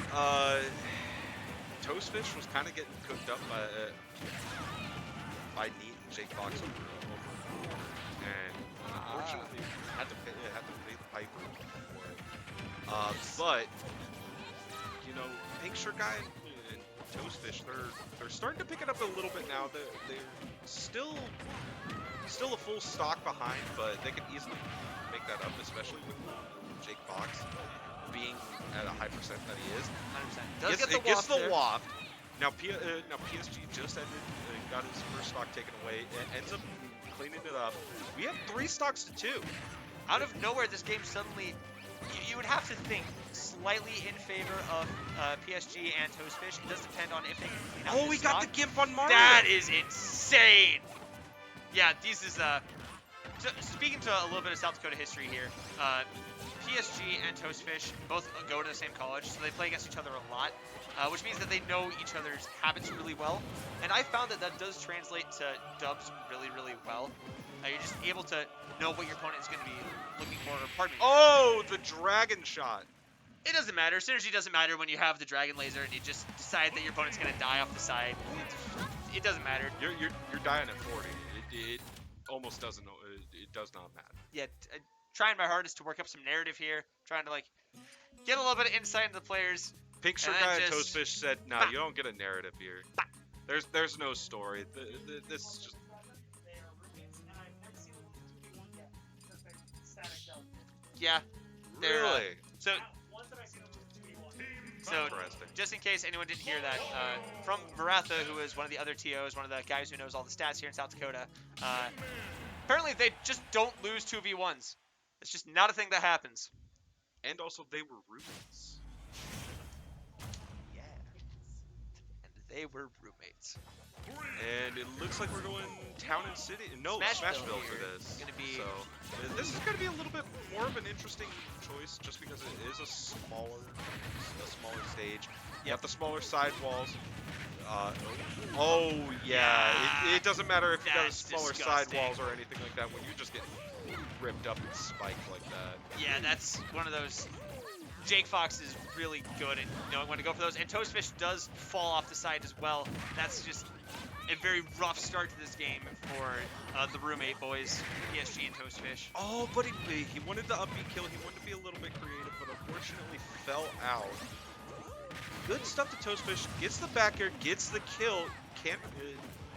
Toastfish was kind of getting cooked up by Neat and Jake Fox over, and unfortunately had to pay the piper for it. But you know, Pink Shirt Guy and Toastfish, they're starting to pick it up a little bit now. They're still a full stock behind, but they can easily make that up, especially with Jake Fox being at a high percent that he is. 100%. Gets the waft. Now PSG just got his first stock taken away. It ends up cleaning it up. We have 3 stocks to 2. Out of nowhere, this game suddenly, you would have to think slightly in favor of PSG and Toastfish. It does depend on if they can clean out Oh, this we got stock. the Gimp on Mario. That is insane. Yeah, these is so speaking to a little bit of South Dakota history here. PSG and Toastfish both go to the same college, so they play against each other a lot, which means that they know each other's habits really well. And I found that that does translate to dubs really, really well. You're just able to know what your opponent is going to be looking for. Or, pardon me. Oh, the dragon shot. It doesn't matter. Synergy doesn't matter when you have the dragon laser and you just decide that your opponent's going to die off the side. It doesn't matter. You're dying at 40. It almost doesn't. It does not matter. Yeah. Trying my hardest to work up some narrative here, trying to like get a little bit of insight into the players. Pink Shirt And Guy and just- Toastfish said, "Nah, you don't get a narrative here. There's no story. This is just." They are roommates, and I've never seen them in 2v1 yet. Just like static delta. Yeah. They're, Really? So Once have I seen them in 2v1. so Interesting. just in case anyone didn't hear that, from Maratha, who is one of the other TOs, one of the guys who knows all the stats here in South Dakota, apparently they just don't lose 2v1s. It's just not a thing that happens. And also, they were roommates. Yeah. And they were roommates. And it looks like we're going town and city. No, Smashville Smashville for here. this. Gonna be- So this is going to be a little bit more of an interesting choice, just because it is a smaller stage. You have the smaller side walls. Oh yeah, it doesn't matter if you got That's smaller side disgusting. walls or anything like that. When you just get ripped up and spiked like that. Yeah, that's one of those. Jake Fox is really good at knowing when to go for those, and Toastfish does fall off the side as well. That's just a very rough start to this game for the roommate boys, PSG and Toastfish. Oh, but he wanted the upbeat kill. He wanted to be a little bit creative, but unfortunately fell out. Good stuff to Toastfish. Gets the back air, gets the kill.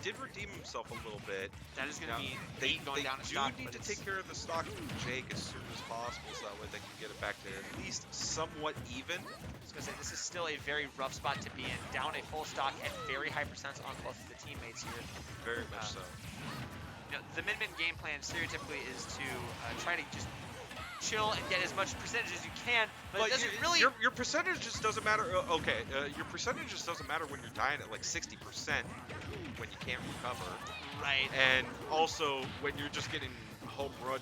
Did redeem himself a little bit. That is going to Now, be They going down in do stock. need but to it's- take care of the stock from Jake as soon as possible, so that way they can get it back to at least somewhat even. I was going to say, this is still a very rough spot to be in. Down a full stock at very high percents on both of the teammates here. Very much so. You know, the min-min game plan stereotypically is to try to just chill and get as much percentage as you can, but it doesn't really... Your percentage just doesn't matter. Your percentage just doesn't matter when you're dying at like 60% when you can't recover. Right. And also when you're just getting home run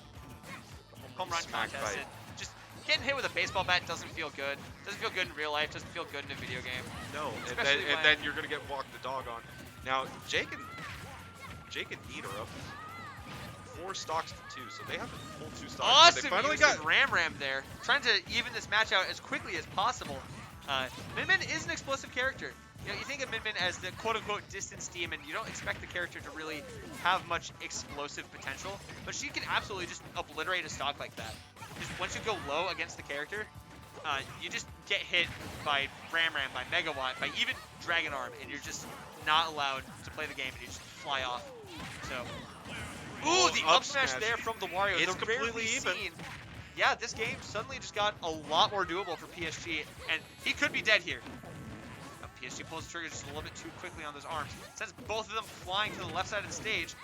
smacked contest. by- And just getting hit with a baseball bat doesn't feel good. Doesn't feel good in real life. Doesn't feel good in a video game. No, and Especially then, when- then you're gonna get walked the dog on. Now Jake and Neat are up 4 stocks to 2, so they have a full 2 stocks. Awesome They finally use got. of Ram there. Trying to even this match out as quickly as possible. Min-Min is an explosive character. You know, you think of Min-Min as the quote-unquote distance demon. You don't expect the character to really have much explosive potential, but she can absolutely just obliterate a stock like that. Just once you go low against the character, you just get hit by Ram, by Megawatt, by even Dragon Arm, and you're just not allowed to play the game, and you just fly off. So, ooh, the up smash there from the Wario. It's the rarely completely even. seen. Yeah, this game suddenly just got a lot more doable for PSG, and he could be dead here. He pulls the trigger just a little bit too quickly on those arms. Sends both of them flying to the left side of the stage.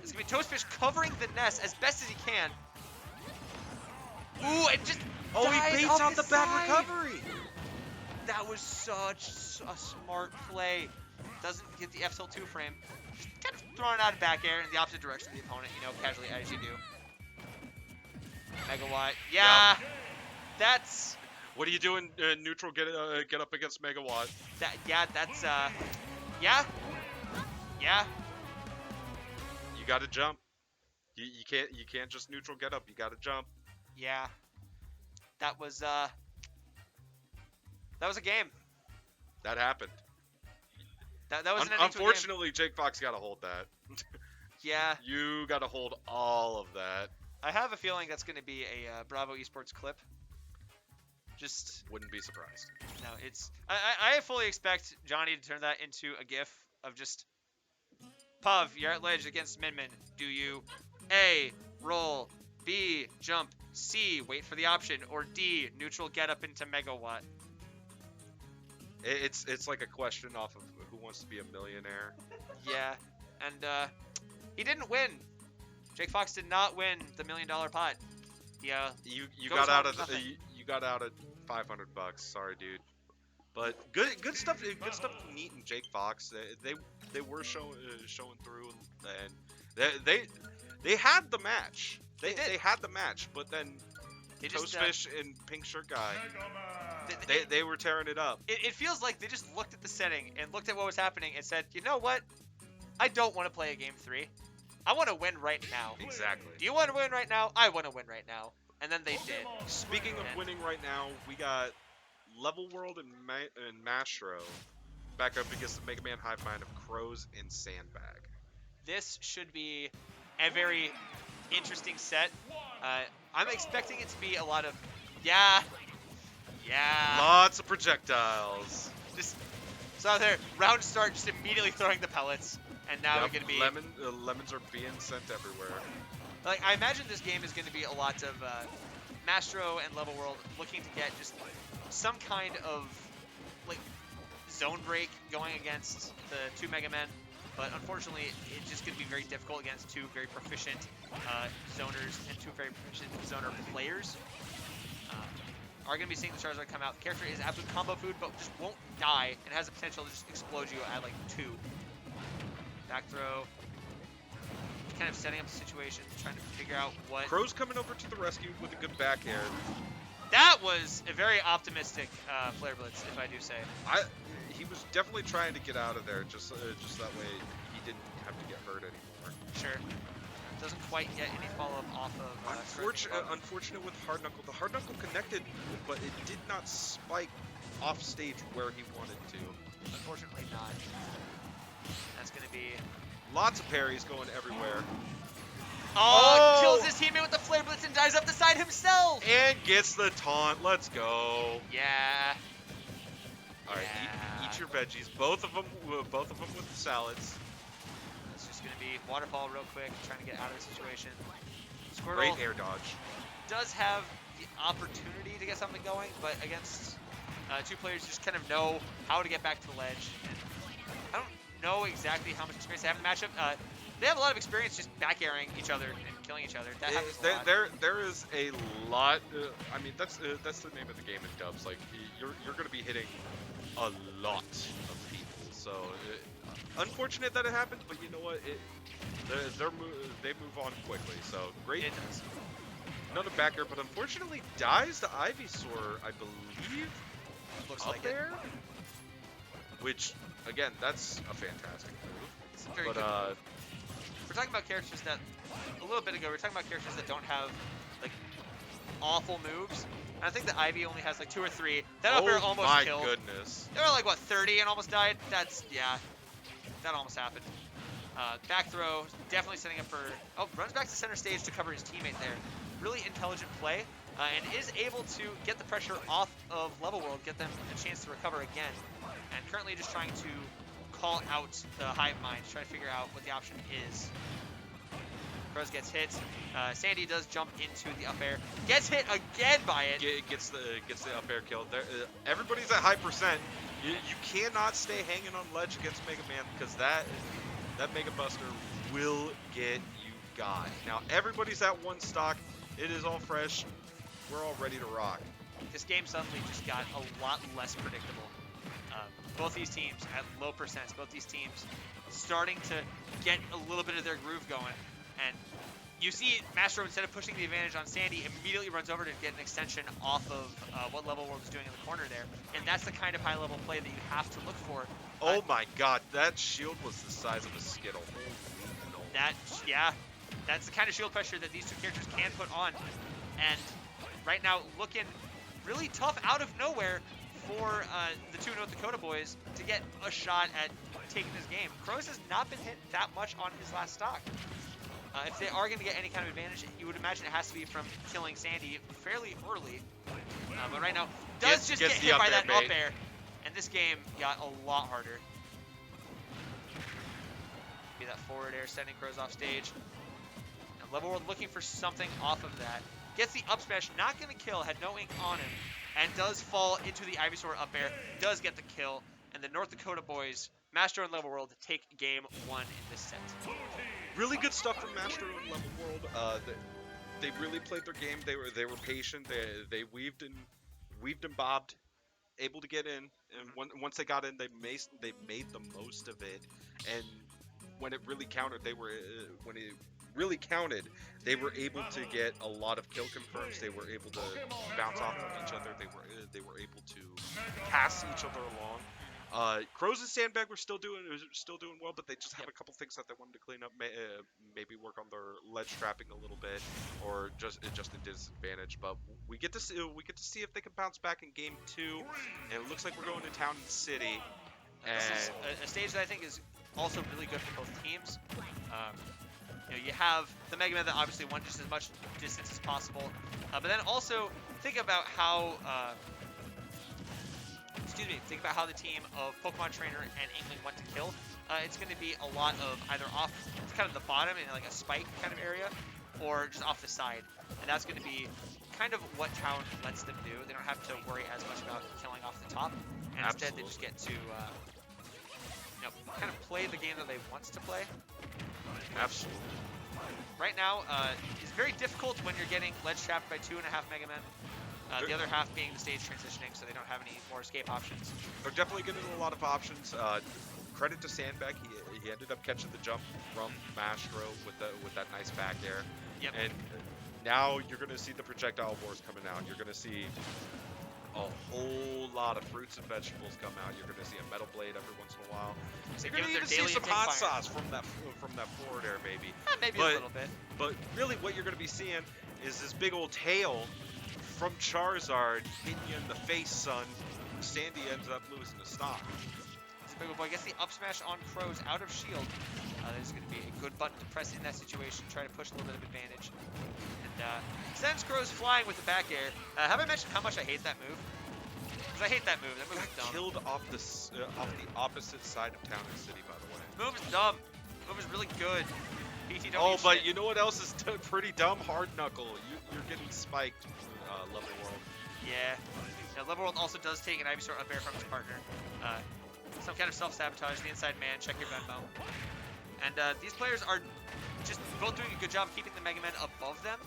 It's going to be Toastfish covering the nest as best as he can. Ooh, and just Oh, he dies baits off out the bad side. recovery. That was such a smart play. Doesn't get the F tilt 2 frame. Just kind of throwing out of back air in the opposite direction of the opponent, you know, casually as you do. Megawatt. Yeah. That's What are you doing? Neutral, get up against Megawatt. that. Yeah, that's yeah. Yeah. You got to jump. You can't just neutral get up. You got to jump. Yeah. That was a game. That happened. That was an ending to a game. Unfortunately, Jake Fox got to hold that. Yeah. You got to hold all of that. I have a feeling that's going to be a Bravo Esports clip. Just Wouldn't be surprised. no, it's I fully expect Johnny to turn that into a GIF of just Puv, you're at ledge against Minmin. Do you A, roll, B, jump, C, wait for the option, or D, neutral get up into Megawatt? It's like a question off of Who Wants to Be a Millionaire. Yeah, and he didn't win. Jake Fox did not win the $1 million pot. Yeah, You Goes got out home of with the, nothing. you got out at $500. Sorry, dude. But good stuff. Good stuff. From Neat and Jake Fox. They were showing through, and they had the match. They did. They had the match, but then they just Toastfish and Pink Shirt Guy, Mega Man. they were tearing it up. it feels like they just looked at the setting and looked at what was happening and said, you know what? I don't want to play a game 3. I want to win right now. Exactly. Do you want to win right now? I want to win right now. And then they did. Speaking of winning right now, we got Level World and Mastro back up against the Mega Man Hive Mind of Crows and Sandbag. This should be a very interesting set. I'm expecting it to be a lot of, yeah, Lots of projectiles. just so there, round start, just immediately throwing the pellets, and now Yep, we're gonna be lemons are being sent everywhere. like, I imagine this game is gonna be a lot of Mastro and Level World looking to get just some kind of like zone break going against the 2 Mega Men. But unfortunately, it's just going to be very difficult against 2 very proficient zoners and 2 very proficient zoner players. Are going to be seeing the Charizard come out. The character is absolute combo food, but just won't die and has the potential to just explode you at like 2. Back throw. Kind of setting up the situation, trying to figure out what. Crow's coming over to the rescue with a good back air. That was a very optimistic flare blitz, if I do say. He was definitely trying to get out of there, just that way he didn't have to get hurt anymore. Sure. Doesn't quite get any follow-up off of. Unfortunate with Hard Knuckle. The Hard Knuckle connected, but it did not spike off stage where he wanted to. Unfortunately not. That's going to be... Lots of parries going everywhere. Oh! Kills his teammate with the flare blitz and dives up the side himself! And gets the taunt. Let's go. Yeah. All right, Yeah. eat your veggies. Both of them with the salads. It's just going to be waterfall real quick, trying to get out of the situation. Squirtle Great air dodge. does have the opportunity to get something going, but against 2 players who just kind of know how to get back to the ledge. And I don't know exactly how much experience they have in the matchup. They have a lot of experience just back airing each other and killing each other. That happens a lot. There is a lot. I mean, that's the name of the game in dubs. Like you're going to be hitting a lot of people. So unfortunate that it happened, but you know what? They move on quickly. So great. It does. Another back air, but unfortunately dies to Ivysaur, I believe. Looks up like there. Which again, that's a fantastic move. It's a very But good. We're talking about characters that, a little bit ago, we were talking about characters that don't have, like, awful moves. And I think that Ivy only has, like, 2 or 3. That up air almost my killed. goodness. They were, like, what, 30 and almost died? That's, yeah. That almost happened. Back throw, definitely setting up for, oh, runs back to center stage to cover his teammate there. Really intelligent play, and is able to get the pressure off of Level World, get them a chance to recover again. And currently just trying to call out the Hive Mind, try to figure out what the option is. Crows gets hit. Sandy does jump into the up air. Gets hit again by it. Gets the up air kill. Everybody's at high percent. You cannot stay hanging on ledge against Mega Man because that Mega Buster will get you got. Now everybody's at one stock. It is all fresh. We're all ready to rock. This game suddenly just got a lot less predictable. Both these teams at low percents. Both these teams starting to get a little bit of their groove going. And you see Mastro, instead of pushing the advantage on Sandy, immediately runs over to get an extension off of what Level World is doing in the corner there. And that's the kind of high-level play that you have to look for. Oh my god, that shield was the size of a Skittle. That's the kind of shield pressure that these two characters can put on. And right now, looking really tough out of nowhere for the two North Dakota boys to get a shot at taking this game. Crows has not been hit that much on his last stock. If they are going to get any kind of advantage, you would imagine it has to be from killing Sandy fairly early. But right now, does just get hit by that up air. And this game got a lot harder. Be that forward air sending Crows off stage. And Level World looking for something off of that. Gets the up smash, not going to kill, had no ink on him. And does fall into the Ivysaur up air, does get the kill. And the North Dakota boys, Mastro and Level World, take game 1 in this set. Really good stuff from Mastro and Level World. They really played their game. They were patient. They weaved and bobbed, able to get in. And once they got in, they made the most of it. And when it really counted, they were able to get a lot of kill confirms. They were able to bounce off of each other. They were able to pass each other along. Crows and Sandbag were still doing well, but they just have a couple things that they wanted to clean up. Maybe work on their ledge trapping a little bit, or just a disadvantage. But we get to see if they can bounce back in game 2. And it looks like we're going to Town and City. And this is a stage that I think is also really good for both teams. You have the Mega Man that obviously won just as much distance as possible, but then also think about how the team of Pokemon Trainer and Inkling went to kill. It's going to be a lot of either off kind of the bottom in like a spike kind of area, or just off the side, and that's going to be kind of what Town lets them do. They don't have to worry as much about killing off the top, and instead they just get to kind of play the game that they want to play. Absolutely. Right now, it's very difficult when you're getting ledge trapped by 2.5 Mega Men. The other half being the stage transitioning, so they don't have any more escape options. They're definitely getting a lot of options. Credit to Sandbag, he ended up catching the jump from Mastro with that nice back air. Yep. And now you're going to see the projectile wars coming out. You're going to see a whole lot of fruits and vegetables come out. You're going to see a metal blade every once in a while. You're going to even see some hot sauce from that forward air, maybe. Maybe a little bit. But really, what you're going to be seeing is this big old tail from Charizard hitting you in the face, son. Sandy ends up losing the stock. Big old boy gets the up smash on Crows out of shield. There's going to be a good button to press in that situation, try to push a little bit of advantage. And sends Crows flying with the back air. Have I mentioned how much I hate that move? Because I hate that move. That move is dumb. Killed off the opposite side of Town and City, by the way. The move is dumb. The move is really good. PT don't oh, eat but shit. You know what else is pretty dumb? Hard Knuckle. You're getting spiked. Level World. Yeah. Now, Level World also does take an Ivysaur up air from his partner. Some kind of self-sabotage. The inside man. Check your Venmo. And these players are just both doing a good job keeping the Mega Men above them.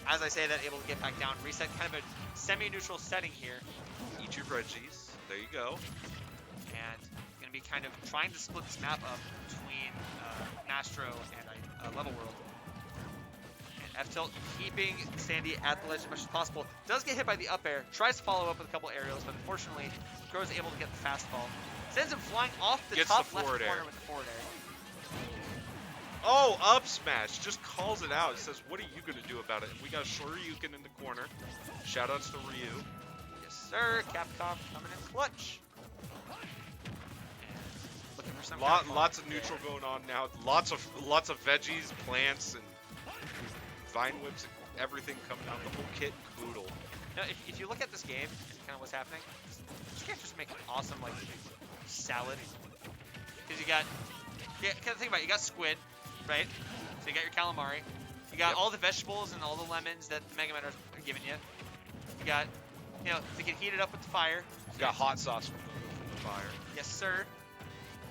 As I say that, able to get back down. Reset kind of a semi-neutral setting here. Eat your veggies. There you go. And going to be kind of trying to split this map up between Mastro and Level World. F-Tilt keeping Sandy at the ledge as much as possible. Does get hit by the up air. Tries to follow up with a couple aerials, but unfortunately, Crow is able to get the fast fall. Sends him flying off the top left corner with the forward air. Oh, up smash. Just calls it out. It says, what are you going to do about it? And we got Shoryuken in the corner. Shoutouts to Ryu. Yes, sir. Capcom coming in clutch. And looking for some lots of neutral going on now. Lots of veggies, plants, and Vine Whips, and everything coming out, the whole kit and caboodle. Now, if you look at this game and kind of what's happening, this game just make an awesome like salad. Because you got, kind of think about it, you got squid, right? So you got your calamari, you got all the vegetables and all the lemons that the Mega Men are giving you. You got, they can heat it up with the fire. You got hot sauce fire. Yes, sir.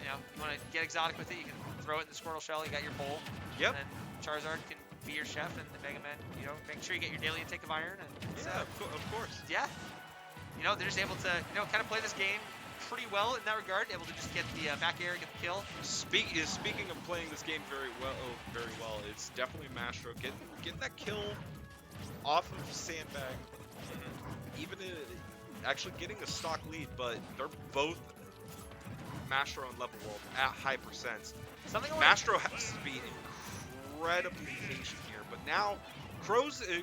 You know, you want to get exotic with it, you can throw it in the Squirtle Shell. You got your bowl. Yep. And then Charizard can be your chef, and the Mega Man, you know, make sure you get your daily intake of iron. And Yeah, of course. yeah, you know, they're just able to, you know, kind of play this game pretty well in that regard. Able to just get the back air, get the kill. Speaking of playing this game very well, it's definitely Mastro getting that kill off of Sandbag. Even actually getting a stock lead, but they're both Mastro and Level World at high percents. Something I wanna- Mastro has to be incredibly patient here, but now Crow's is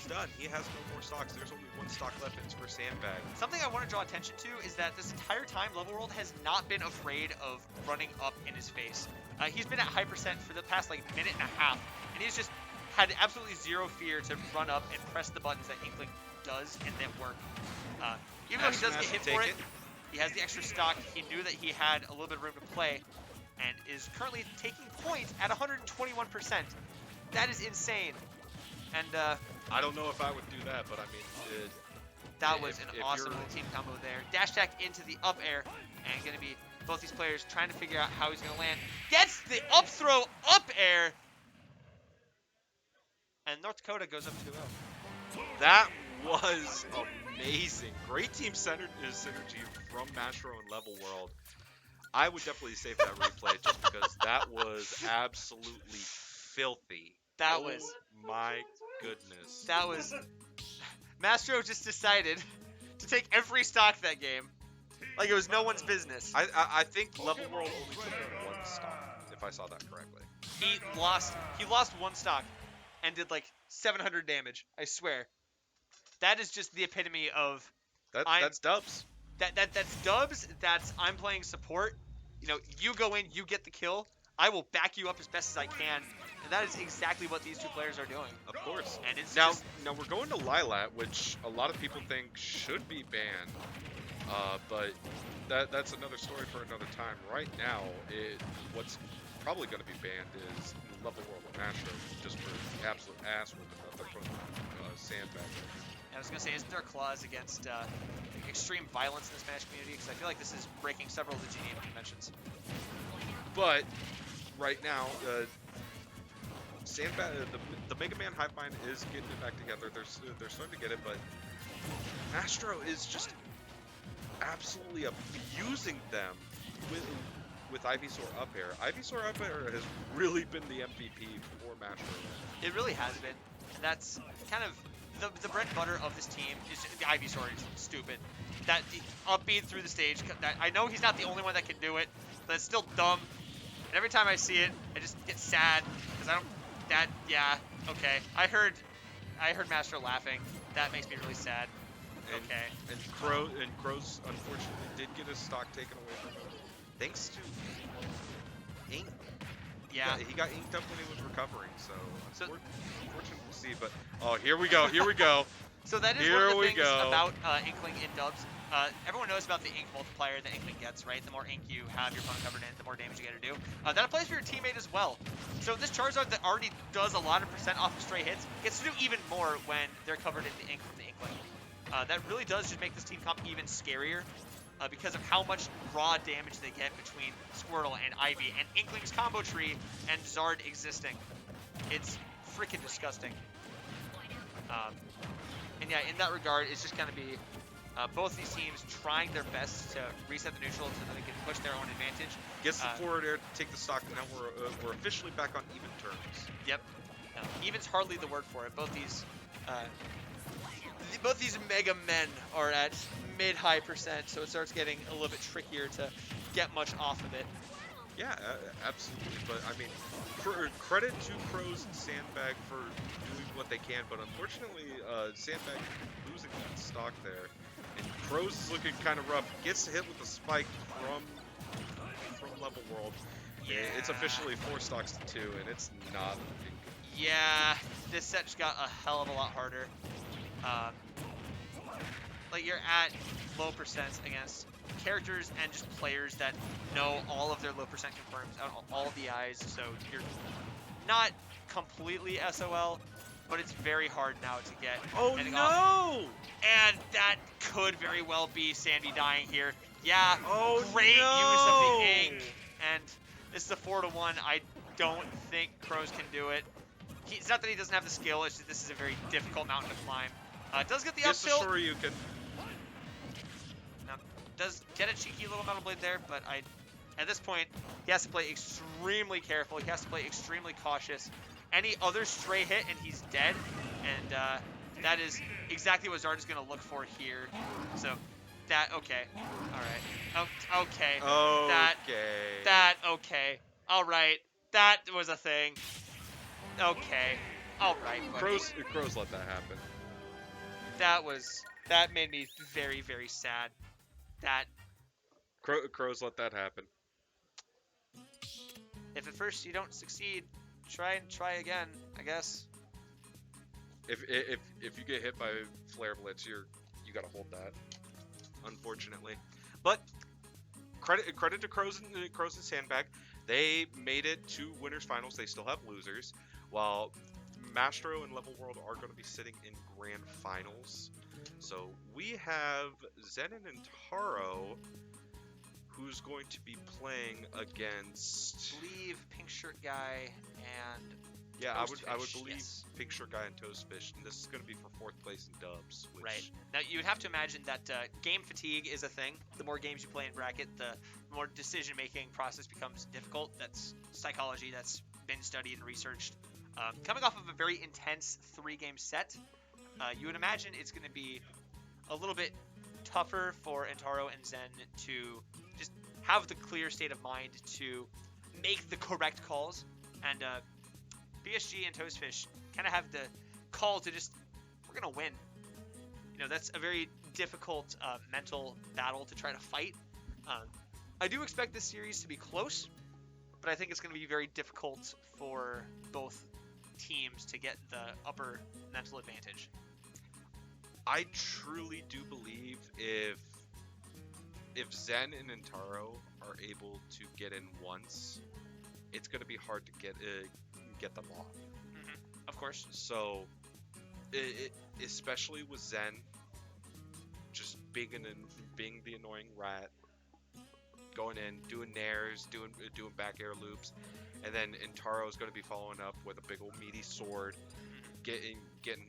done. He has no more stocks. There's only one stock left, and it's for Sandbag. Something I want to draw attention to is that this entire time, Level World has not been afraid of running up in his face. He's been at high percent for the past like minute and a half, and he's just had absolutely zero fear to run up and press the buttons that Inkling does and that work. Even though he does get hit for it, he has the extra stock. He knew that he had a little bit of room to play, and is currently taking points at 121%. That is insane. And I don't know if I would do that, but I mean, that was an if awesome you're- little team combo there. Dash attack into the up air, and going to be both these players trying to figure out how he's going to land. Gets the up throw up air, and North Dakota goes up 2-0. that was amazing. Great team synergy from Mastro and Level World. I would definitely save that replay just because that was absolutely filthy. That Oh was my goodness. Mastro just decided to take every stock that game, like it was no one's business. I think Level World only took one stock, if I saw that correctly. He lost one stock and did like 700 damage. I swear. That is just the epitome of That's dubs. that's dubs. That's I'm playing support. You know, you go in, you get the kill. I will back you up as best as I can. And that is exactly what these two players are doing. Of course. And it's Now just, we're going to Lilat, which a lot of people think should be banned. But that's another story for another time. Right now, what's probably going to be banned is Level World and Mastro, just for the absolute ass whipping that they're putting Sandbag. I was gonna say, isn't there clause against extreme violence in the Smash community? Because I feel like this is breaking several of the GDM conventions. But right now, Sandbag, the Mega Man hive mind is getting it back together. They're starting to get it, but Mastro is just absolutely abusing them with Ivysaur up air. Ivysaur up air has really been the MVP for Mastro. It really has been, and that's kind of the bread and butter of this team. Is the Ivysaur is stupid. That the upbeat through the stage. That I know he's not the only one that can do it, but it's still dumb. And every time I see it, I just get sad because I don't. Yeah, okay. I heard Mastro laughing. That makes me really sad. And, Okay. And Crow's unfortunately did get his stock taken away from him, thanks to ink. Yeah. He got inked up when he was recovering, so So- unfortunate to see. But oh, here we go. So that is Here one of the we things go. about Inkling in dubs. Everyone knows about the ink multiplier that Inkling gets, right? The more ink you have your opponent covered in, the more damage you get to do. That applies for your teammate as well. So this Charizard that already does a lot of percent off of stray hits gets to do even more when they're covered in the ink from the Inkling. That really does just make this team comp even scarier because of how much raw damage they get between Squirtle and Ivy and Inkling's combo tree and Zard existing. It's freaking disgusting. And yeah, in that regard, it's just going to be both these teams trying their best to reset the neutral so that they can push their own advantage. Gets the forward air to take the stock, and now we're officially back on even terms. Yep. Even's hardly the word for it. Both these Mega Men are at mid-high percent, so it starts getting a little bit trickier to get much off of it. Yeah, absolutely. But I mean, credit to Crows and Sandbag for doing what they can. But unfortunately, Sandbag losing that stock there, and Crows is looking kind of rough. Gets hit with a spike from Level World. Yeah. It's officially 4 stocks to 2, and it's not looking good. Yeah, this set just got a hell of a lot harder. Like you're at low percents against characters and just players that know all of their low percent confirms on all the eyes, so you're not completely SOL, but it's very hard now to get Oh anything no! off. And that could very well be Sandy dying here. Yeah, Oh, great use of no. the ink. And this is a 4-1. I don't think Crows can do it. It's not that he doesn't have the skill, it's just this is a very difficult mountain to climb. Does get the up Gets the tilt. Shoryuken. Now, does get a cheeky little Metal Blade there, but at this point, he has to play extremely careful. He has to play extremely cautious. Any other stray hit and he's dead. And that is exactly what Zard is going to look for here. So, okay. All right. Okay. Okay. All right. That was a thing. Okay. All right, buddy. Crows let that happen. That made me very, very sad. Crows let that happen. If at first you don't succeed, try again, I guess. If you get hit by Flare Blitz, you gotta hold that. Unfortunately, but credit to Crows and Sandbag. They made it to winners finals. They still have losers, while Mastro and Level World are going to be sitting in grand finals. So we have Zenon and Taro, who's going to be playing against. I believe Pink Shirt Guy and. Yeah, Toastfish, I would believe yes. Pink Shirt Guy and Toastfish, and this is going to be for 4th place in dubs. Which... Right. Now, you would have to imagine that game fatigue is a thing. The more games you play in bracket, the more decision-making process becomes difficult. That's psychology that's been studied and researched. Coming off of a very intense 3-game set, you would imagine it's going to be a little bit tougher for Antaro and Zen to just have the clear state of mind to make the correct calls. And PSG and Toastfish kind of have the call to just, we're going to win. You know, that's a very difficult mental battle to try to fight. I do expect this series to be close, but I think it's going to be very difficult for both teams to get the upper mental advantage. I truly do believe if Zen and Antaro are able to get in once, it's going to be hard to get them off. Mm-hmm. Of course. So, especially with Zen, just being the annoying rat, going in, doing nairs, doing back air loops, and then Antaro is going to be following up with a big old meaty sword, getting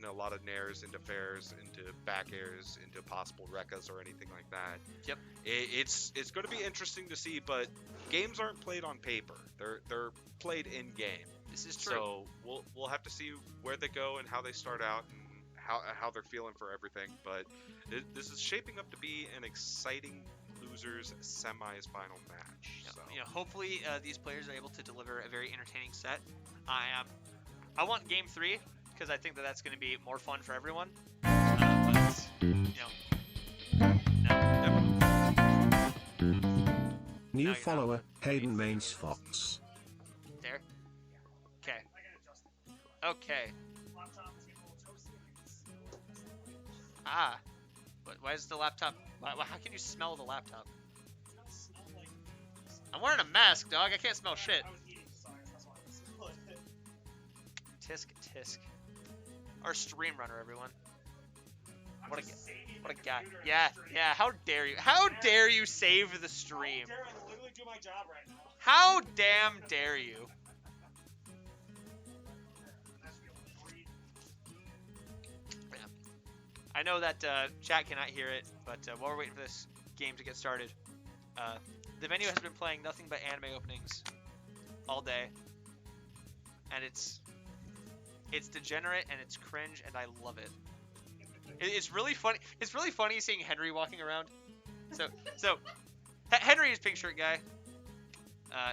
a lot of nairs into fairs, into back airs, into possible rekkas or anything like that. Yep. It's going to be interesting to see, but games aren't played on paper. They're played in game. This is true. So we'll have to see where they go and how they start out and how they're feeling for everything. But this is shaping up to be an exciting losers semis final match. Yep. So. You know, hopefully these players are able to deliver a very entertaining set. I want Game 3 because I think that's going to be more fun for everyone. But you know, New you're follower, Hayden Mains Fox. there. Okay. Okay. Ah. Why is the laptop? How can you smell the laptop? I'm wearing a mask, dog. I can't smell shit. Tisk tisk. Our stream runner, everyone. What a guy. Yeah. How dare you? How dare you save the stream? I'm literally doing my job right now. How damn dare you? Yeah. I know that chat cannot hear it, but while we're waiting for this game to get started, the venue has been playing nothing but anime openings all day, and it's degenerate and it's cringe, and I love it. It's really funny. It's really funny seeing Henry walking around. So Henry is Pink Shirt Guy.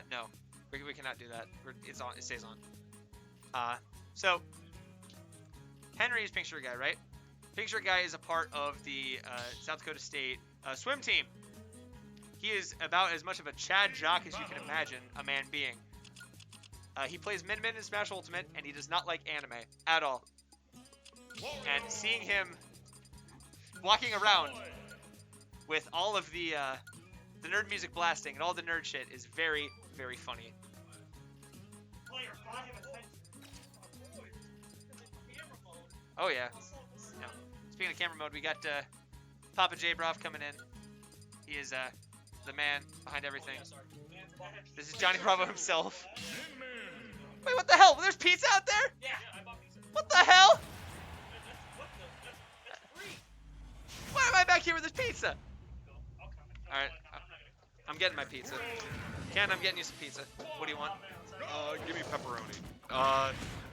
No, we cannot do that. It's on. It stays on. So Henry is Pink Shirt Guy, right? Pink Shirt Guy is a part of the South Dakota State swim team. He is about as much of a Chad jock as you can imagine a man being. He plays Min Min in Smash Ultimate, and he does not like anime at all. And seeing him walking around with all of the nerd music blasting and all the nerd shit is very, very funny. Oh yeah. No. Speaking of camera mode, we got Papa J Broff coming in. He is the man behind everything. This is Johnny Bravo himself. Wait, what the hell? There's pizza out there? Yeah, I bought pizza. What the hell? That's free. Why am I back here with this pizza? Cool. I'll come. Alright, I'm getting my pizza. Ken, I'm getting you some pizza. What do you want? Give me pepperoni.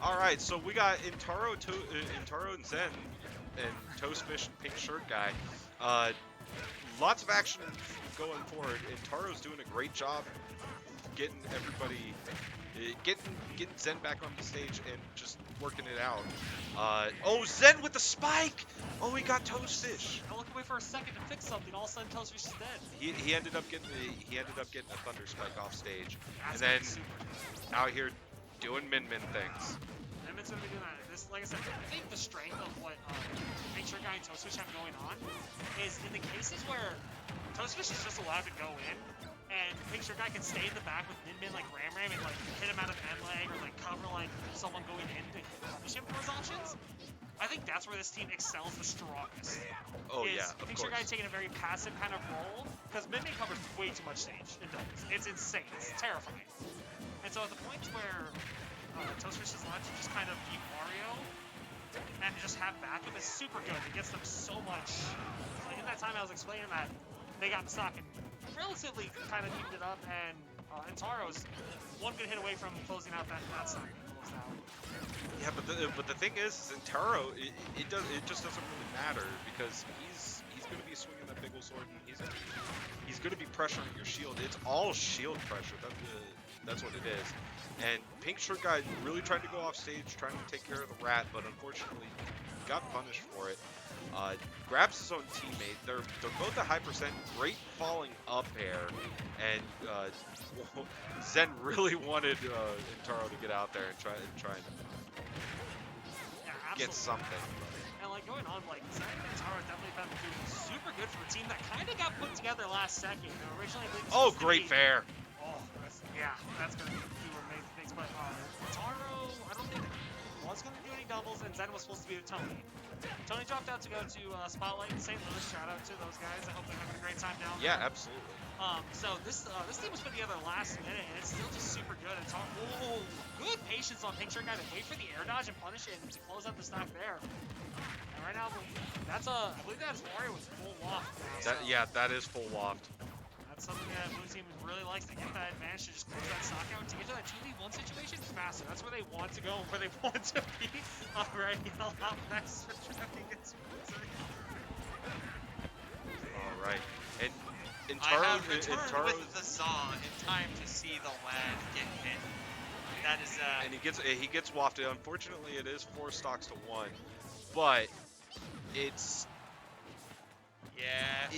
Alright, so we got Intaro and Zen and Toastfish and Pink Shirt Guy. Lots of action going forward. Intaro's doing a great job getting everybody, getting Zen back on the stage and just working it out. Oh, Zen with the spike! Oh, he got Toastfish. I look away for a second to fix something. All of a sudden, Toastfish is dead. He ended up getting a Thunder Spike off stage, That's and then super. out here doing Min things. Nemit's gonna be doing that. This, like I said, I think the strength of what Pink Shirt Guy and Toastfish have going on is in the cases where Toastfish is just allowed to go in, and Pink Shirt Guy can stay in the back with Min and like Ram and like hit him out of end leg or like cover like someone going in to punish him for his options. I think that's where this team excels the strongest. Oh is yeah, of Pink Shirt course. Guy taking a very passive kind of role because Min covers way too much stage in doubles. It's insane. It's terrifying. And so at the point where Toastfish is allowed to just kind of beat Mario and just have backup is super good. It gets them so much. Like in that time I was explaining that they got stuck and relatively kind of evened it up, and Intaro's one good hit away from closing out that side. Yeah, but the thing is Intaro, it just doesn't really matter because he's going to be swinging that big ol' sword and he's going to be pressuring your shield. It's all shield pressure. That's what it is. And Pink Shirt Guy really tried to go off stage, trying to take care of the rat, but unfortunately got punished for it. Grabs his own teammate. They're both a high percent, great falling up air, and Zen really wanted Intaro to get out there and try and get something. And like going on, like Zen and Intaro definitely been doing super good for a team that kind of got put together last second. You know, originally, I believe this was Great be, fair. Oh, that's gonna do amazing things. But Intaro, I don't think was gonna do any doubles, and Zen was supposed to be with Tony. Tony dropped out to go to Spotlight in St. Louis. Shout out to those guys. I hope they're having a great time down there. Yeah, absolutely. So this team was put together last minute, and it's still just super good. It's all, good patience on Pink Shirt Guy to wait for the air dodge and punish it and to close out the stock there. And right now, I believe that's Mario with full loft. Yeah, that is full loft. That's something that blue team really likes, to get that advantage to just close that stock out, to get to that 2v1 situation faster. That's where they want to go, where they want to be. Alright, a lot less traffic gets Alright. And I Intaro, have returned with the Zaw in time to see the lad get hit. That is and he gets wafted. Unfortunately, it is 4 stocks to 1, but it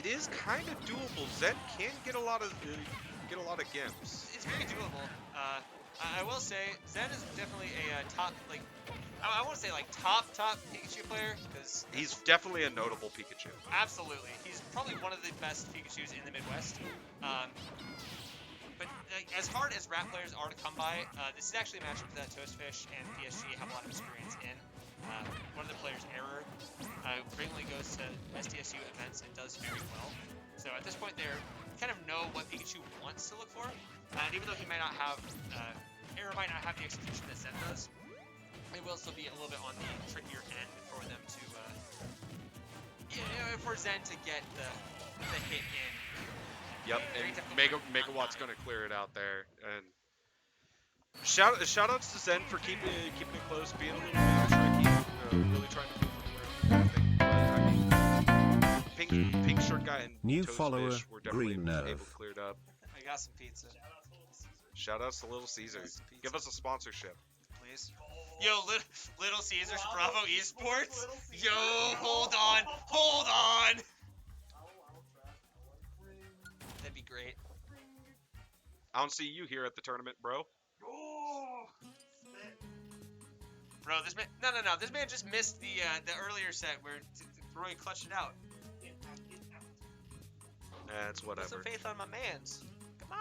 is kind of doable. Zen can get a lot of gimps. It's very doable. I will say Zen is definitely a top, like, I won't say like top Pikachu player, because He's definitely a notable Pikachu. absolutely, he's probably one of the best Pikachus in the Midwest. But as hard as rat players are to come by, this is actually a matchup that Toastfish and PSG have a lot of experience in. One of the players, Error, frequently goes to SDSU events and does very well. So at this point, they kind of know what Pikachu wants to look for. And even though he might not have, Error might not have the execution that Zen does, it will still be a little bit on the trickier end for them to, for Zen to get the hit in. Yep, Very and difficult Megawatt's gonna clear it out there. And shout outs to Zen for keeping it close, being a little bit tricky, really trying to do the Pink Shirt Guy and New Toastfish follower, were definitely Green able Nerve. to clear it up. I got some pizza, Shout outs to Little Caesars. Give us a sponsorship. please. Yo, Little Caesars, Bravo Esports. Yo, hold on. That'd be great. I don't see you here at the tournament, bro. Bro, this man, no, this man just missed the earlier set where Roy clutched it out. That's Put whatever. some faith on my mans. Come on.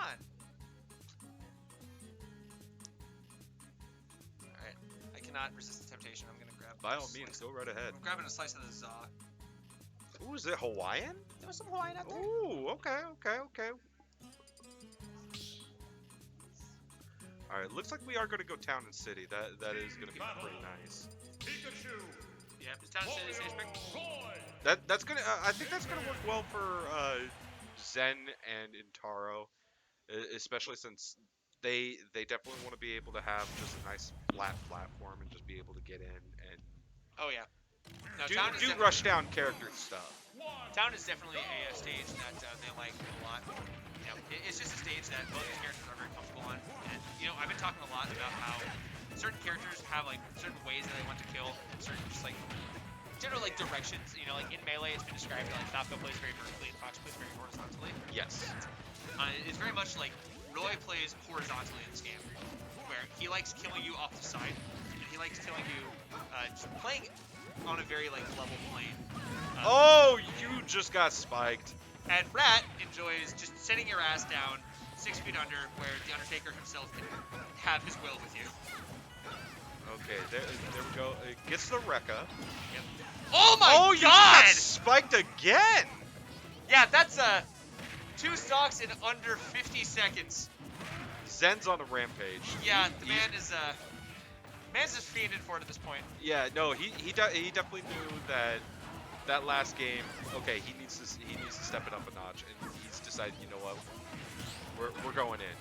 Alright, I cannot resist the temptation. I'm gonna grab. By a all means, slice. go right ahead. I'm grabbing a slice of the Zaw. Ooh, is it Hawaiian? There was some Hawaiian out there. Ooh, okay. All right, looks like we are going to go town and city. That is going to be pretty nice. Pikachu. Yeah, it's Town City stage pick. Roy. That's gonna. I think that's gonna work well for Zen and Intaro, especially since they definitely want to be able to have just a nice flat platform and just be able to get in and Oh yeah. No, do Town is rush down character stuff. Town is definitely a stage that they like a lot. You know, it's just a stage that both these characters are very comfortable on. And you know, I've been talking a lot about how certain characters have like certain ways that they want to kill, certain just like general like directions. You know, like in Melee, it's been described that like Falco plays very vertically and Fox plays very horizontally. Yes. It's very much like Roy plays horizontally in this game, where he likes killing you off the side, and he likes killing you just playing on a very like level plane. Oh, you just got spiked. And Rat enjoys just sitting your ass down 6 feet under, where the Undertaker himself can have his will with you. Okay, there we go. It gets the Rekka. Yep. Oh my Oh, you god! got spiked again! Yeah, that's 2 stocks in under 50 seconds. Zen's on a rampage. Yeah, the He's- man is man's just fiending for it at this point. Yeah, no, he definitely knew that last game. Okay, he needs to step it up a notch, and he's decided, you know what, we're going in.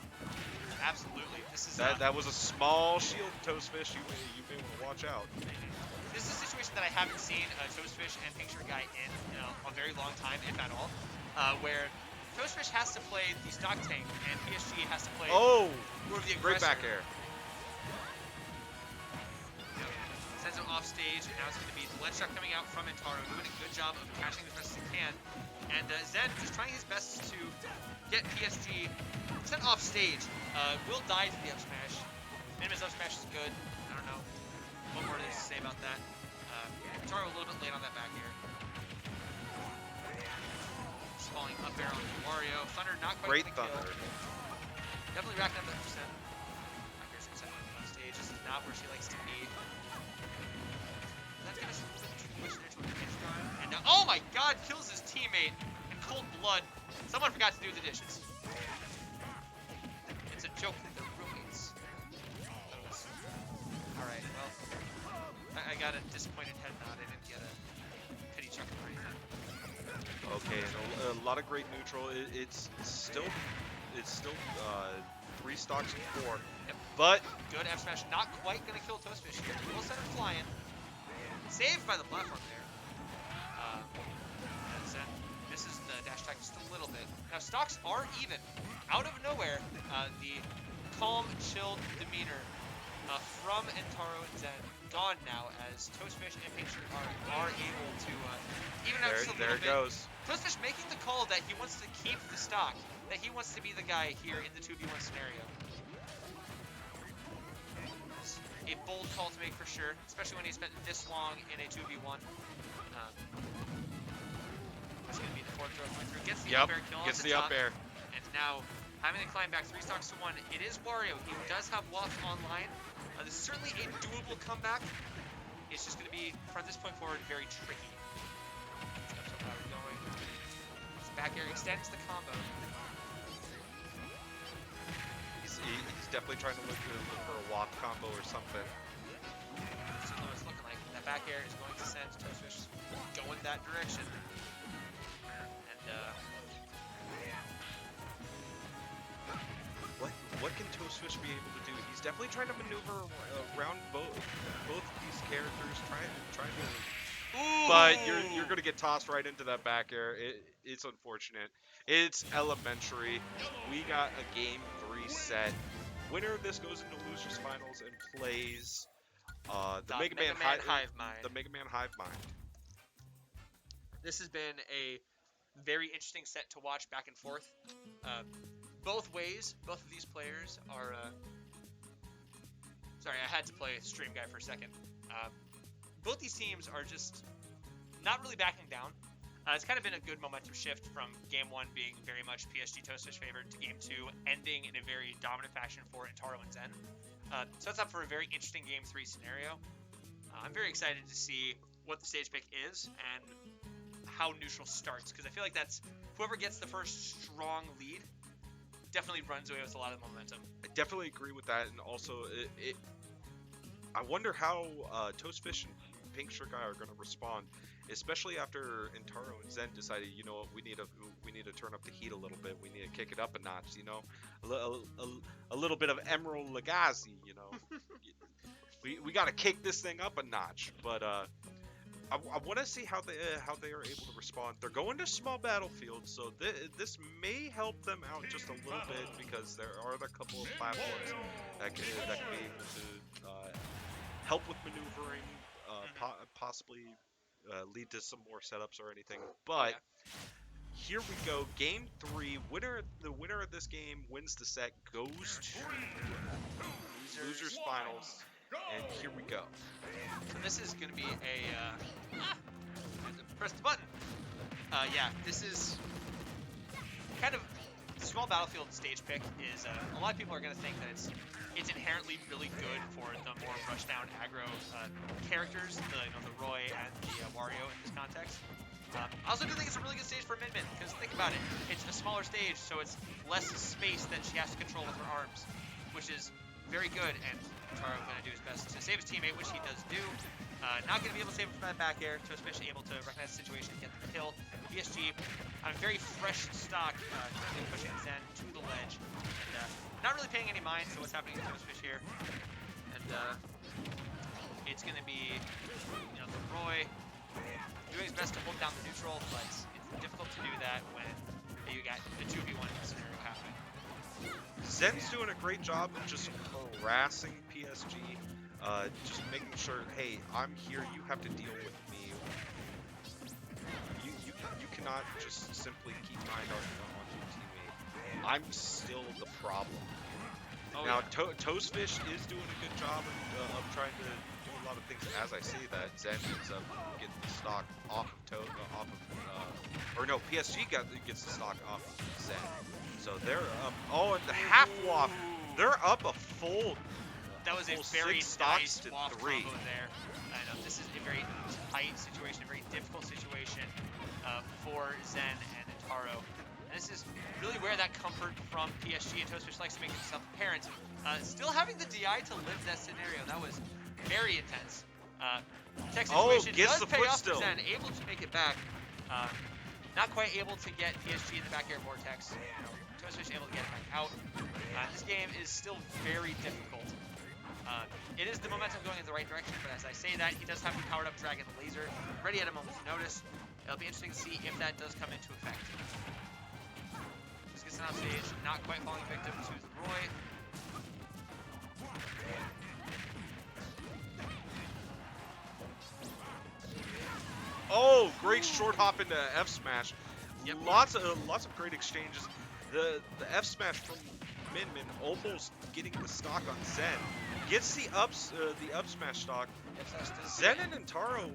Absolutely, this is That was a small shield, Toastfish. You may want to watch out. this is a situation that I haven't seen Toastfish and Picture Guy in a very long time, if at all, where Toastfish has to play the stock tank and PSG has to play Oh, more of the great aggressor. back air. Sends him off stage, and now it's going to be the ledge shot coming out from Intaro, doing a good job of catching as best as he can. And Zen just trying his best to get PSG sent off stage. Will die to the up smash. Minimus up smash is good. I don't know what more there is to say about that. Intaro a little bit late on that back air. Just falling up air on Wario. Thunder not quite Great gonna Thunder. kill. Definitely racking up that percent. Back air's gonna send him off stage. This is not where she likes to be. That's gonna a little bit too much into an edge guard. And now, oh my god, kills his teammate in cold blood. Someone forgot to do the dishes. It's a joke that they're roommates. Alright, well, I got a disappointed head nod. I didn't get a pity chuckle or anything. Okay, and a lot of great neutral. It's still 3 stocks to 4. Yep. But Good F smash, not quite gonna kill Toastfish here. Will send her flying. Saved by the platform there. And Zen misses the dash attack just a little bit. Now stocks are even. Out of nowhere, the calm, chilled demeanor from Intaro and Zen gone now as Toastfish and Picture are able to even out just a there little it bit. goes. Toastfish making the call that he wants to keep the stock, that he wants to be the guy here in the 2v1 scenario. It's a bold call to make for sure, especially when he spent this long in a 2v1. That's going to be the forward throw coming through. Gets the up air kill Gets off the top. up air. And now, having to climb back 3 stocks to 1, it is Wario. He does have Waft online. This is certainly a doable comeback. It's just going to be, from this point forward, very tricky. Steps up how we're going. His back air extends the combo. He's definitely trying to look for a walk combo or something. So what it's looking like. That back air is going to send Toastfish going that direction. And What can Toastfish be able to do? He's definitely trying to maneuver around both of these characters, trying to. ooh! But you're gonna get tossed right into that back air. It's unfortunate. It's elementary. We got a game 3 set. Winner of this goes into losers finals and plays the Mega Man Hive Mind. The Mega Man Hive Mind. This has been a very interesting set to watch back and forth. Both ways, both of these players are. Sorry, I had to play Stream Guy for a second. Both these teams are just not really backing down. It's kind of been a good momentum shift from Game 1 being very much PSG Toastfish favored to Game 2 ending in a very dominant fashion for Intaro and Zen. So it's up for a very interesting Game 3 scenario. I'm very excited to see what the stage pick is and how neutral starts, because I feel like that's whoever gets the first strong lead definitely runs away with a lot of momentum. I definitely agree with that, and also I wonder how Toastfish and Pink Shirt Guy are going to respond, especially after Intaro and Zen decided, you know what, we need to turn up the heat a little bit. We need to kick it up a notch. You know, a little bit of Emerald Lagasse. You know, we got to kick this thing up a notch. But I want to see how they are able to respond. They're going to small battlefields, so this may help them out just a little bit because there are a couple of platforms that can be able to help with maneuvering, possibly lead to some more setups or anything. But here we go, game 3. The winner of this game wins the set, goes to losers finals, and here we go. So this is going to be a press the button. Yeah, this is kind of small battlefield stage pick is a lot of people are going to think that it's inherently really good for the more rushdown aggro characters, the Roy and the Wario in this context. I also do think it's a really good stage for Min Min, because think about it, it's a smaller stage, so it's less space that she has to control with her arms, which is very good, and Taro going to do his best to save his teammate, which he does do. Not going to be able to save him from that back air. Toastfish able to recognize the situation and get the kill. PSG on a very fresh stock, currently pushing Zen to the ledge, and not really paying any mind to what's happening to Toastfish here. And it's going to be, the Roy doing his best to hold down the neutral, but it's difficult to do that when you got the 2v1 scenario happening. Zen's doing a great job of just harassing PSG, just making sure, hey, I'm here, you have to deal with me. You cannot just simply keep mind on your teammate. I'm still the problem. Oh, now, yeah. Toastfish is doing a good job of trying to do a lot of things. As I say that, Zen ends up getting the stock off of PSG gets the stock off of Zen. So they're up. Oh, and the half waft. They're up a full. That was a full very 6 stocks nice to waft 3. combo there. I know this is a very tight situation, a very difficult situation for Zen and Taro. And this is really where that comfort from PSG and Toastfish likes to make itself apparent. Still having the DI to live that scenario, that was very intense. Tech situation gets does the pay foot off for still. Zen, able to make it back. Not quite able to get PSG in the back air vortex. Toastfish able to get it back out. This game is still very difficult. It is the momentum going in the right direction, but as I say that, he does have the powered up Dragon Laser ready at a moment's notice. It'll be interesting to see if that does come into effect. Just gets on stage, not quite falling victim to the Roy. Oh, great short hop into F smash. Yep. Lots of great exchanges. The F smash from Min Min almost getting the stock on Zen. Gets the up smash stock. Zen and Intaro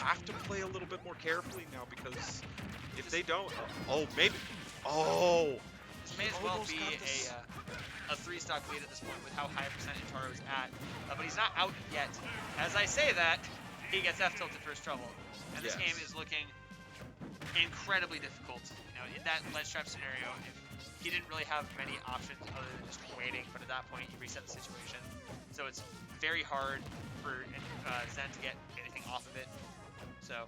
have to play a little bit more carefully now, because if they don't, maybe. This may as well almost be got this. a 3-stock lead at this point with how high a percent Intaro is at. But he's not out yet. As I say that, he gets F-tilted for his trouble. And this Yes. game is looking incredibly difficult. In that ledge trap scenario, if he didn't really have many options other than just waiting, but at that point, he reset the situation. So it's very hard for Zen to get anything off of it. So,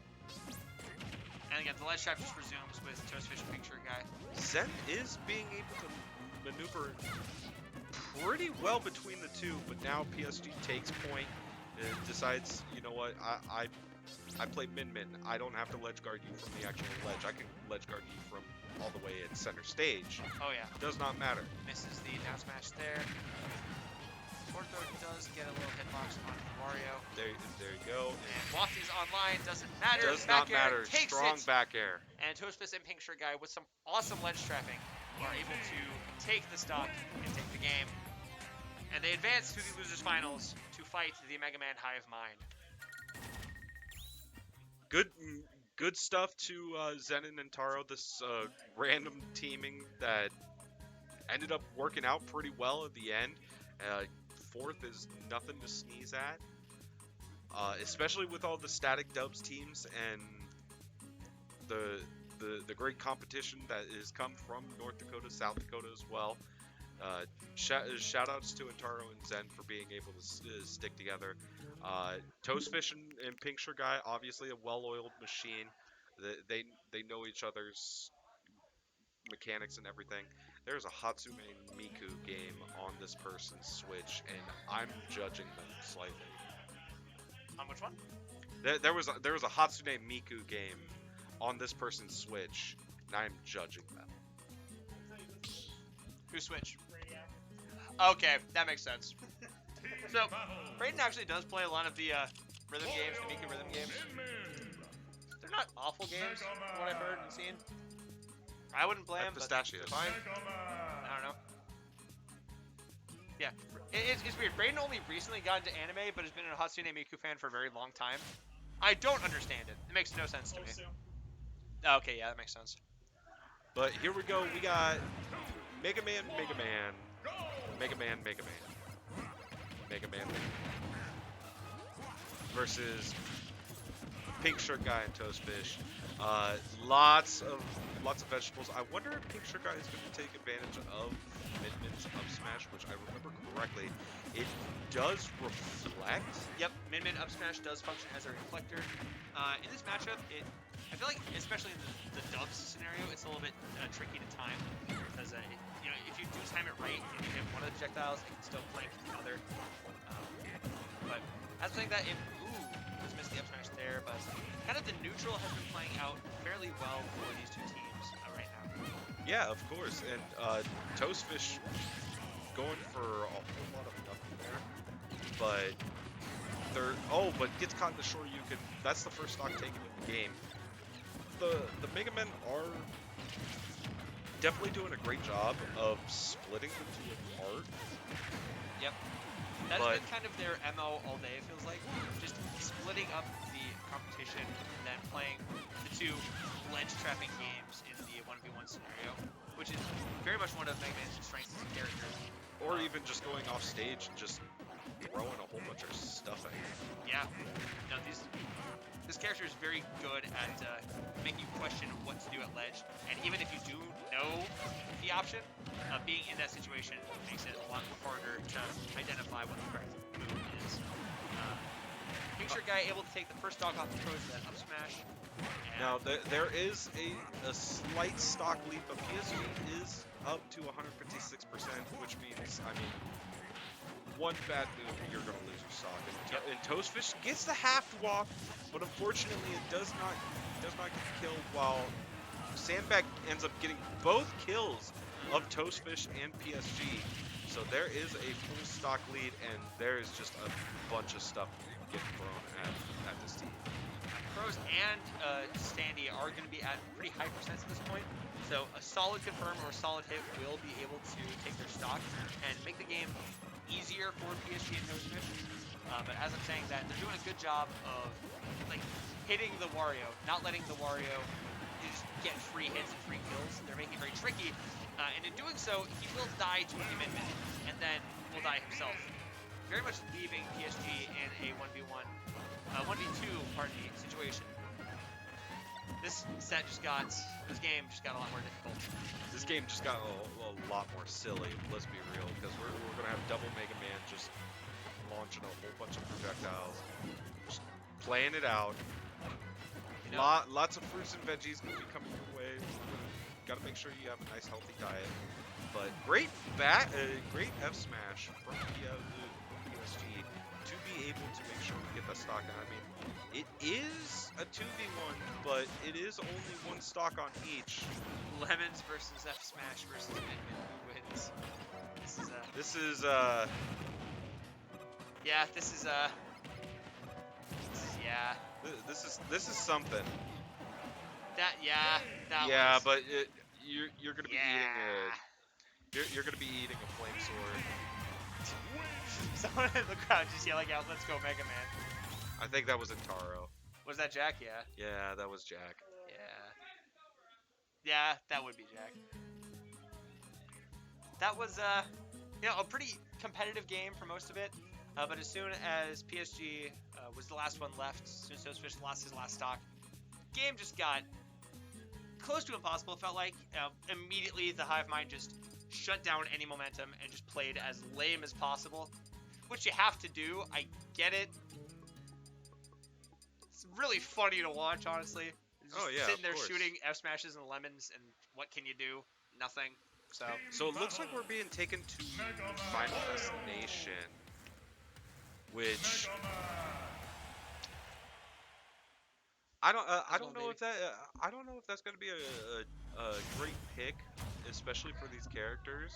and again, the ledge trap just resumes with Toastfish and Pink Shirt Guy. Zen is being able to maneuver pretty well between the two, but now PSG takes point, decides, you know what, I play Min Min. I don't have to ledge guard you from the actual ledge. I can ledge guard you from all the way at center stage. Oh yeah, Does not matter. misses the down smash there. Porto does get a little hitbox on Wario. There you go. And Wafty's online, doesn't matter. Does Back not air matter. Takes Strong it. back air. And Toastfish and Pink Shirt Guy with some awesome ledge trapping are able to take the stock and take the game. And they advance to the losers finals to fight the Mega Man Hive Mind. Good stuff to Zen and Taro. This random teaming that ended up working out pretty well at the end. Fourth is nothing to sneeze at, especially with all the static dubs teams and the great competition that has come from North Dakota, South Dakota as well. Shout outs to Antaro and Zen for being able to stick together. Toastfish and Pink Shirt Guy, obviously a well-oiled machine. They know each other's mechanics and everything. There's a Hatsume Miku game on this person's Switch, and I'm judging them slightly. On which one? There was a Hatsune Miku game on this person's Switch, and I'm judging them. Who Switch? Okay, that makes sense. So, Brayden actually does play a lot of the rhythm games, the Miku rhythm games. They're not awful games, from what I've heard and seen. I wouldn't play them, but Pistachios. they're fine. I don't know. Yeah, it's weird. Brayden only recently got into anime, but has been a Hatsune Miku fan for a very long time. I don't understand it. It makes no sense to me. Okay, yeah, that makes sense. But here we go. We got Mega Man, Mega Man, Mega Man, Mega Man, Mega Man, Mega Man versus Pink Shirt Guy and Toastfish. Lots of vegetables. I wonder if Pink Shirt Guy is going to take advantage of Min-Min's up smash, which I remember correctly, it does reflect. Yep, Min-Min up smash does function as a reflector. In this matchup, I feel like, especially in the dubs scenario, it's a little bit tricky to time because you know, if you do time it right and you hit one of the projectiles, it can still flank the other. But I was saying that just missed the up smash there, but kind of the neutral has been playing out fairly well for these two teams right now. Yeah, of course, and Toastfish going for a whole lot of nothing there, but but gets caught in the Shoryuken. That's the first stock taken in the game. The Mega Men are definitely doing a great job of splitting the two apart. Yep. That's been kind of their MO all day, it feels like. Just splitting up the competition and then playing the two ledge trapping games in the 1v1 scenario, which is very much one of Mega Man's strengths as a character. Or even just going off stage and just throwing a whole bunch of stuff at you. Yeah. No, this character is very good at making you question what to do at ledge, and even if you do know the option, being in that situation makes it a lot harder to identify what the correct move is. Pink Shirt Guy able to take the first dog off the pros with that up smash. Now, there is a slight stock lead, but PSG is up to 156%, which means, I mean, one bad move and you're going to lose your stock. And Toastfish gets the half walk, but unfortunately it does not get killed, while Sandbag ends up getting both kills of Toastfish and PSG. So there is a full stock lead, and there is just a bunch of stuff getting thrown at this team. Pros and Standy are going to be at pretty high percents at this point, so a solid confirm or a solid hit will be able to take their stock and make the game easier for PSG and Toastfish. But as I'm saying that, they're doing a good job of like hitting the Wario, not letting the Wario just get free hits and free kills. They're making it very tricky, and in doing so, he will die to a Min-Min, and then will die himself. Very much leaving PSG in a 1v1. 1v2, pardon me, situation. This game just got a lot more difficult. This game just got a lot more silly, let's be real, because we're going to have double Mega Man just launching a whole bunch of projectiles, just playing it out. You know, Lots of fruits and veggies going to be coming your way. Got to make sure you have a nice healthy diet. But great F smash from PSG to be able to make sure we get that stock. And I mean, it is a 2v1, but it is only one stock on each. Lemons versus F Smash versus Min-Min, who wins? This is This is something. But you're gonna be you're gonna be eating a flame sword. Someone in the crowd just yelling out, "Let's go, Mega Man!" I think that was Antaro. Was that Jack? Yeah. Yeah, that was Jack. Yeah, that would be Jack. That was a pretty competitive game for most of it. But as soon as PSG was the last one left, as soon as Toastfish lost his last stock, game just got close to impossible. It felt like immediately the Hive Mind just shut down any momentum and just played as lame as possible, which you have to do. I get it. It's really funny to watch, honestly. Just Oh, yeah, sitting of there course. shooting F smashes and lemons, and what can you do? Nothing. So it looks like we're being taken to Final Destination, which I don't know if that I don't know if that's gonna be a great pick, especially for these characters.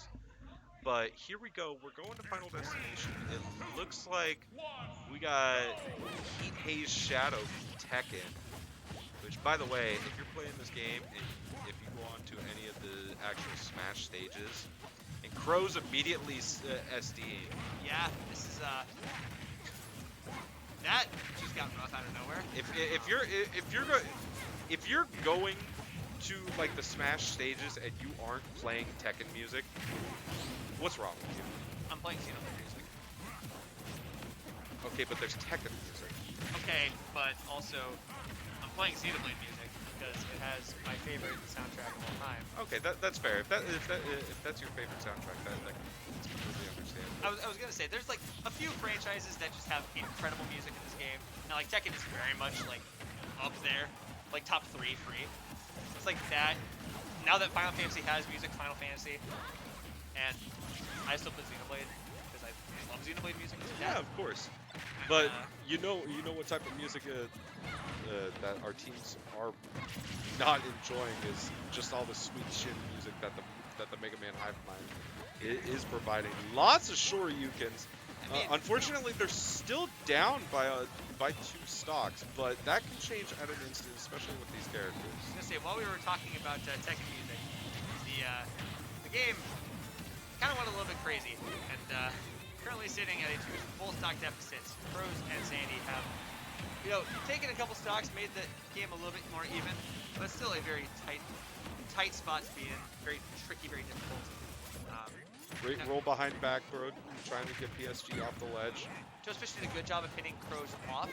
But here we go. We're going to Final Destination. It looks like we got Heat Haze Shadow Tekken. Which, by the way, if you're playing this game and if you go on to any of the actual Smash stages, and Crow's immediately SDing. Yeah, this is that just got rough out of nowhere. If you're going to like the Smash stages and you aren't playing Tekken music, what's wrong with you? I'm playing Xenoblade music. Okay, but there's Tekken music. Okay, but also I'm playing Xenoblade music because it has my favorite soundtrack of all time. Okay, that's fair. If that's your favorite soundtrack, that's completely understandable. I was gonna say there's like a few franchises that just have incredible music in this game. Now like Tekken is very much like up there, like top 3 free. It's like that. Now that Final Fantasy has music, Final Fantasy, and I still play Xenoblade because I love Xenoblade music. Yeah, of course. But you know what type of music that our teams are not enjoying is just all the sweet shit music that the Mega Man Hive Mind is providing. Lots of Shoryukens. Unfortunately, they're still down by 2 stocks, but that can change at an instant, especially with these characters. I was gonna say while we were talking about Tekken music, the game kind of went a little bit crazy, and currently sitting at a 2 full stock deficit. Crows and Sandy have, taken a couple stocks, made the game a little bit more even, but still a very tight spot to be in. Very tricky, very difficult. Great roll behind back, bro, trying to get PSG off the ledge. Toastfish did a good job of hitting Crows off,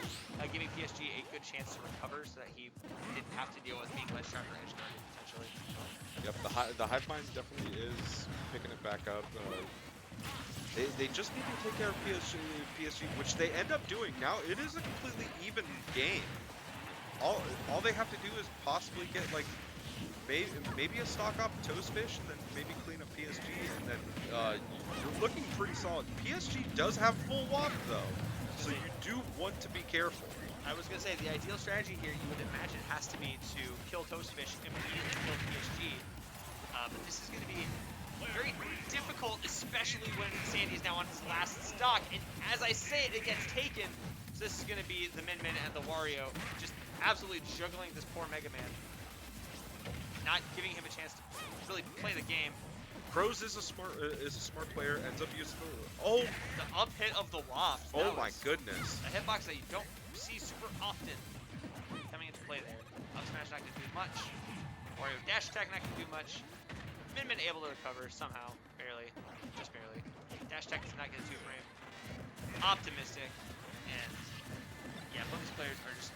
giving PSG a good chance to recover so that he didn't have to deal with being ledge trap or edge guarded, potentially. Yep, the Hive Mind definitely is picking it back up. They just need to take care of PSG, which they end up doing. Now it is a completely even game. All they have to do is possibly get like maybe a stock off Toastfish, and then maybe clean up PSG, and then you're looking pretty solid. PSG does have full walk though, so you do want to be careful. I was gonna say the ideal strategy here, you would imagine, has to be to kill Toastfish immediately, kill PSG. But this is gonna be very difficult, especially when Sandy is now on his last stock. And as I say it, it gets taken. So this is gonna be the Min Min and the Wario just absolutely juggling this poor Mega Man, not giving him a chance to really play the game. Crows is a smart player. Ends up using The up hit of the waft. Oh my goodness. A hitbox that you don't see super often coming into play there. Up smash not gonna do much. Wario dash attack not gonna do much. Min Min able to recover somehow, barely, just barely. Dash attack is not gonna do for him. Optimistic, and yeah, both these players are just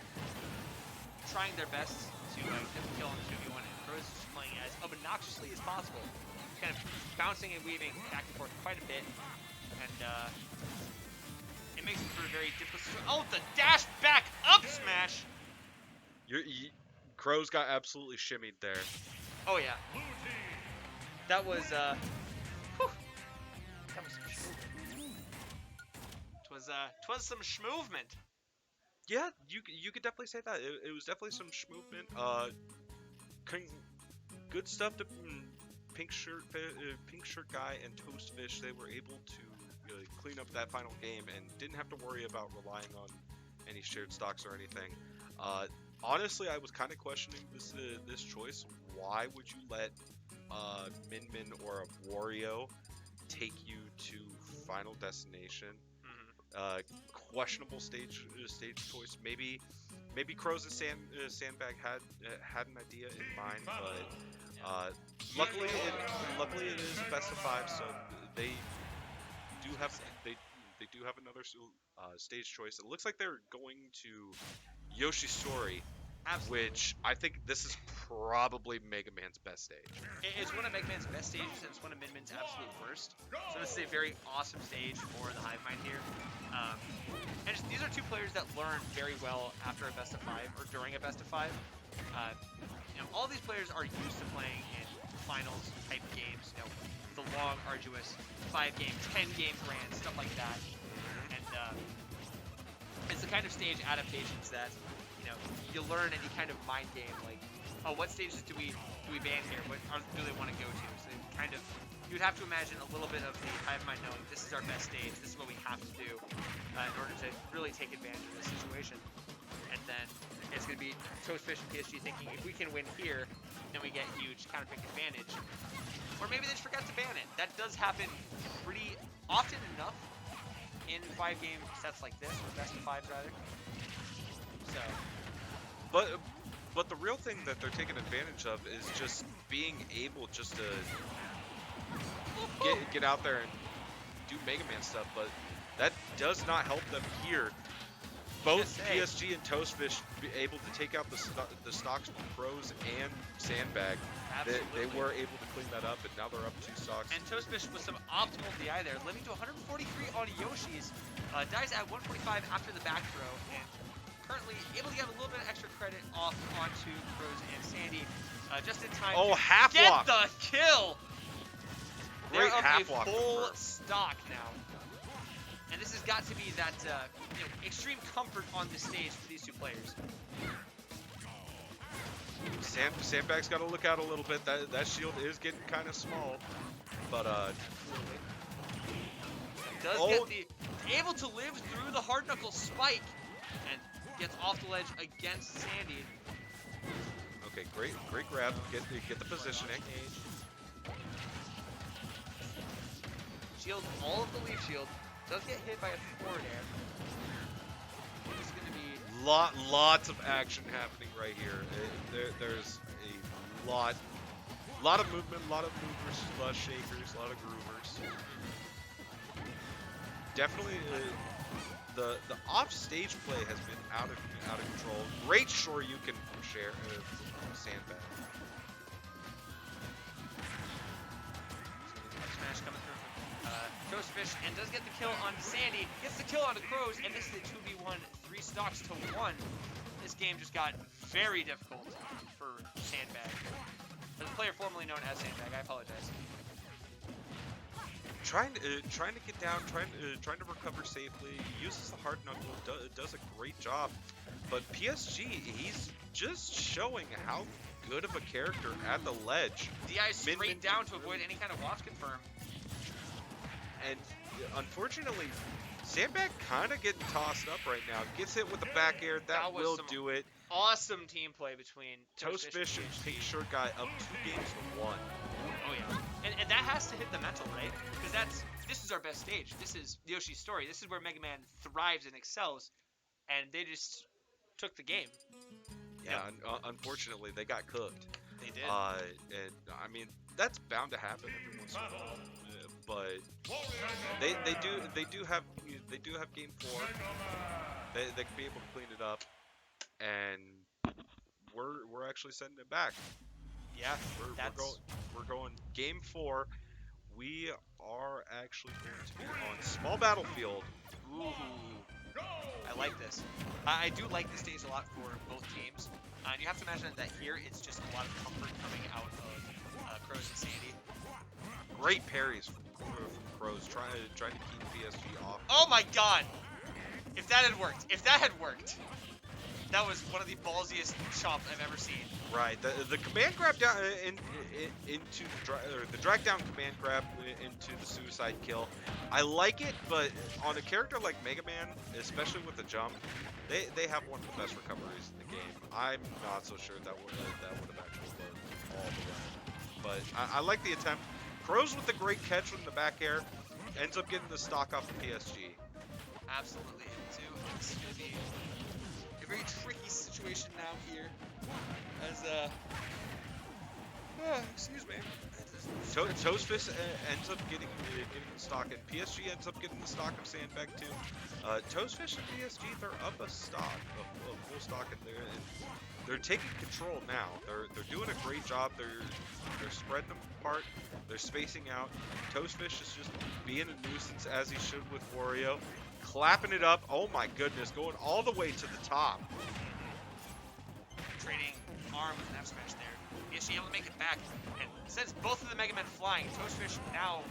trying their best to get the kill on the 2v1, and Crows is just playing as obnoxiously as possible, kind of bouncing and weaving back and forth quite a bit, and it makes it for a very difficult. Oh, the dash back up smash! Crows got absolutely shimmied there. Oh yeah. That was whew. That was some schmovement. Twas some schmovement. Yeah, you could definitely say that. It was definitely some schmovement. Good stuff to pink shirt guy and Toastfish. They were able to clean up that final game and didn't have to worry about relying on any shared stocks or anything. Honestly, I was kind of questioning this choice. Why would you let Min Min or a Wario take you to Final Destination? Questionable stage choice. Maybe Crows and Sandbag had an idea in mind, but luckily it is a best of 5, so they do have another stage choice. It looks like they're going to Yoshisori, Absolutely. which I think this is probably Mega Man's best stage. It's one of Mega Man's best stages, and it's one of Min Min's absolute worst. So this is a very awesome stage for the Hive Mind here. And these are two players that learn very well after a best of 5 or during a best of 5. All these players are used to playing in finals type games. The long, arduous 5-game, 10-game grand, stuff like that. And it's the kind of stage adaptations that you learn and you kind of mind game like, oh, what stages do we ban here? What do they want to go to? So you would have to imagine a little bit of the Hive Mind knowing this is our best stage, this is what we have to do in order to really take advantage of this situation. And then it's going to be Toastfish and PSG thinking if we can win here, then we get huge counter-pick advantage. Or maybe they just forgot to ban it. That does happen pretty often enough in 5-game sets like this, or best of 5s rather. So. But the real thing that they're taking advantage of is just being able just to get out there and do Mega Man stuff, but that does not help them here. Both PSG and Toastfish be able to take out the stocks from Crows and Sandbag. They were able to clean that up, and now they're up 2 stocks. And Toastfish with some optimal DI there, living to 143 on Yoshi's. Dies at 145 after the back throw, and currently able to get a little bit of extra credit off onto Crows and Sandy just in time to get walk. The kill! Great They're half up walk a full from stock now. And this has got to be that extreme comfort on the stage for these two players. Sandbag's got to look out a little bit. That shield is getting kind of small, but able to live through the hard knuckle spike and gets off the ledge against Sandy. Okay, great grab. Get the positioning. Shield all of the leaf shield. Does get hit by a forward air. It's going to be lots of action happening right here. There's a lot of movement, a lot of movers, a lot of shakers, a lot of groovers. Definitely, the off-stage play has been out of control. Great Shoryuken from Sandbag. Smash coming through from Toastfish, and does get the kill on Sandy. Gets the kill on the Crows, and this is a 2v1, 3 stocks to 1. This game just got very difficult for Sandbag. The player formerly known as Sandbag, I apologize. Trying to get down, trying to recover safely. He uses the hard knuckle, does a great job. But PSG, he's just showing how good of a character at the ledge. DI straight down to avoid any kind of watch confirm. And unfortunately, Sandbag kind of getting tossed up right now. Gets hit with the back air, that will do it. Awesome team play between Toastfish and Pink Shirt Guy up 2 games to 1. Oh yeah, and that has to hit the mental, right? Because this is our best stage. This is Yoshi's story. This is where Mega Man thrives and excels, and they just took the game. Yeah, unfortunately, they got cooked. They did. And I mean, that's bound to happen every once in a while. But they do have game 4. They can be able to clean it up, and we're actually sending it back. Yeah, we're going game 4. We are actually going to be on small battlefield. Ooh, I like this. I do like this stage a lot for both teams. And you have to imagine that here it's just a lot of comfort coming out of Crows and Sandy. Great parries from Crows, trying to keep PSG off. Oh my God! If that had worked, that was one of the ballsiest chomps I've ever seen. Right, the command grab down into the drag down command grab into the suicide kill. I like it, but on a character like Mega Man, especially with the jump, they have one of the best recoveries in the game. I'm not so sure that would have actually worked all the way. But I like the attempt. Crows with the great catch from the back air, ends up getting the stock off of PSG. Absolutely, it's going to be a very tricky situation now here, as excuse me, Toastfish ends up getting the stock, and PSG ends up getting the stock of Sandbag too. Toastfish and PSG, they're up a stock, a full stock, and they're taking control now. They're doing a great job. They're spreading them apart. They're spacing out. Toastfish is just being a nuisance as he should with Wario, clapping it up. Oh my goodness, going all the way to the top. Trading arm with an F smash there. PSG able to make it back, and since both of the Mega Men flying, Toastfish now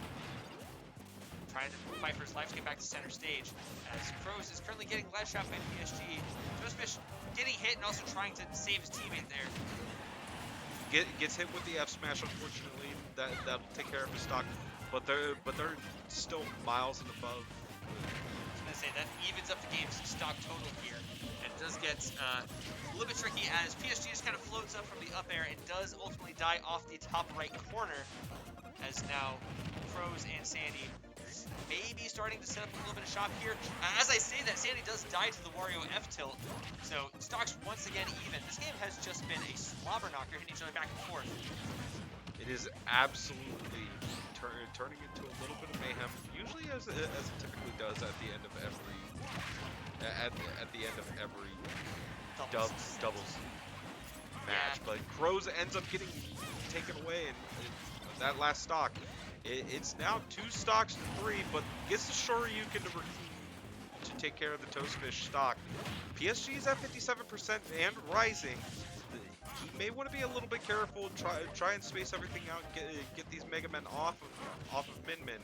trying to fight for his life to get back to center stage. As Crows is currently getting led shot by PSG. Toastfish getting hit and also trying to save his teammate there. Gets hit with the F smash, unfortunately. That'll take care of his stock, but they're still miles and above. I was gonna say that evens up the game's stock total here, and does get a little bit tricky as PSG just kind of floats up from the up air and does ultimately die off the top right corner. As now Crows and Sandy maybe starting to set up a little bit of shop here. As I say that, Sandy does die to the Wario F tilt, so stocks once again even. This game has just been a slobber knocker, hitting each other back and forth. It is absolutely turning into a little bit of mayhem, usually as it typically does at the end of every at the end of every doubles match. But Crows ends up getting taken away, and that last stock, it's now 2 stocks to 3, but gets the Shoryuken to take care of the Toastfish stock. PSG is at 57% and rising. He may want to be a little bit careful and try and space everything out, get these Mega Men off of Min Min.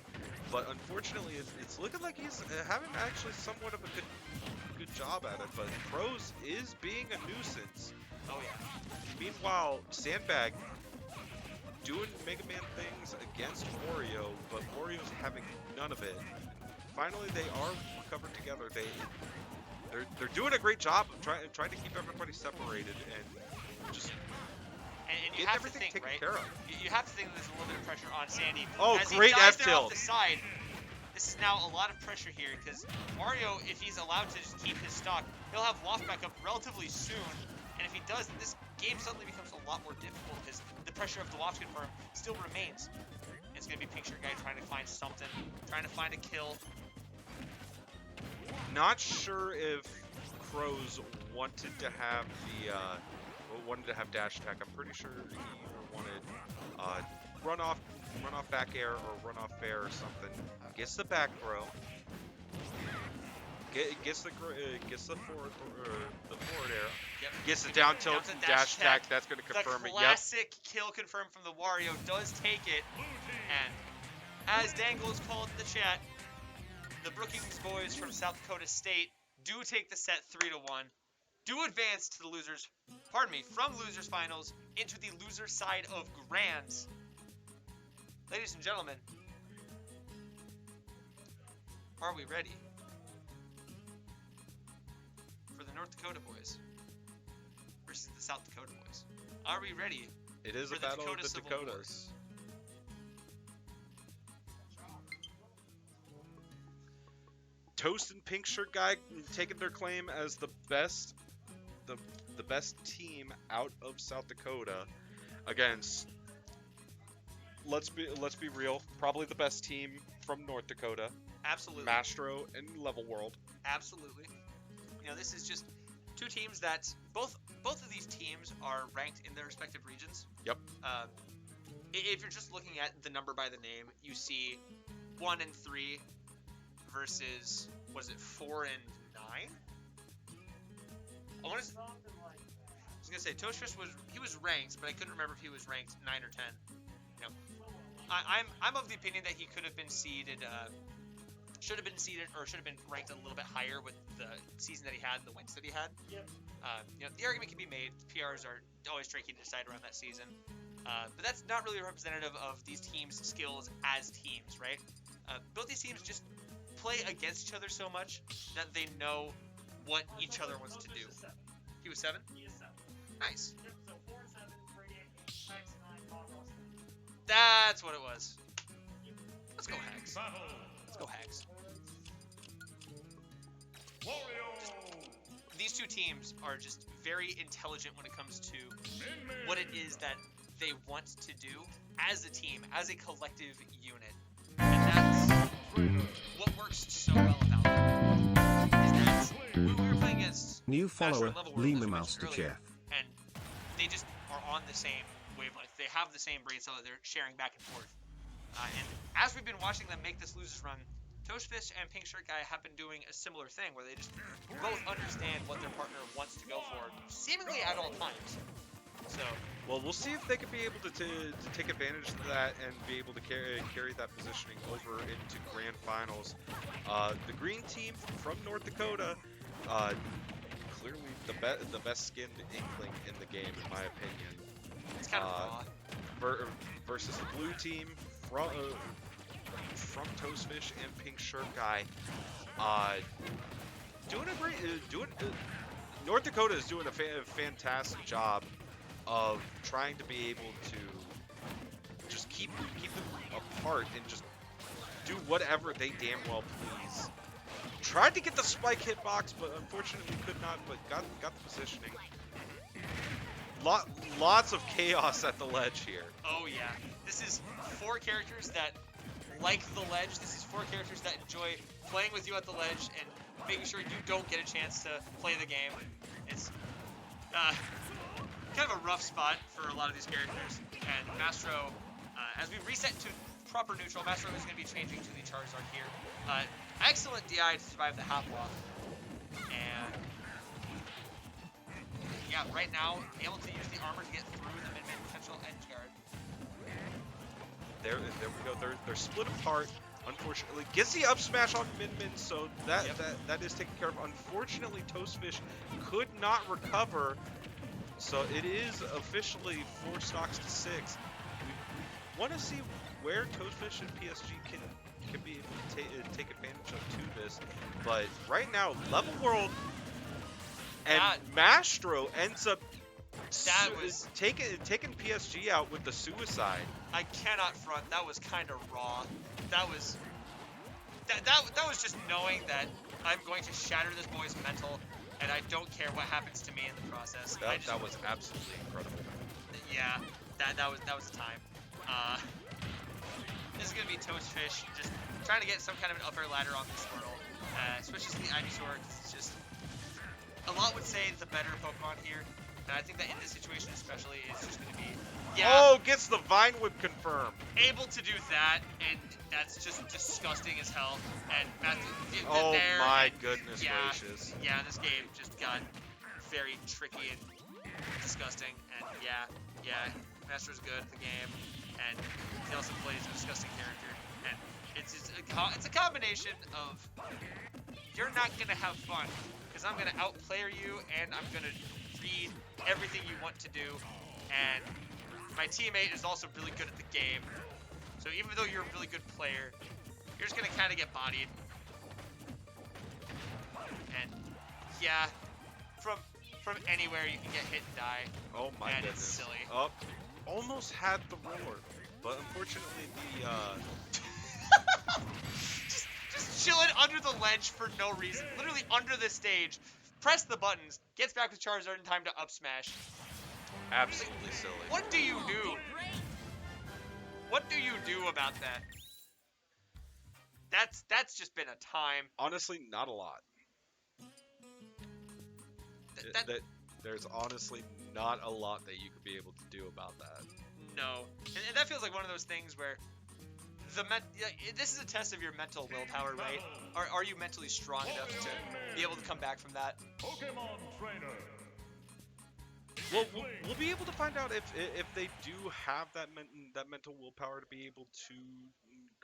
But unfortunately, it's looking like he's having actually somewhat of a good job at it. But Crows is being a nuisance. Oh yeah. Meanwhile, Sandbag doing Mega Man things against Wario, but Wario's having none of it. Finally, they are recovered together. They're doing a great job of trying to keep everybody separated and just and you get have everything to think, taken right? care of. You have to think that there's a little bit of pressure on Sandy. Oh, as great he dies F there tilt. off the side. This is now a lot of pressure here because Mario, if he's allowed to just keep his stock, he'll have Waft back up relatively soon. And if he does, then this game suddenly becomes a lot more difficult because the pressure of the Waft confirm still remains. It's going to be Picture Guy trying to find something, trying to find a kill. Not sure if Crows wanted to have dash attack. I'm pretty sure he wanted run off back air or run off fair or something. Gets the back throw. Gets the forward air. Yep. Gets the down tilt to dash attack. That's going to confirm the it. Yep. classic kill confirmed from the Wario does take it. And as Dangle is called in the chat, the Brookings boys from South Dakota State do take the set 3-1. Do advance to the from losers finals into the loser side of Grands. Ladies and gentlemen, are we ready for the North Dakota boys versus the South Dakota boys? Are we ready? It is for a the battle Dakota of the Civil War? Dakotas. Toast and Pink Shirt Guy taking their claim as the best team out of South Dakota against, let's be real, probably the best team from North Dakota. Absolutely. Mastro and Level World. Absolutely. You know, this is just two teams that both of these teams are ranked in their respective regions. Yep. If you're just looking at the number by the name, you see 1 and 3 versus, was it 4 and 9? I was gonna say Toastfish was ranked, but I couldn't remember if he was ranked 9 or 10. You know, I'm of the opinion that he could have been seeded, should have been ranked a little bit higher with the season that he had, the wins that he had. Yep. You know, the argument can be made. PRs are always tricky to decide around that season, but that's not really representative of these teams' skills as teams, right? Both these teams just play against each other so much that they know what each other wants to do. He was 7? He is 7. Nice. Yep, so 4 and 7, 38, X 9, Conroe. That's what it was. Let's go Hags. Battle. Let's go Hags. Wario. These two teams are just very intelligent when it comes to Min Min. what it is that they want to do as a team, as a collective unit. And that's what works so well about them. Is that when we were playing against New Smash follower, or Level World, Lima as we mentioned Master earlier, Chef. and they just are on the same wavelength. They have the same brain cell that they're sharing back and forth. And as we've been watching them make this losers run, Toastfish and Pink Shirt Guy have been doing a similar thing where they just both understand what their partner wants to go for, seemingly at all times. So, Well, we'll see if they can be able to take advantage of that and be able to carry that positioning over into grand finals. The green team from North Dakota, clearly the best skinned inkling in the game, in my opinion. it's kind of raw. Versus the blue team from Toastfish and Pink Shirt Guy, doing a great North Dakota is doing a fantastic job of trying to be able to just keep them apart and just do whatever they damn well please. Tried to get the spike hitbox, but unfortunately could not. But got the positioning. Lots of chaos at the ledge here. Oh yeah, this is 4 characters that like the ledge. This is 4 characters that enjoy playing with you at the ledge and making sure you don't get a chance to play the game. It's kind of a rough spot for a lot of these characters. And Mastro, as we reset to proper neutral, Mastro is going to be changing to the Charizard here. Excellent DI to survive the half walk. And yeah, right now, able to use the armor to get through the mid-mid potential edge guard. There we go. They're split apart. Unfortunately, gets the up smash on Min, so that is taken care of. Unfortunately, Toastfish could not recover, so it is officially 4 stocks to 6. We want to see where Toastfish and PSG can be able to take advantage of to this, but right now, Level World and Mastro ends up taking PSG out with the suicide. I cannot front. That was kind of raw. That was just knowing that I'm going to shatter this boy's mental, and I don't care what happens to me in the process. That was absolutely incredible. Yeah, that was the time. This is gonna be Toastfish just trying to get some kind of an upper ladder on the Squirtle. Switches to the Ivysaur. It's just a lot would say the better Pokemon here. And I think that in this situation especially, it's just going to be, oh, gets the Vine Whip confirmed. Able to do that, and that's just disgusting as hell. And oh my goodness gracious. Yeah, this game just got very tricky and disgusting. And yeah, Master's good at the game, and he also plays a disgusting character. And it's a combination of you're not going to have fun, because I'm going to outplayer you, and I'm going to read everything you want to do, and my teammate is also really good at the game, so even though you're a really good player, you're just gonna kind of get bodied. And yeah, from anywhere you can get hit and die. Oh my goodness. It's silly. Oh, almost had the roar, but unfortunately just chilling under the ledge for no reason, literally under the stage. Press the buttons, gets back with Charizard in time to up smash. Absolutely silly. What do you do? What do you do about that? That's just been a time. Honestly, not a lot. There's honestly not a lot that you could be able to do about that. No, and that feels like one of those things where this is a test of your mental willpower, right? Are you mentally strong enough to be able to come back from that? Pokemon Trainer. Well, we'll be able to find out if they do have that mental willpower to be able to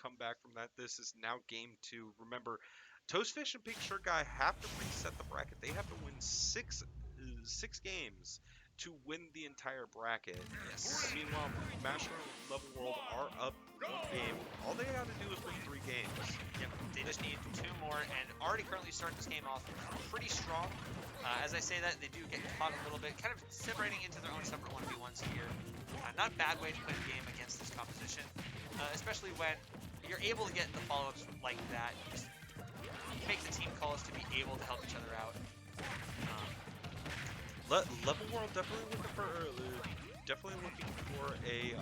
come back from that. This is now game 2. Remember, Toastfish and Pink Shirt Guy have to reset the bracket. They have to win six games to win the entire bracket. Yes. Meanwhile, Mastro and Level World are up 1 game. All they got to do is win 3 games. Yep, they just need 2 more, and already currently starting this game off pretty strong. As I say that, they do get caught a little bit, kind of separating into their own separate 1v1s here. Not a bad way to play the game against this composition, especially when you're able to get the follow-ups like that. Just make the team calls to be able to help each other out. Level World definitely looking for definitely looking for a.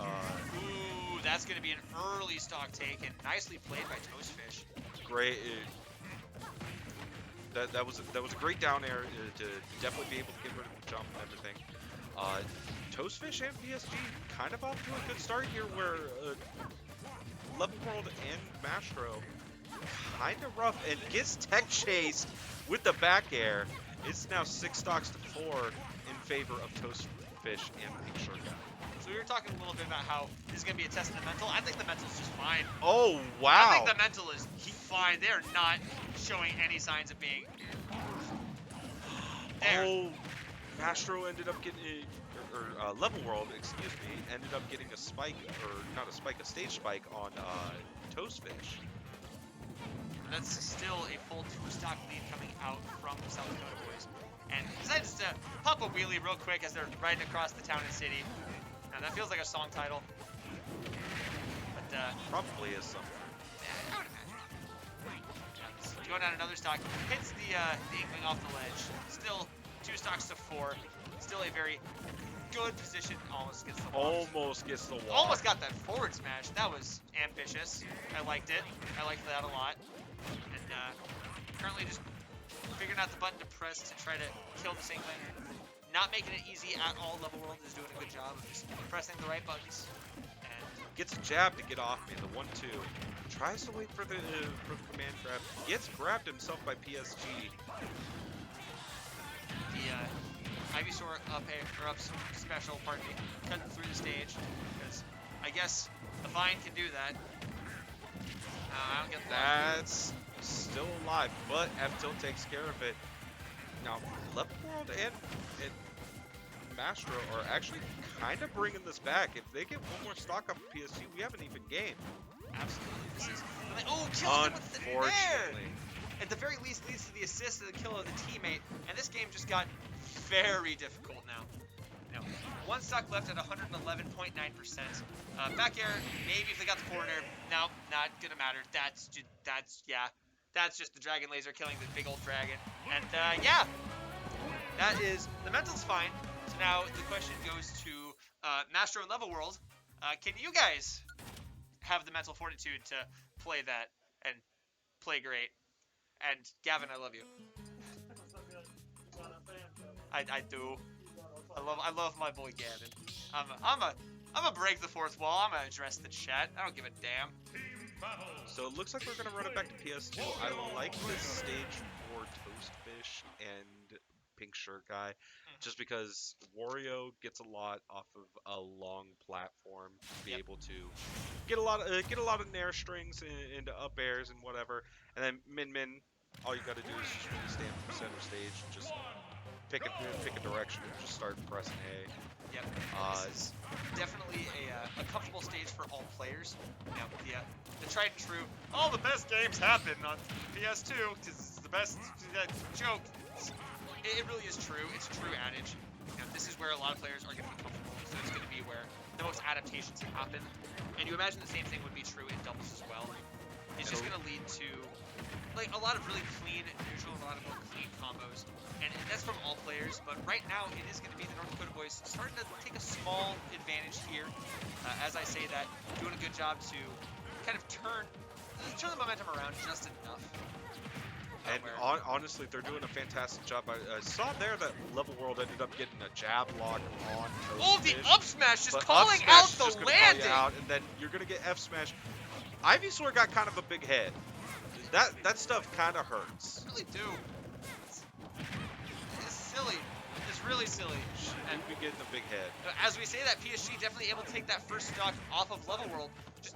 Ooh, that's going to be an early stock taken. Nicely played by Toastfish. Great. That was a great down air to definitely be able to get rid of the jump and everything. Toastfish and PSG kind of off to a good start here, where Level World and Mastro kind of rough, and gets tech chased with the back air. It's now 6 stocks to 4 in favor of Toastfish and Pink Shirt Guy. So we were talking a little bit about how this is going to be a test of the mental. I think the mental's just fine. Oh, wow. I think the mental is fine. They're not showing any signs of being... There. Oh, Mastro ended up getting, Level World, excuse me, ended up getting a spike, or not a spike, a stage spike on Toastfish. That's still a full 2-stock lead coming out from the South Dakota boys. And decides to pop a wheelie real quick as they're riding across the town and city. Now that feels like a song title. But Probably is something. yeah, I would imagine. Yeah, going down another stock, hits the Inkling off the ledge. Still 2 stocks to 4. Still a very good position. Almost gets the walk. Almost gets the wall. Almost got that forward smash. That was ambitious. I liked it. I liked that a lot. And currently just figuring out the button to press to try to kill the Inkling. Not making it easy at all. Level World is doing a good job of just pressing the right buttons. And Gets a jab to get off in the 1-2. Tries to wait for the command grab. Gets grabbed himself by PSG. the Ivysaur up some special, pardon me, cutting through the stage. Because I guess the Vine can do that. I don't get that. That's still alive, but F-Tilt takes care of it. Now, Level World and Mastro are actually kind of bringing this back. If they get one more stock up of PSG, we have an even game. Absolutely. This is... Oh, kills him with the nair! Unfortunately. At the very least, leads to the assist and the kill of the teammate. And this game just got very difficult now. You know, 1 stock left at 111.9%. Back air, maybe if they got the forward air. No, not gonna matter. That's just the dragon laser killing the big old dragon. And yeah, that is, the mental's fine. So now the question goes to Mastro and Level World. Can you guys have the mental fortitude to play that and play great? And Gavin, I love you. I do. I love my boy Gavin. I'm a break the fourth wall. I'm gonna address the chat. I don't give a damn. So it looks like we're gonna run it back to PS2. I like this stage for Toastfish and Pink Shirt Guy, just because Wario gets a lot off of a long platform, to be able to get a lot of nair strings into up airs and whatever. And then Min, all you gotta do is just really stand from center stage, just pick a direction and just start pressing A. Yep. This is definitely a comfortable stage for all players. You know, the tried and true, all the best games happen on PS2 because it's the best joke. It really is true. It's a true adage. You know, this is where a lot of players are going to be comfortable. So it's going to be where the most adaptations happen. And you imagine the same thing would be true in doubles as well. It's just going to lead to like a lot of really clean neutral, a lot of more clean combos, and that's from all players. But right now, it is going to be the North Dakota boys starting to take a small advantage here. As I say that, doing a good job to kind of turn the momentum around just enough. And honestly, they're doing a fantastic job. I saw there that Level World ended up getting a jab lock on Toastfish. Oh, the up smash just calling out the landing! And then you're going to get F smash. Ivysaur got kind of a big head. That stuff kind of hurts. I really do. It's silly. It's really silly. And we getting a big head. As we say that, PSG definitely able to take that first stock off of Level World just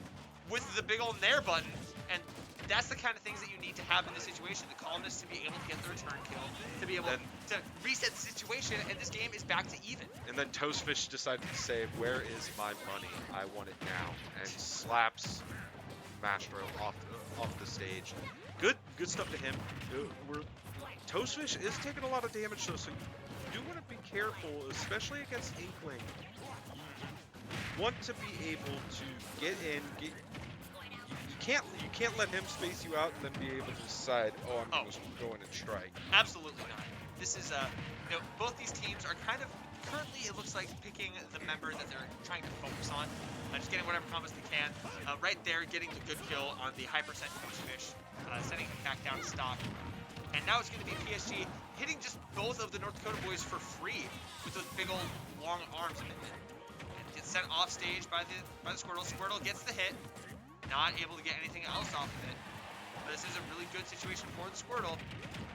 with the big old nair button. And that's the kind of things that you need to have in this situation. The calmness to be able to get the return kill, to be able to reset the situation, and this game is back to even. And then Toastfish decided to say, "Where is my money? I want it now," and slaps Mastro off the stage. Good stuff to him. Toastfish is taking a lot of damage though, so you do want to be careful, especially against Inkling. You want to be able to get in. You can't let him space you out and then be able to decide, oh, I'm going to go in and strike. Absolutely not. This is both these teams are kind of currently it looks like picking the member that they're trying to focus on, just getting whatever combos they can. Right there, getting the good kill on the high percent Toastfish, sending him back down to stock. And now it's going to be PSG hitting just both of the North Dakota boys for free with those big old long arms. And gets sent off stage by the Squirtle. Squirtle gets the hit, not able to get anything else off of it. But this is a really good situation for the Squirtle,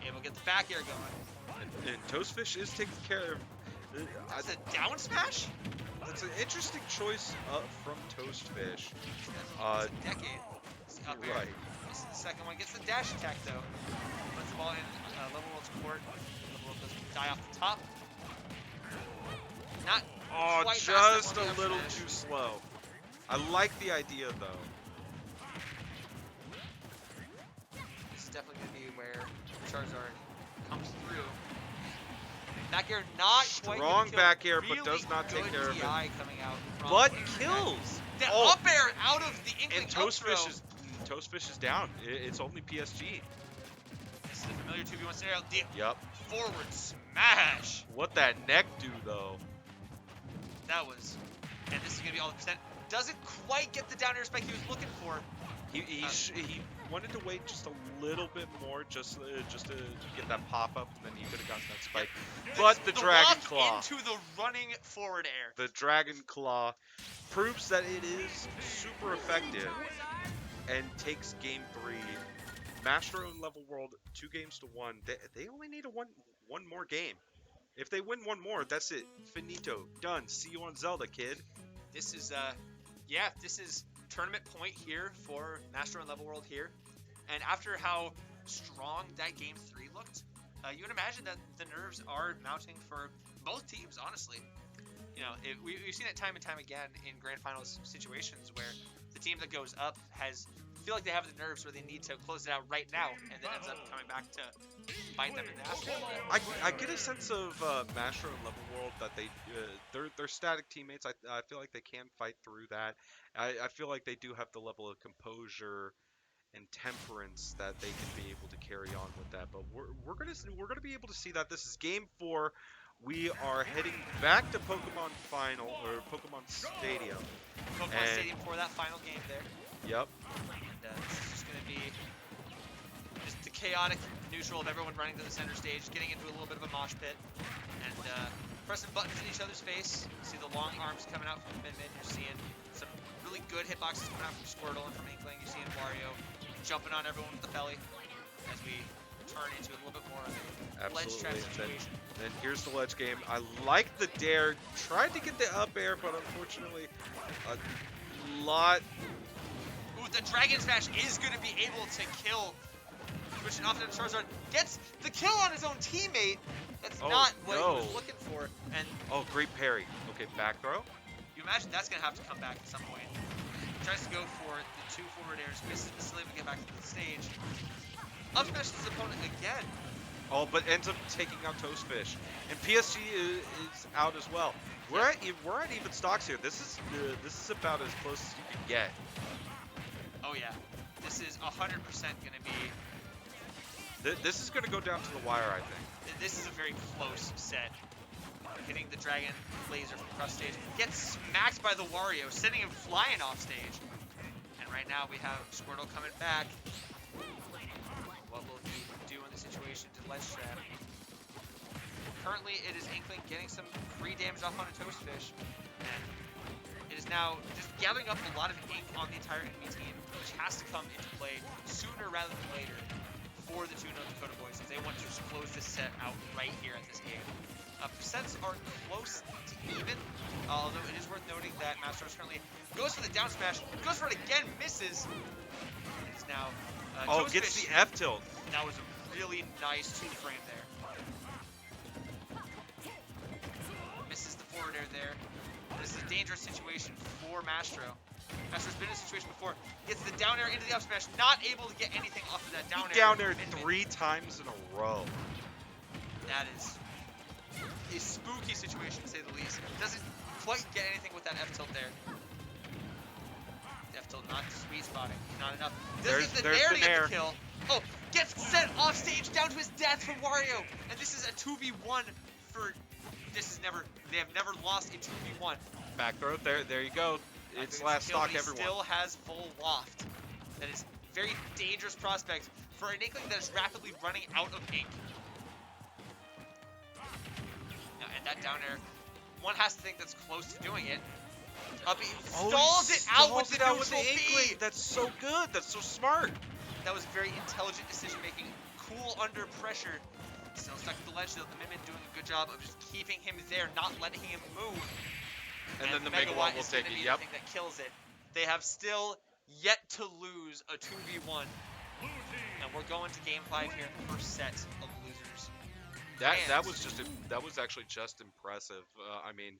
able to get the back air going. And Toastfish is taking care of. That's a down smash? That's an interesting choice from Toastfish. It's a decade. It's up air. Right. This is the second one. Gets the dash attack though. Puts the ball in level world support. Level world does die off the top. Not Oh, quite fast just enough a on the little up smash. too slow. I like the idea though. This is definitely going to be where Charizard comes through. Back air not quite Strong gonna kill. back air, but Really does not take good care of it. DI coming out from But the kills. The Oh. up air out of the Inkling And up Toastfish throw. is down. It's only PSG. This is a familiar 2v1 scenario. The Yep. forward smash. What that neck do though? That was, and this is going to be all the percent. Doesn't quite get the down air spike he was looking for. He wanted to wait just a little bit more, just to get that pop up, and then he could have gotten that spike. But the Dragon walk Claw, into the running forward air. the Dragon Claw, proves that it is super effective, and takes game 3. Mastro and Level World 2-1. They only need one more game. If they win one more, that's it. Finito. Done. See you on Zelda, kid. This is yeah, this is tournament point here for Master and Level World here. And after how strong that game 3 looked, you would imagine that the nerves are mounting for both teams, honestly. You know, we've seen it time and time again in grand finals situations where the team that goes up feel like they have the nerves where they need to close it out right now, and then ends up coming back to bite them in the ass. I get a sense of Mastro and Level World that they're static teammates. I feel like they can fight through that. I feel like they do have the level of composure and temperance that they can be able to carry on with that. But we're gonna be able to see that. This is game 4. We are heading back to Pokemon Final or Pokemon Stadium. Pokemon Stadium for that final game there. Yep. And this is just going to be just the chaotic neutral of everyone running to the center stage, getting into a little bit of a mosh pit, and pressing buttons in each other's face. You see the long arms coming out from mid-mid. You're seeing some really good hitboxes coming out from Squirtle and from Inkling. You're seeing Wario jumping on everyone with the belly as we turn into a little bit more of a ledge trap Absolutely. situation. Then here's the ledge game. I like the dare. Tried to get the up air, but unfortunately, a lot. Ooh, the Dragon Smash is going to be able to kill. Switching off to Charizard. Gets the kill on his own teammate. That's Oh, not what no. he was looking for. And Oh, great parry. Okay, back throw. you imagine that's going to have to come back at some point. Tries to go for the 2 forward airs. Misses, but still able to get back to the stage. Up smashes his opponent again. Oh, but ends up taking out Toastfish. And PSG is out as well. We're at even stocks here. This is about as close as you can get. Oh yeah, this is 100% going to be. This is going to go down to the wire, I think. This is a very close set. Hitting the Dragon Laser from across stage. Gets smacked by the Wario, sending him flying off stage. And right now we have Squirtle coming back. What will he do in the situation to ledge trap? Currently, it is Inkling getting some free damage off on a Toastfish. And it is now just gathering up a lot of ink on the entire enemy team, which has to come into play sooner rather than later for the 2 North Dakota boys if they want to just close this set out right here at this game. Percents are close to even, although it is worth noting that Mastros currently goes for the down smash, goes for it again, misses. It is now Oh, Toastfish. gets the F tilt. That was a really nice 2-frame there. Misses the forward air there. This is a dangerous situation for Mastro. Mastro's been in a situation before. Gets the down air into the up smash, not able to get anything off of that down air. Down there Mid-mid. 3 times in a row. That is a spooky situation, to say the least. Doesn't quite get anything with that F tilt there. F tilt not sweet spotting, not enough. Doesn't get the nair to get the kill. Oh, gets sent off stage down to his death from Wario. And this is a 2v1 for They have never lost a 2v1. Back throw. There you go. It's last stock, everyone. Still has full waft. That is very dangerous prospect for an Inkling that is rapidly running out of ink. Now, and that down air, one has to think that's close to doing it. Uppy stalls it out with the neutral B. That's so good. That's so smart. That was very intelligent decision making. Cool under pressure. Still stuck at the ledge though. The Min doing a good job of just keeping him there, not letting him move. And then the Megawatt will take it. The Yep. thing that kills it. They have still yet to lose a 2v1. And we're going to game 5 here in the first set of losers. That was actually just impressive. I mean,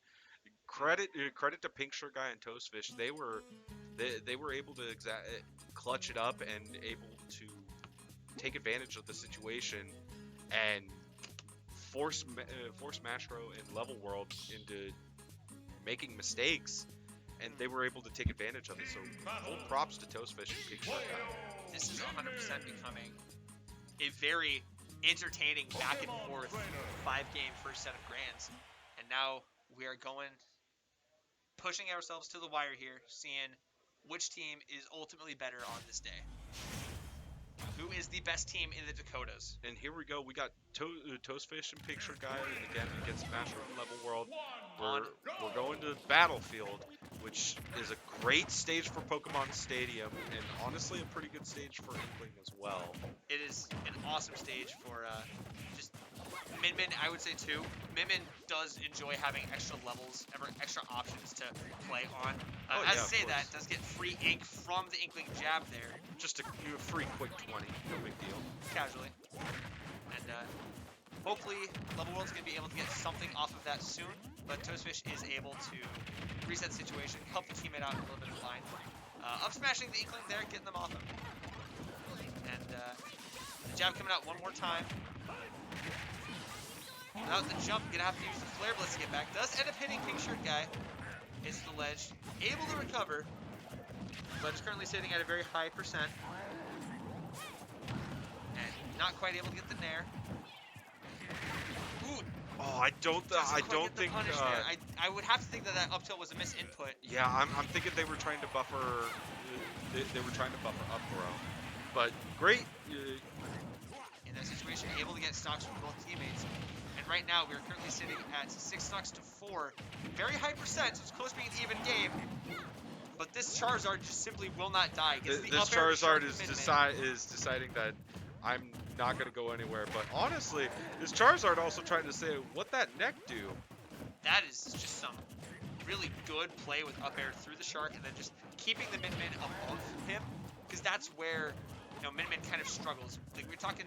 credit to Pink Shirt Guy and Toastfish. They were able to clutch it up and able to take advantage of the situation and force Mastro and Level World into making mistakes, and they were able to take advantage of it. So full props to Toastfish and Pink Shirt Guy. This is 100% becoming a very entertaining back and forth 5-game first set of grands. And now we are pushing ourselves to the wire here, seeing which team is ultimately better on this day. Who is the best team in the Dakotas? And here we go. We got Toastfish and Pink Shirt Guy again against Smash and Level World. We're going to Battlefield, which is a great stage for Pokemon Stadium, and honestly a pretty good stage for Inkling as well. It is an awesome stage for just Min, I would say too. Min does enjoy having extra levels, extra options to play on. As I say that, does get free ink from the Inkling jab there. Just a free quick 20, no big deal. Casually. And hopefully Level World's going to be able to get something off of that soon. But Toastfish is able to reset the situation, help the teammate out a little bit of line. Up smashing the Inkling there, getting them off him. And the jab coming out one more time. Without the jump, gonna have to use the Flare Blitz to get back. Does end up hitting Pink Shirt Guy. Hits the ledge, able to recover. But is currently sitting at a very high percent. And not quite able to get the Nair. Ooh. Oh, I don't think. I would have to think that up tilt was a misinput. Yeah, I'm thinking they were trying to buffer. They were trying to buffer up throw. But great. In that situation, able to get stocks from both teammates. And right now, we are currently sitting at 6 stocks to 4. Very high percent, so it's close to being an even game. But this Charizard just simply will not die. This Charizard is deciding that I'm not going to go anywhere. But honestly, this Charizard also trying to say, what that neck do? That is just some really good play with up air through the Shark and then just keeping the Min above him. Because that's where, Min kind of struggles. Like, we're talking,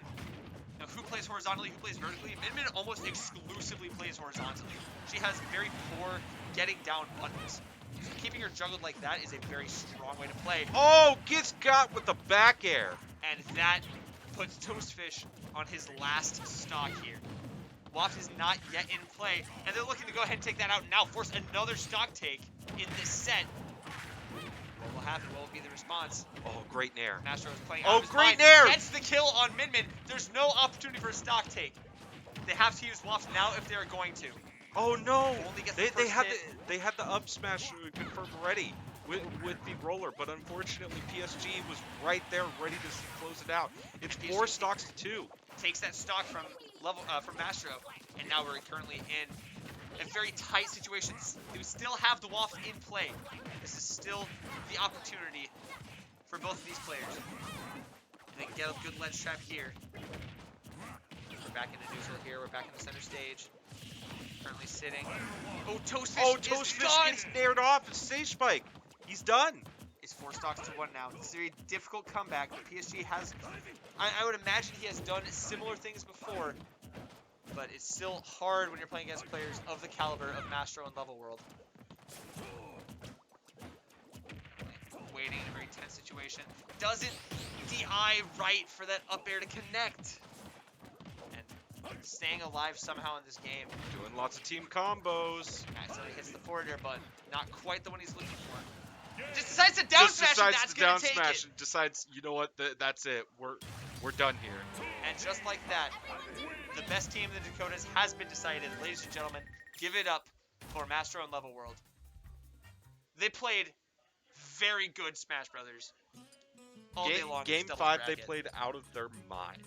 who plays horizontally, who plays vertically. Min almost exclusively plays horizontally. She has very poor getting down buttons. So keeping her juggled like that is a very strong way to play. Oh, gets got with the back air. And that puts Toastfish on his last stock here. Waft is not yet in play, and they're looking to go ahead and take that out now, force another stock take in this set. What will happen? What will be the response? Oh, great Nair. Mastro is playing out of his great mind. Nair! Gets the kill on Min. There's no opportunity for a stock take. They have to use Waft now if they're going to. Oh no! Only gets They had the up smash confirmed ready with the roller, but unfortunately PSG was right there ready to close it out. It's 4 stocks to 2. Takes that stock from Mastro, and now we're currently in a very tight situation. We still have the Waft in play. This is still the opportunity for both of these players. And they can get a good ledge trap here. We're back into neutral here. We're back in the center stage. Currently sitting. Oh, Toastfish gets nared off. It's Sage Spike. He's done. It's 4 stocks to 1 now. It's a very difficult comeback. PSG has, I would imagine he has done similar things before, but it's still hard when you're playing against players of the caliber of Mastro and Level World. Waiting in a very tense situation. Doesn't DI right for that up air to connect. And staying alive somehow in this game. Doing lots of team combos. Accidentally hits the forward air button. Not quite the one he's looking for. Just decides to down smash, and that's gonna take it. And decides, you know what, that's it. We're done here. And just like that, the best team in the Dakotas has been decided. Ladies and gentlemen, Give it up for Master on Level World. They played very good Smash Brothers all day long. in this Game doubles 5, they bracket. played out of their minds.